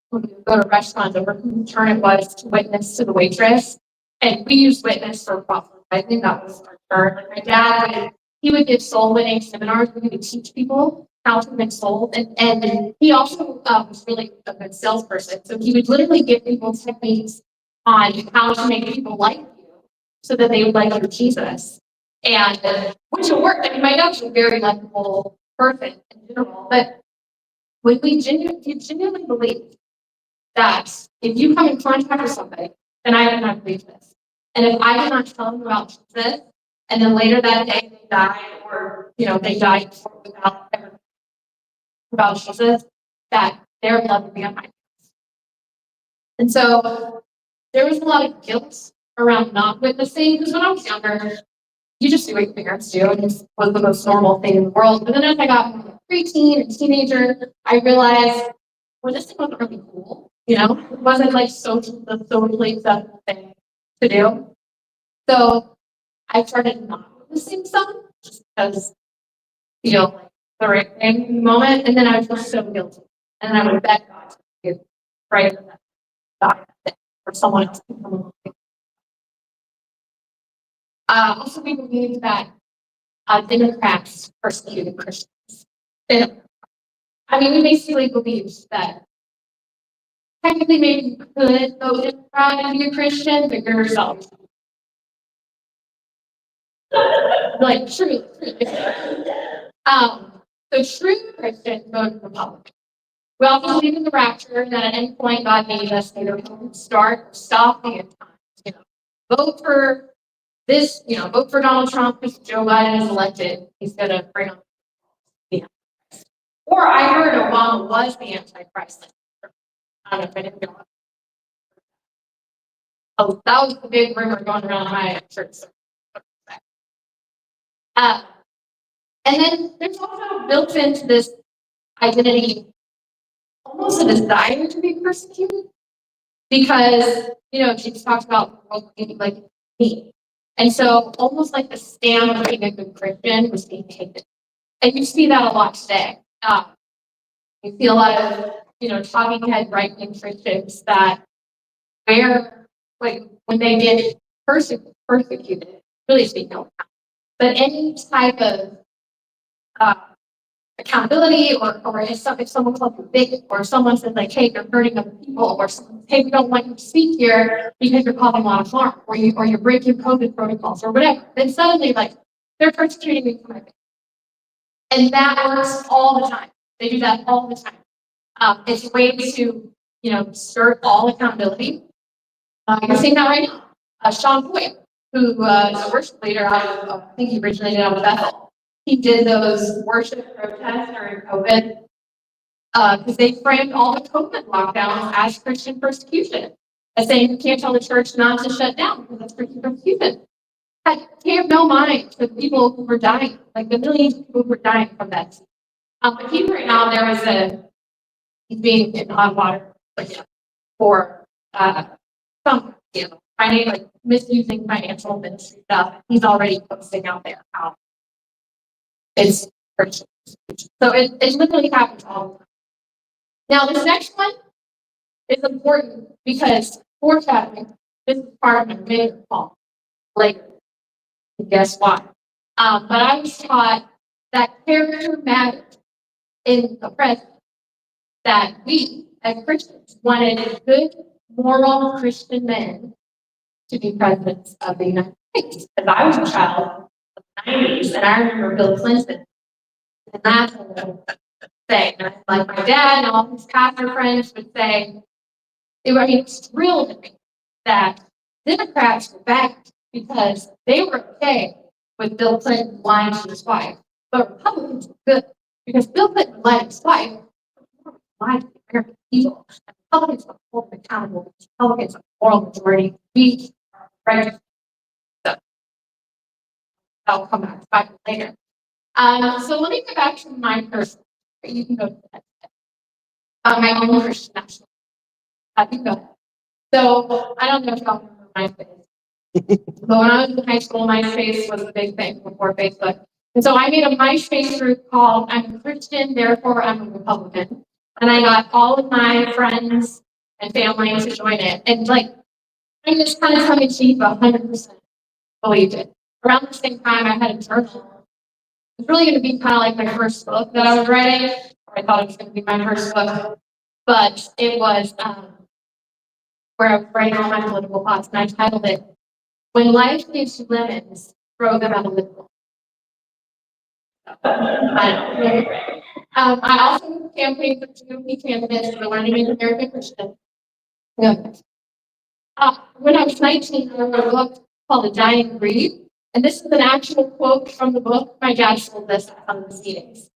when we would go to restaurants over whose turn it was to witness to the waitress. And we used witness for proselytizing. That was our turn. Like my dad, he would give soul winning seminars where he would teach people how to win souls. And he also was really a good salesperson. So he would literally give people techniques on how to make people like you so that they would like your Jesus. And which it worked. I mean, my dad's a very likable person in general. But when we genuinely believe that if you come in contact with somebody, and I do not believe this, and if I do not tell them about Jesus, and then later that day they die, or they died without ever about Jesus, that their blood would be on my hands. And so there was a lot of guilt around not witnessing, because when I was younger, you just do what your parents do, and it was the most normal thing in the world. But then as I got more preteen and teenager, I realized, well, this wasn't really cool. It wasn't like socially acceptable thing to do. So I started not witnessing some just because like the right thing in the moment, and then I was just so guilty, and then I would beg God to pray for that or someone else to come along. Also, we believe that Democrats persecuted Christians. We basically believed that technically maybe you could vote Democrat and be a Christian, but you're yourself. Truly. So true Christians vote Republican. We also believe in the rapture, that at any point God made us either start or stop the end times. Vote for this, vote for Donald Trump because Joe Biden is elected. He's going to bring on the Antichrist. Or I heard Obama was the Antichrist. I don't know if anyone knows. Oh, that was the big rumor going around my church. And then there's also built into this identity almost a desire to be persecuted, because Jesus talks about the world being like me. And so almost like the stamp of being a good Christian was being taken. And you see that a lot today. You see a lot of talking head right-wing Christians that when they get persecuted, really speak no account. But any type of accountability, or if someone calls you bigot, or someone says like, hey, you're hurting other people, or someone says, hey, we don't want you to speak here because you're causing a lot of harm, or you're breaking COVID protocols or whatever, then suddenly they're persecuting me for my faith. And that works all the time. They do that all the time. It's a way to skirt all accountability. You're seeing that right now. Sean Boyd, who is a worship leader out of, I think he originated out of Bethel. He did those worship protests during COVID because they framed all the COVID lockdowns as Christian persecution, as saying you can't tell the church not to shut down because that's Christian persecution. He have no mind for the people who were dying, like the millions of people who were dying from that. But he right now he's being in hot water for some misusing financial ministry stuff. He's already posting out there how it's Christian. So it literally happens all the time. Now this next one is important because foreshadowing, this is part of my major call later. And guess why? But I was taught that character mattered in the present, that we as Christians wanted good, moral Christian men to be presidents of the United States. Because I was a child of the 90s, and I remember Bill Clinton, and that's what I would say. And like my dad and all his pastor friends would say, it's thrilled to me that Democrats were backed because they were okay with Bill Clinton lying to his wife, but Republicans were good because Bill Clinton lied to his wife, lied to the American people. And Republicans are hold them accountable. Republicans are moral majority. We are righteous. So I'll come back to it later. So let me go back to my personal. You can go to that. My own Christian national. I can go. So I don't know if y'all remember MySpace. But when I was in high school, MySpace was a big thing before Facebook. And so I made a MySpace group called I'm a Christian, therefore I'm a Republican. And I got all of my friends and family to join it. And like, I just kind of tongue in cheek, 100% believed it. Around the same time, I had a journal. It was really going to be kind of like my first book that I was writing, or I thought it was going to be my first book. But it was where I was writing all my political thoughts, and I titled it, When Life Gives You Lemons, Throw Them Out of the Book. I also campaigned for GOP candidates for Learning in American Christian. When I was 19, I wrote a book called A Dying Breed, and this is an actual quote from the book. My dad sold this at some of the meetings.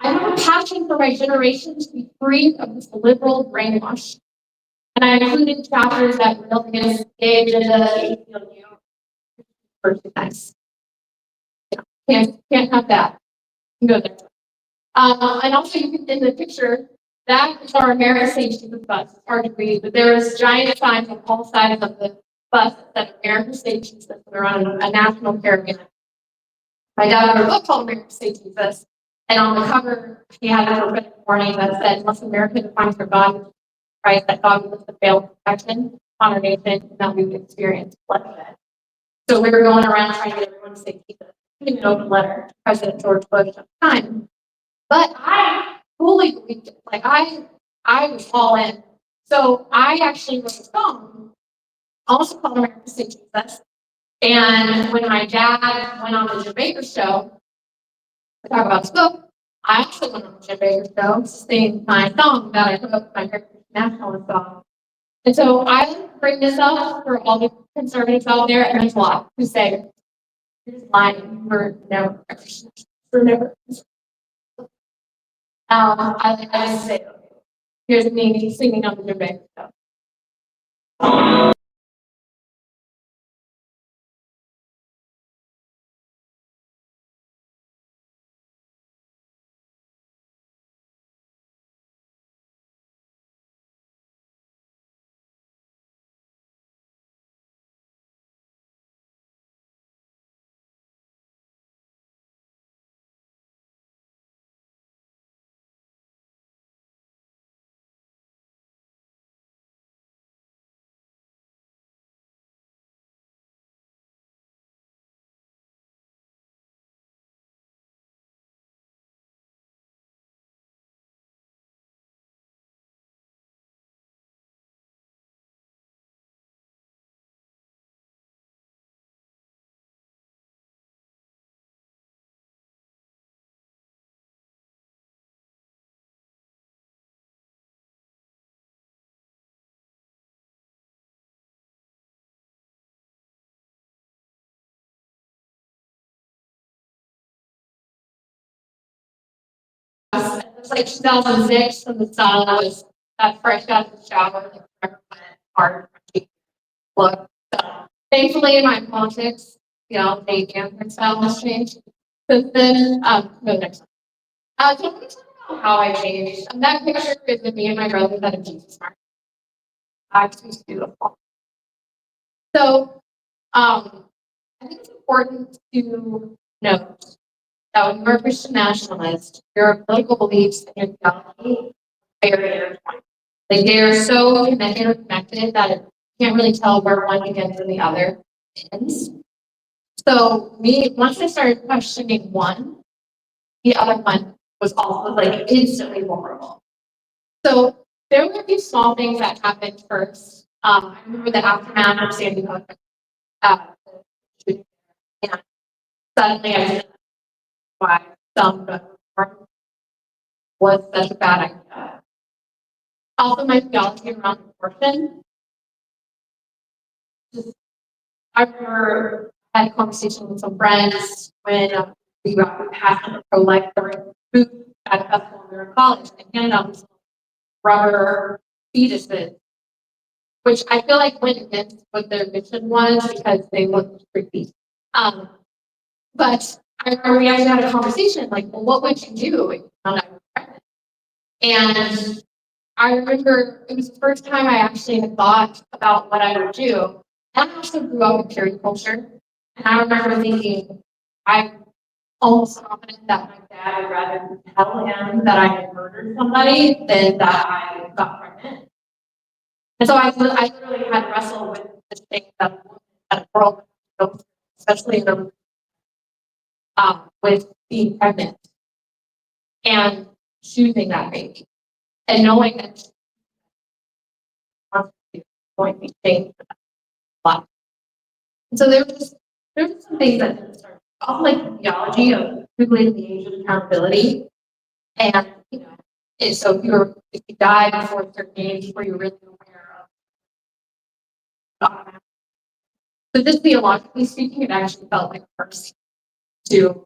I have a passion for my generation to be free of this liberal brainwash. And I included chapters that railed against gay agenda, ACLU, nice. Yeah, can't have that. You can go there. And also, you can, in the picture, that is our American State bus. It's hard to read, but there is giant signs on all sides of the bus that American State Jesus, they're on a national caravan. My dad wrote a book called American State Jesus, and on the cover, he had a prophetic warning that said, unless America defines for God, Christ, that God was the failed protection on our nation, and that we would experience bloodshed. So we were going around trying to get everyone to say Jesus, putting an open letter to President George Bush at the time. But I fully believed it. Like I was all in. So I actually wrote a song, also called American State Jesus. And when my dad went on the Jim Baker show to talk about his book, I also went on the Jim Baker show to sing my song that I wrote, my nationalist song. And so I bring this up for all the conservatives out there, and there's a lot who say, you're just lying, we're never Christian. We're never Christian. I just say, here's me singing on the Jim Baker show. It was like 2006, and the sun was fresh out of the shower, like hard look. So thankfully, in my politics, the answer style has changed since then. No, next one. So let me talk about how I changed. That picture is of me and my brother at a Jesus market. It's beautiful. So I think it's important to note that when you're a Christian nationalist, your political beliefs and your theology are very intertwined. Like they are so interconnected that you can't really tell where one begins and the other ends. So once I started questioning one, the other one was also like instantly vulnerable. So there were a few small things that happened first. I remember the aftermath of Sandy Hook. And suddenly I realized why some was such a bad idea. Also, my theology around abortion. I remember I had a conversation with some friends when we got passionate pro-life booth at a festival when we were in college and handed out these rubber fetuses, which I feel like went against what their mission was because they looked creepy. But I remember we actually had a conversation like, well, what would you do if you found out you were pregnant? And I remember it was the first time I actually had thought about what I would do. And I also grew up in purity culture. And I remember thinking, I'm almost confident that my dad would rather tell him that I had murdered somebody than that I got pregnant. And so I literally had to wrestle with the thing that a world, especially in the with being pregnant and choosing that baby and knowing that it's going to be changed a lot. And so there were some things that didn't start off like the theology of particularly the age of accountability. And so if you die before a certain age where you're really aware of so this theologically speaking, it actually felt like a mercy to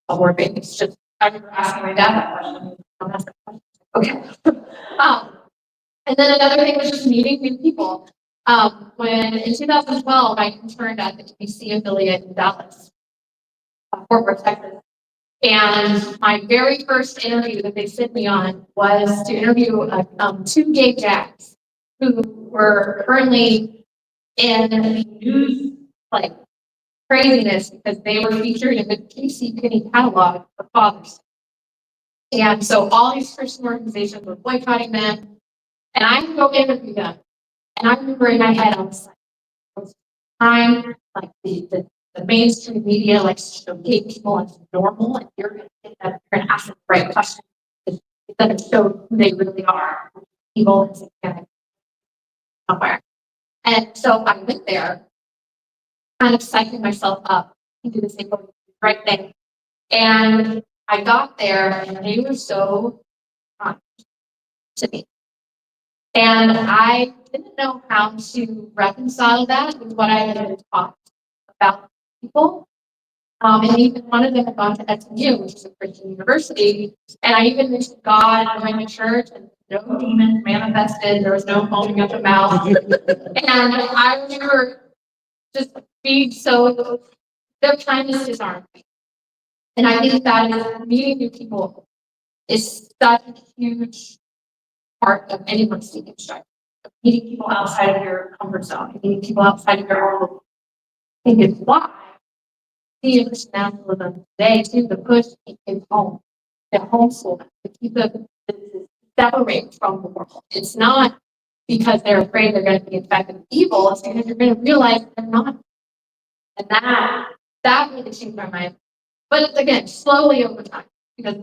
abort babies. Just I remember asking my dad that question. Don't ask that question. Okay. And then another thing was just meeting new people. When in 2012, I interned at the ABC affiliate in Dallas, Fort Worth, Texas. And my very first interview that they sent me on was to interview two gay jacks who were currently in the news, like craziness, because they were featured in the Casey Penny catalog for Father's Day. And so all these Christian organizations were boycotting them, and I would go interview them. And I remember in my head, I was time, like the mainstream media likes to show gay people as normal, and you're going to ask them the right questions. It's going to show who they really are, evil and satanic somewhere. And so I went there, kind of psyching myself up to do the same right thing. And I got there, and they were so kind to me. And I didn't know how to reconcile that with what I had been taught about people. And even one of them had gone to SMU, which is a Christian university. And I even mentioned God going to church, and no demons manifested. There was no foaming at the mouth. And I remember just being so, their kindness disarmed me. And I think that is meeting new people is such a huge part of anyone's seeking strife. Meeting people outside of your comfort zone, meeting people outside of your own. I think it's why the Christian nationalism today too, the push to keep kids home, the homeschool, to keep them separate from the world. It's not because they're afraid they're going to be infected with evil, it's because you're going to realize they're not. And that really changed my mind. But again, slowly over time, because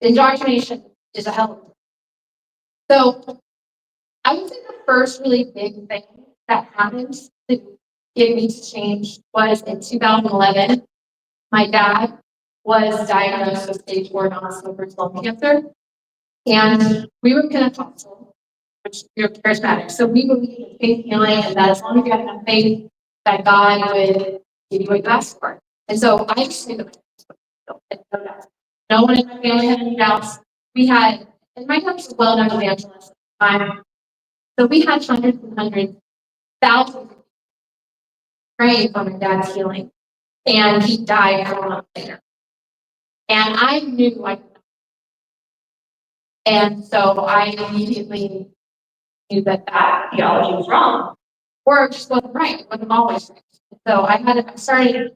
indoctrination is a hell of a. So I would say the first really big thing that happened to get me to change was in 2011. My dad was diagnosed with stage 4 non-smoker's lung cancer, and we were Pentecostal, which we were charismatic. So we believed in faith healing, and that as long as you had enough faith, that God would give you what you asked for. And so I just knew that no one in my family had any doubts. We had, and my dad was a well-known evangelist at the time. So we had hundreds and hundreds, thousands praying for my dad's healing. And he died 4 months later. And I knew I could not. And so I immediately knew that theology was wrong, or it just wasn't right. It wasn't always right. So I started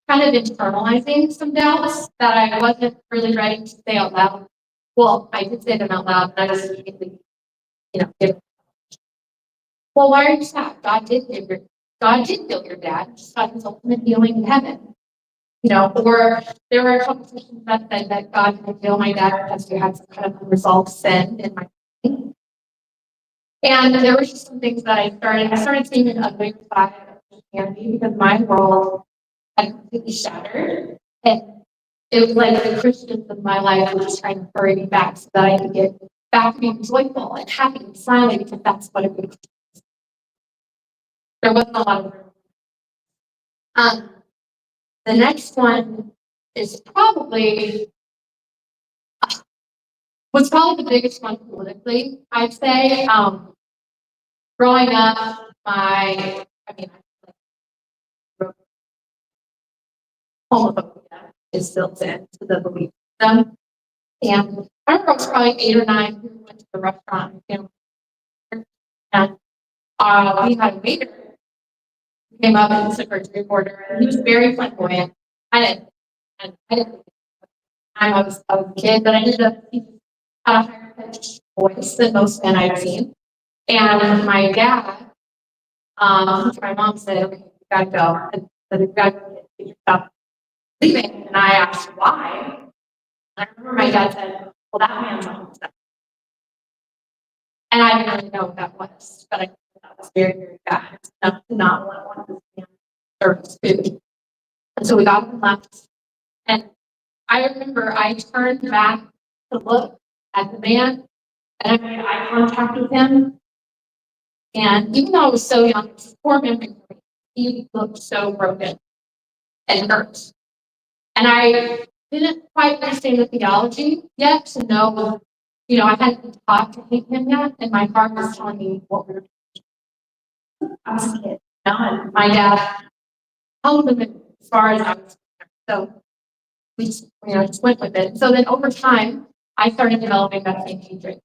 kind of internalizing some doubts that I wasn't really ready to say out loud. Well, I did say them out loud, and I just immediately, give. Well, why are you sad? God did give you. God did heal your dad, just got his ultimate healing in heaven. You know, or there were a couple of Christians that said that God could heal my dad because we had some kind of unresolved sin in my family. And there were just some things that I started seeing an ugly side of Christianity because my world had completely shattered. And it was like the Christians in my life were just trying to hurry me back so that I could get back to being joyful and happy and smiling because that's what it was. There wasn't a lot of room. The next one is was probably the biggest one politically, I'd say. Growing up, homophobia is built into the belief system. And I remember I was probably 8 or 9, we went to the restaurant, and we had a waiter who came up and took our drink order, and he was very flamboyant. I didn't I was a kid, but I ended up had a higher pitched voice than most men I'd seen. And my dad, my mom said, okay, you gotta go. And said, you gotta get yourself leaving. And I asked why. And I remember my dad said, well, that man's a homosexual. And I didn't really know what that was, but I thought that was very, very bad. It's enough to not want one of his man serve his food. And so we got up and left. And I remember I turned back to look at the man, and I made eye contact with him. And even though I was so young, it's a poor memory for me. He looked so broken and hurt. And I didn't quite understand the theology yet to know, I hadn't been taught to hate him yet, and my heart was telling me what we were doing. I was a kid, and my dad held him as far as I was concerned. So we just went with it. So then over time, I started developing that same hatred.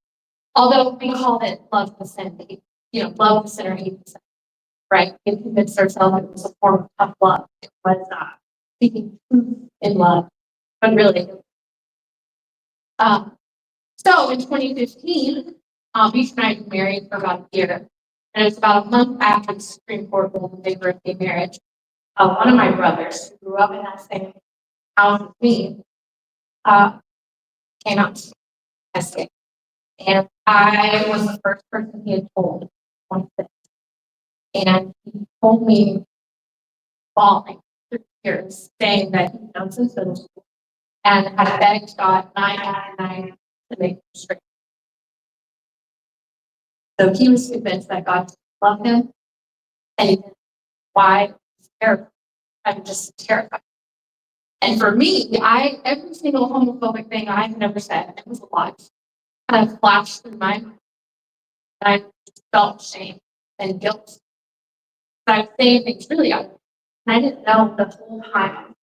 Although we called it love the sin, love the sinner, hate the sin, right? We convinced ourselves it was a form of tough love. It was speaking truth in love, but really. So in 2015, Beach and I were married for about a year. And it was about a month after the Supreme Court ruled in favor of gay marriage. One of my brothers, who grew up in that same house with me, came out as gay. And I was the first person he had told. And he told me, bawling through tears, saying that he knows his middle school and had begged God night after night to make him straight. So he was convinced that God loved him, and he didn't. Why? He was terrified. I'm just terrified. And for me, every single homophobic thing I've never said, it was a lie, kind of flashed through my mind. And I felt shame and guilt. But I was saying things really ugly. And I didn't know the whole time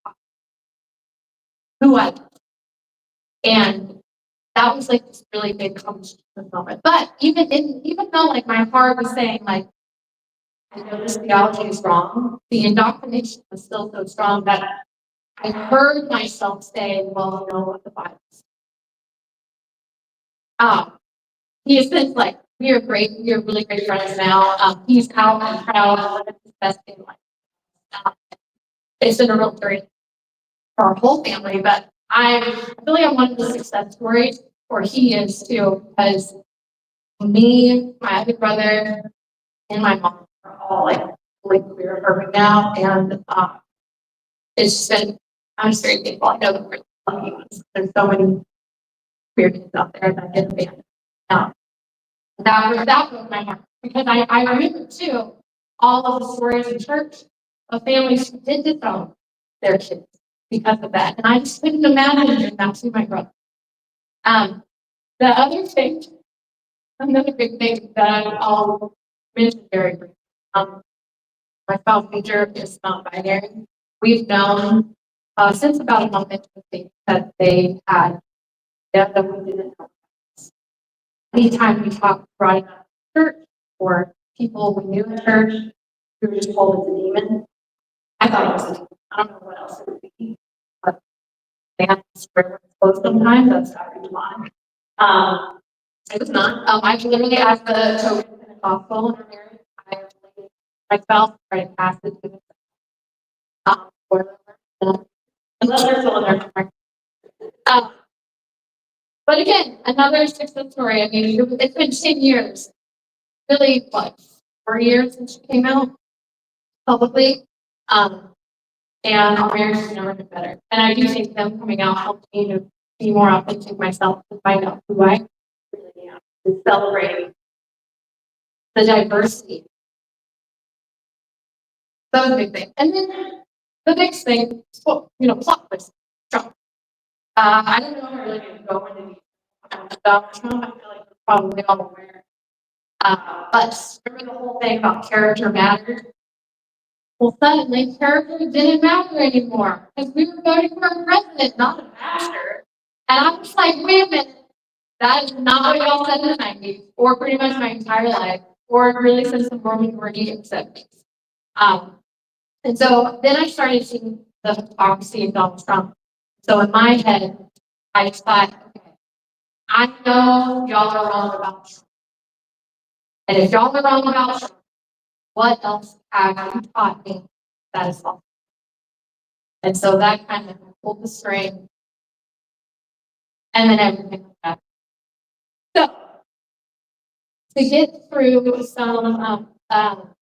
who I was. And that was like this really big conversation moment. But even though like my heart was saying like, I know this theology is wrong, the indoctrination was still so strong that I heard myself say, well, you know what the Bible says. He is since like, we are really great friends now. He's out and proud of living his best day life. It's been a real journey for our whole family, but I feel like I'm one of the success stories where he is too, because me, my other brother, and my mom are all like we're perfect now, and it's just been. I'm just very thankful. I know that we're lucky ones. There's so many queer kids out there that get abandoned. That broke my heart because I remember too all of the stories in church of families who did disown their kids because of that, and I just couldn't imagine doing that to my brother. The other thing, another big thing that I'll mention very briefly. My spouse major is not binary. We've known since about a month into the thing that they had that we didn't know. Anytime we talked brought it up in church or people we knew in church, we were just told it's a demon. I thought it was a demon. I don't know what else it would be. But they have to spread close sometimes, that's not really demonic. It was not. I literally, as the Pentecostal in our marriage, my spouse tried to pass it to me. Unless they're still in there. But again, another success story. I mean, it's been 10 years. Really, what, 4 years since she came out publicly? And our marriage has never been better. And I do think them coming out helped me to be more authentic myself, to find out who I really am, to celebrate the diversity. That was a big thing. And then the next thing, well, plot twist. Trump. I don't know if I really need to go into these stuff. Trump, I feel like we're probably all aware. But remember the whole thing about character mattered? Well, suddenly character didn't matter anymore because we were voting for a president, not a pastor. And I was like, wait a minute, that is not what y'all said in the 90s, or pretty much my entire life, or really since the Mormon majority in the 70s. And so then I started seeing the hypocrisy of Donald Trump. So in my head, I just thought, okay, I know y'all are wrong about Trump. And if y'all are wrong about Trump, what else have you taught me that is false? And so that kind of pulled the string. And then everything like that. So to get through some, I'm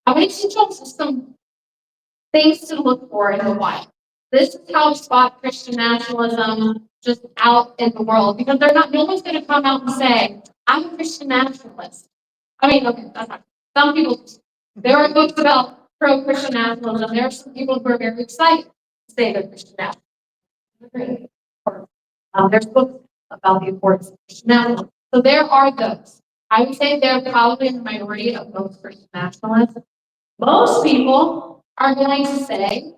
going to teach you some things to look for in the wild. This is how to spot Christian nationalism just out in the world, because no one's going to come out and say, I'm a Christian nationalist. I mean, okay, that's not. Some people, there are books about pro-Christian nationalism. There are some people who are very excited to say they're Christian nationalists. There's books about the importance of Christian nationalism. So there are those. I would say they're probably in the minority of most Christian nationalists. Most people are going to say,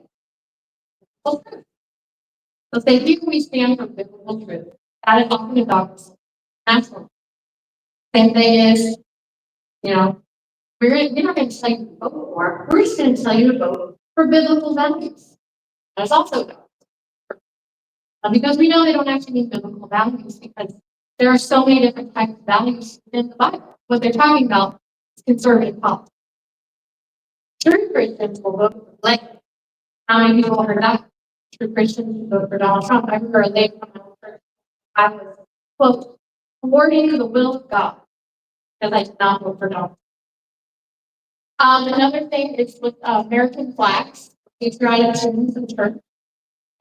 well, so say, here we stand for biblical truth. That is often a dogma. Nationalism. Same thing is, we're not going to tell you to vote for. We're just going to tell you to vote for biblical values. That's also dogma. Because we know they don't actually mean biblical values, because there are so many different types of values in the Bible. What they're talking about is conservative politics. True Christians will vote for Lincoln. How many people heard that? True Christians will vote for Donald Trump. I remember a lady from my church. I was, quote, according to the will of God, because I did not vote for Donald Trump. Another thing is with American flags, patriotic tunes in church.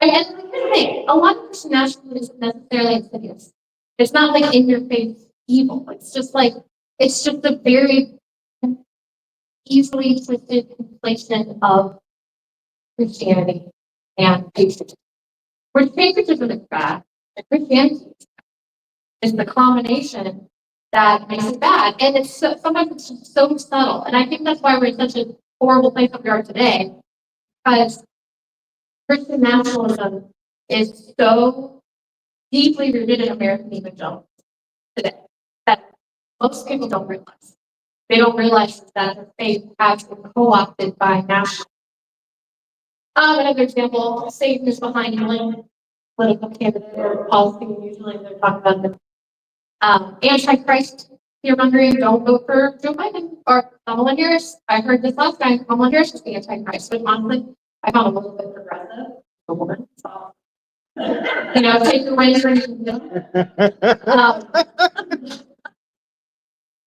And here's the thing, a lot of Christian nationalism isn't necessarily insidious. It's not like in your face evil. It's just a very easily twisted conflation of Christianity and patriotism. Where patriotism is bad, and Christianity is the combination that makes it bad. And it's sometimes it's just so subtle. And I think that's why we're in such a horrible place that we are today, because Christian nationalism is so deeply rooted in American evangelicalism today that most people don't realize. They don't realize that their faith has been co-opted by nationalism. Another example, Satan is behind killing political candidate or policy. Usually they're talking about the Antichrist fear-mongering. Don't vote for Joe Biden or Kamala Harris. I heard this last time, Kamala Harris is the Antichrist. But honestly, I found a little bit progressive. A woman. So, take your wins and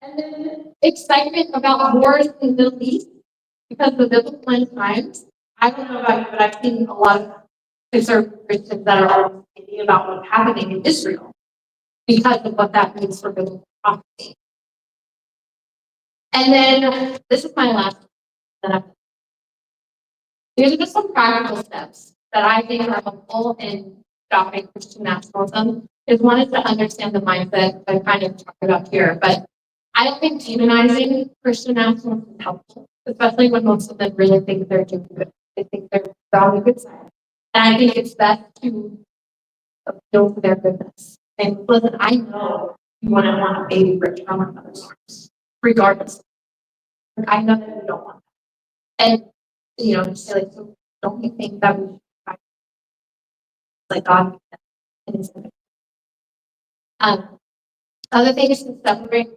and then excitement about wars in the Middle East, because the biblical end times. I don't know about you, but I've seen a lot of conservative Christians that are always thinking about what's happening in Israel because of what that means for biblical prophecy. And then this is my last one. These are just some practical steps that I think are helpful in stopping Christian nationalism. One is to understand the mindset I kind of talked about here, but I don't think demonizing Christian nationalism is helpful, especially when most of them really think they're doing good. They think they're on the good side. And I think it's best to appeal to their goodness. And listen, I know you want a baby rich from our mother's arms, regardless. I know that you don't want that. And just say so don't you think that we should try like God in his image? Other thing is to separate.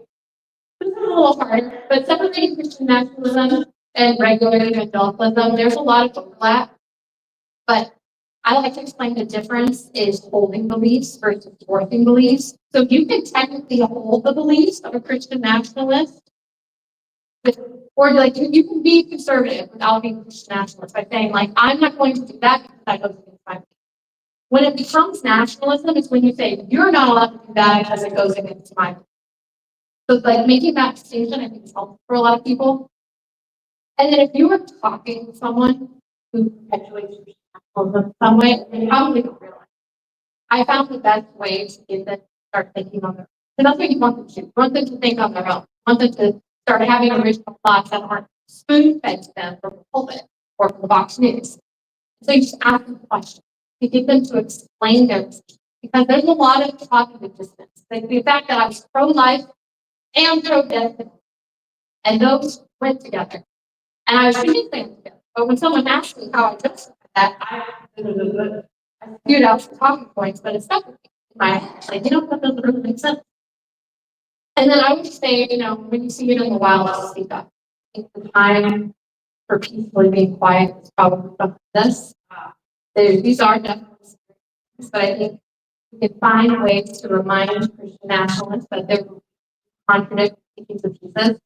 This is a little harder, but separating Christian nationalism and regular evangelicalism, there's a lot of overlap. But I like to explain the difference is holding beliefs versus working beliefs. So you can technically hold the beliefs of a Christian nationalist, or like you can be conservative without being a Christian nationalist by saying like, I'm not going to do that because that goes against my beliefs. When it becomes nationalism, it's when you say, you're not allowed to do that because it goes against my beliefs. So like making that distinction, I think is helpful for a lot of people. And then if you are talking to someone who perpetuates nationalism some way, they probably don't realize. I found the best way to get them to start thinking on their own. So that's what you want them to do. You want them to think on their own. You want them to start having original thoughts that aren't spoon-fed to them from the pulpit or from Fox News. So you just ask them questions. You get them to explain their position. Because there's a lot of cognitive dissonance. Like the fact that I was pro-life and pro-death, and those went together. And I was thinking things together. But when someone asked me how I justified that, I figured out some talking points, but it's stuck with me in my head. Like, that doesn't really make sense. And then I would say, when you see it in the wild, just speak up. I think the time for peacefully being quiet is probably from this. These are definitely experiences, but I think we can find ways to remind Christian nationalists that they're contradict the teachings of Jesus.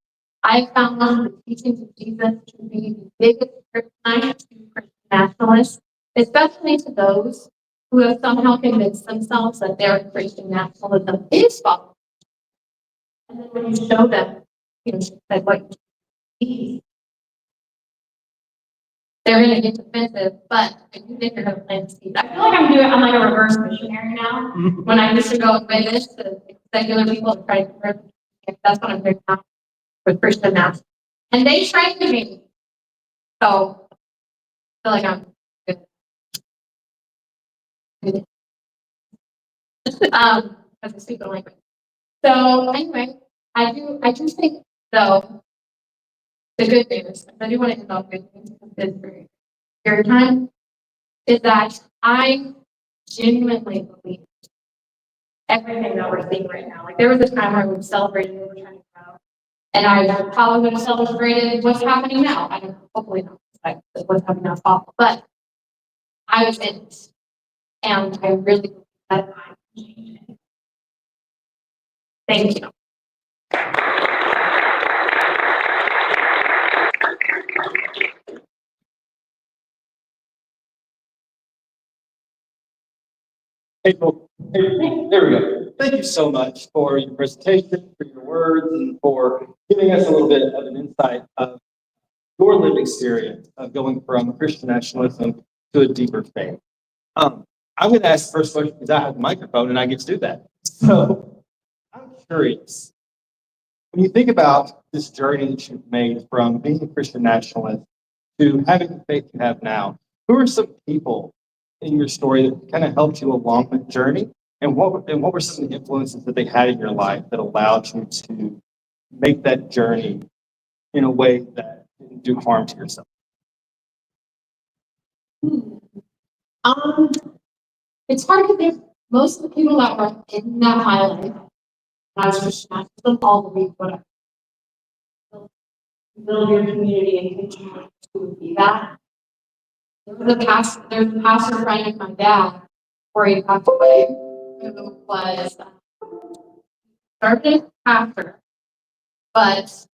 I found the teachings of Jesus to be the biggest kryptonite to Christian nationalists, especially to those who have somehow convinced themselves that their Christian nationalism is false. And then when you show them, that what you see, they're going to get defensive, but if you think you're going to plant seeds. I feel like I'm like a reverse missionary now. When I used to go and witness to secular people and try to convert them, that's what I'm doing now with Christian nationalists. And they trained me. So I feel like I'm good. As a speak the language. So anyway, I do think though the good news, I do want to end off good news because for your time, is that I genuinely believe everything that we're seeing right now. Like there was a time where we were celebrating, we were trying to grow, and I probably would have celebrated what's happening now. I don't hopefully not like what's happening now is awful, but I was in it, and I really believe that I'm changing. Thank you. April, there we go. Thank you so much for your presentation, for your words, and for giving us a little bit of an insight of your lived experience of going from Christian nationalism to a deeper faith. I'm going to ask the first question because I have the microphone and I get to do that. So I'm curious, when you think about this journey that you've made from being a Christian nationalist to having the faith you have now, who are some people in your story that kind of helped you along the journey? And what were some of the influences that they had in your life that allowed you to make that journey in a way that didn't do harm to yourself? It's hard to think. Most of the people that were in that my life, when I was Christian, them all believe what I build your community and continue to be that. There's a pastor friend of my dad, before he passed away, who was started pastor, but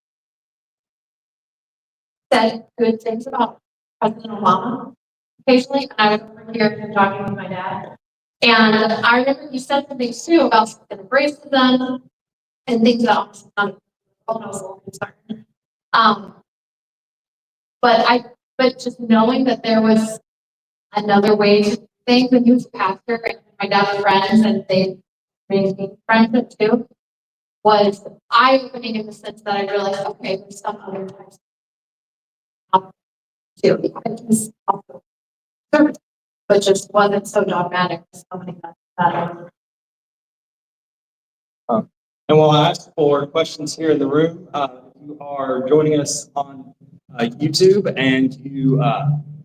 said good things about President Obama occasionally. And I would hear him talking with my dad. And I remember he said some things too about racism and things that I was a little concerned. But just knowing that there was another way to do things, and he was a pastor, and my dad's friends, and they made me friends too, was eye-opening in the sense that I realized, okay, there's some other types too. It was also conservative, but just wasn't so dogmatic as something that. And we'll ask for questions here in the room. If you are joining us on YouTube and you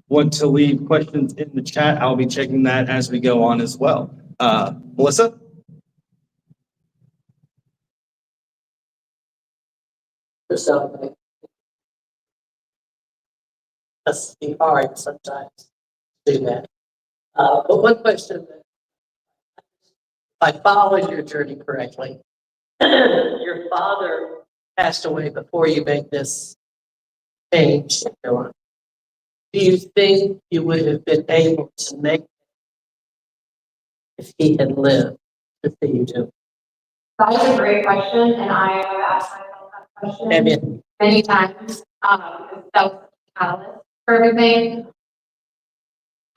want to leave questions in the chat, I'll be checking that as we go on as well. Melissa? yourself. Must be hard sometimes to do that. But one question, if I followed your journey correctly, your father passed away before you made this change in your life. Do you think you would have been able to make it if he had lived to see you do? That is a great question, and I have asked myself that question Amen. many times. That was the catalyst for everything.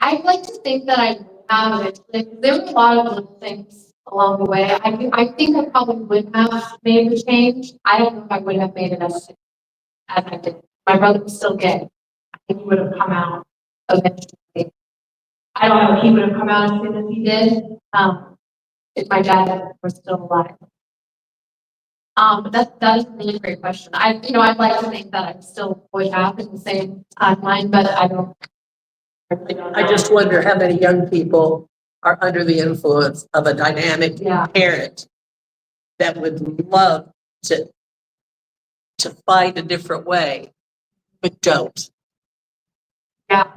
I'd like to think that I have it. There were a lot of little things along the way. I think I probably would have made the change. I don't know if I would have made it as I did. My brother was still gay. I think he would have come out eventually. I don't know if he would have come out as soon as he did, if my dad was still alive. But that is a really great question. I'd like to think that I still would have in the same timeline, but I don't. I just wonder how many young people are under the influence of a dynamic parent that would love to find a different way, but don't. Yeah.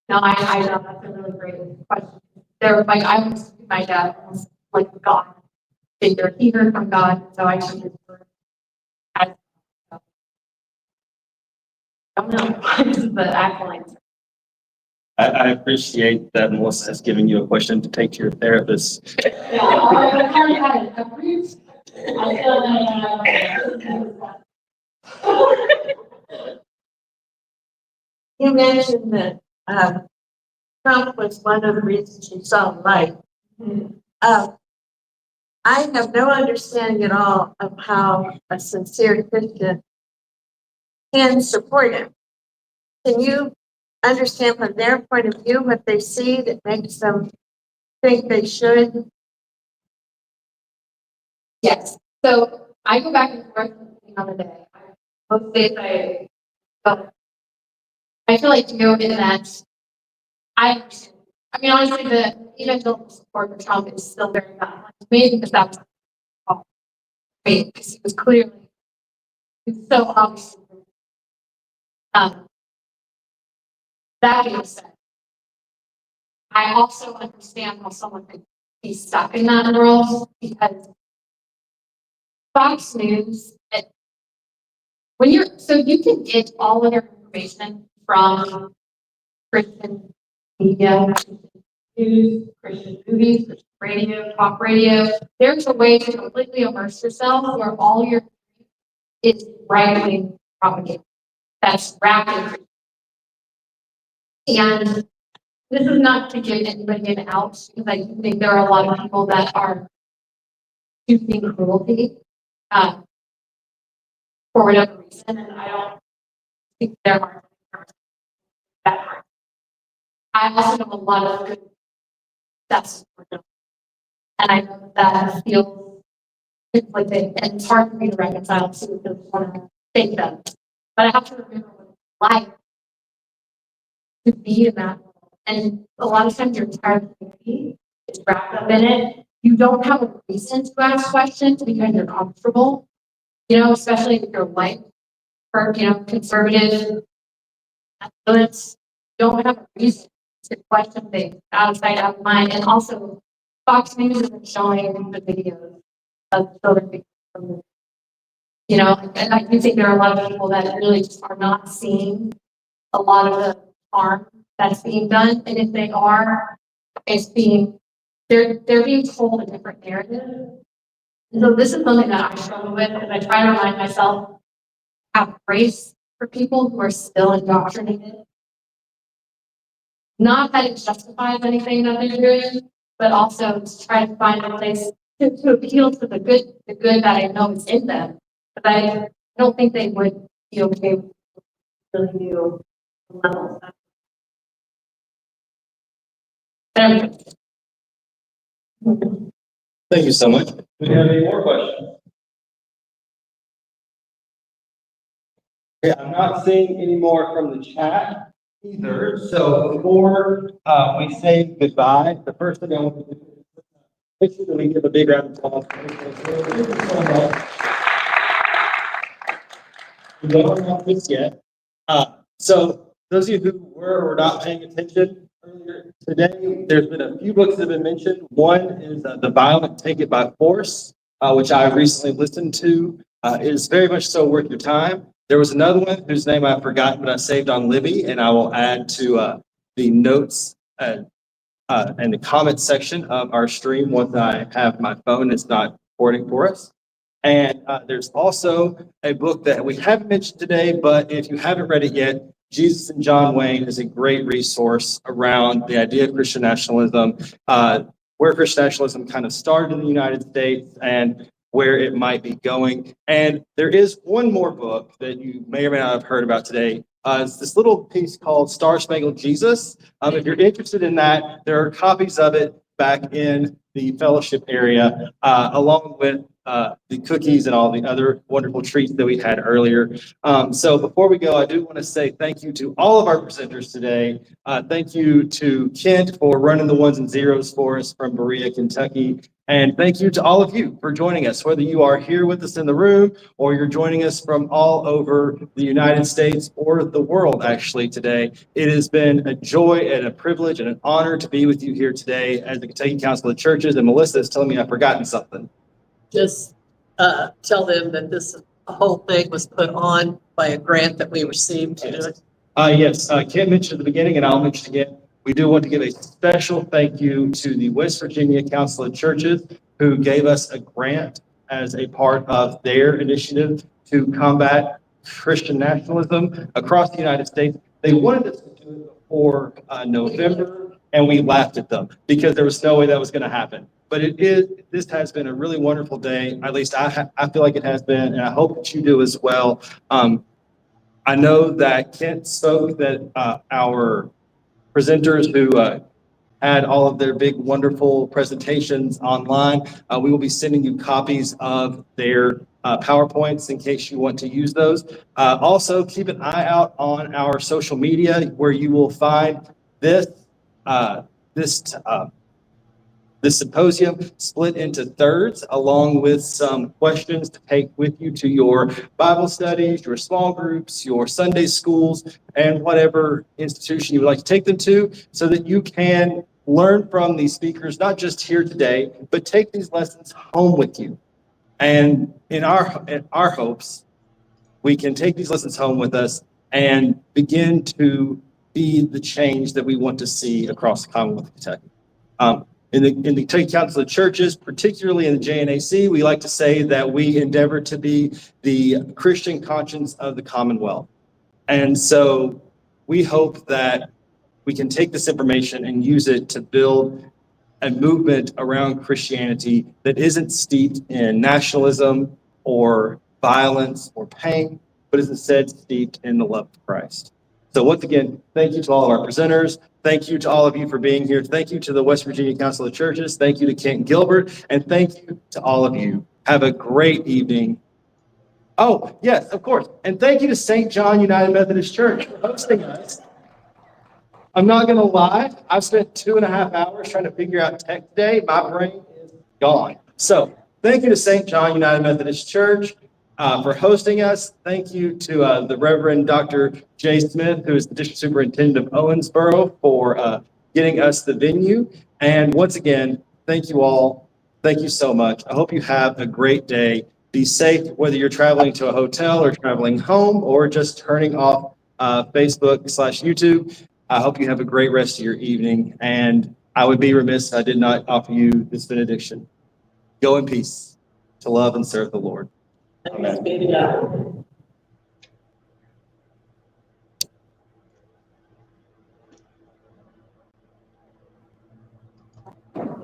No, I know that's a really great question. I was my dad was like God figure. He heard from God, so I took his word. I don't know. This is the actual answer. I appreciate that Melissa has given you a question to take to your therapist. Yeah, I already had it approved. I still You mentioned that Trump was one of the reasons you saw light. I have no understanding at all of how a sincere Christian can support him. Can you understand from their point of view what they see that makes them think they should? Yes. So I go back and forth the other day. Most days I feel like in that I mean honestly the evangelical support for Trump is still very valid to me because that's because he was clearly so obvious. That being said, I also understand how someone could be stuck in that world because Fox News, you can get all of your information from Christian media, Christian news, Christian movies, Christian radio, talk radio. There's a way to completely immerse yourself where all your is right-wing propaganda. That's rapid. And this is not to give anybody an out, because I think there are a lot of people that are choosing cruelty for whatever reason, and I don't think there are that hard. I also know a lot of good that's and I know that feels conflicted, and it's hard for me to reconcile to because I want to think them. But I have to remember what it's like to be in that world. And a lot of times you're tired of thinking, it's wrapped up in it. You don't have a reason to ask questions because you're comfortable, especially if you're white or, conservative influence. You don't have a reason to question things outside of mind. And also, Fox News isn't showing the videos of children from, and I do think there are a lot of people that really just are not seeing a lot of the harm that's being done. And if they are, they're being told a different narrative. And so this is something that I struggle with because I try to remind myself, have grace for people who are still indoctrinated. Not that it justifies anything that they're doing, but also to try to find a place to appeal to the good that I know is in them. But I don't think they would be okay with really new levels. Thank you so much. Do we have any more questions? Okay, I'm not seeing any more from the chat either. So before we say goodbye, the first thing I want to do is make sure that we give a big round of applause. Thank you so much. We don't have this yet. So those of you who were or were not paying attention earlier today, there's been a few books that have been mentioned. One is The Violent Take It by Force, which I recently listened to. It is very much so worth your time. There was another one whose name I've forgotten, but I saved on Libby, and I will add to the notes and the comments section of our stream once I have my phone that's not recording for us. And there's also a book that we haven't mentioned today, but if you haven't read it yet, Jesus and John Wayne is a great resource around the idea of Christian nationalism, where Christian nationalism kind of started in the United States and where it might be going. And there is one more book that you may or may not have heard about today. It's this little piece called Star Spangled Jesus. If you're interested in that, there are copies of it back in the fellowship area, along with the cookies and all the other wonderful treats that we had earlier. So before we go, I do want to say thank you to all of our presenters today. Thank you to Kent for running the ones and zeros for us from Berea, Kentucky. And thank you to all of you for joining us, whether you are here with us in the room or you're joining us from all over the United States or the world, actually, today. It has been a joy and a privilege and an honor to be with you here today as the Kentucky Council of Churches. And Melissa is telling me I've forgotten something. Just tell them that this whole thing was put on by a grant that we received to do it. Yes, Kim mentioned at the beginning, and I'll mention again, we do want to give a special thank you to the West Virginia Council of Churches who gave us a grant as a part of their initiative to combat Christian nationalism across the United States. They wanted us to do it before November, and we laughed at them because there was no way that was going to happen. But this has been a really wonderful day. At least I feel like it has been, and I hope that you do as well. I know that Kent spoke that our presenters who had all of their big, wonderful presentations online, we will be sending you copies of their PowerPoints in case you want to use those. Also, keep an eye out on our social media where you will find this symposium split into thirds, along with some questions to take with you to your Bible studies, your small groups, your Sunday schools, and whatever institution you would like to take them to, so that you can learn from these speakers, not just here today, but take these lessons home with you. And in our hopes, we can take these lessons home with us and begin to be the change that we want to see across the Commonwealth of Kentucky. In the Kentucky Council of Churches, particularly in the JNAC, we like to say that we endeavor to be the Christian conscience of the Commonwealth. And so we hope that we can take this information and use it to build a movement around Christianity that isn't steeped in nationalism or violence or pain, but is instead steeped in the love of Christ. So once again, thank you to all of our presenters. Thank you to all of you for being here. Thank you to the West Virginia Council of Churches. Thank you to Kent Gilbert. And thank you to all of you. Have a great evening. Oh, yes, of course. And thank you to St. John United Methodist Church for hosting us. I'm not going to lie. I've spent 2.5 hours trying to figure out tech today. My brain is gone. So thank you to St. John United Methodist Church for hosting us. Thank you to the Reverend Dr. Jay Smith, who is the District Superintendent of Owensboro, for getting us the venue. And once again, thank you all. Thank you so much. I hope you have a great day. Be safe, whether you're traveling to a hotel or traveling home or just turning off Facebook/YouTube. I hope you have a great rest of your evening. And I would be remiss if I did not offer you this benediction. Go in peace to love and serve the Lord. Amen.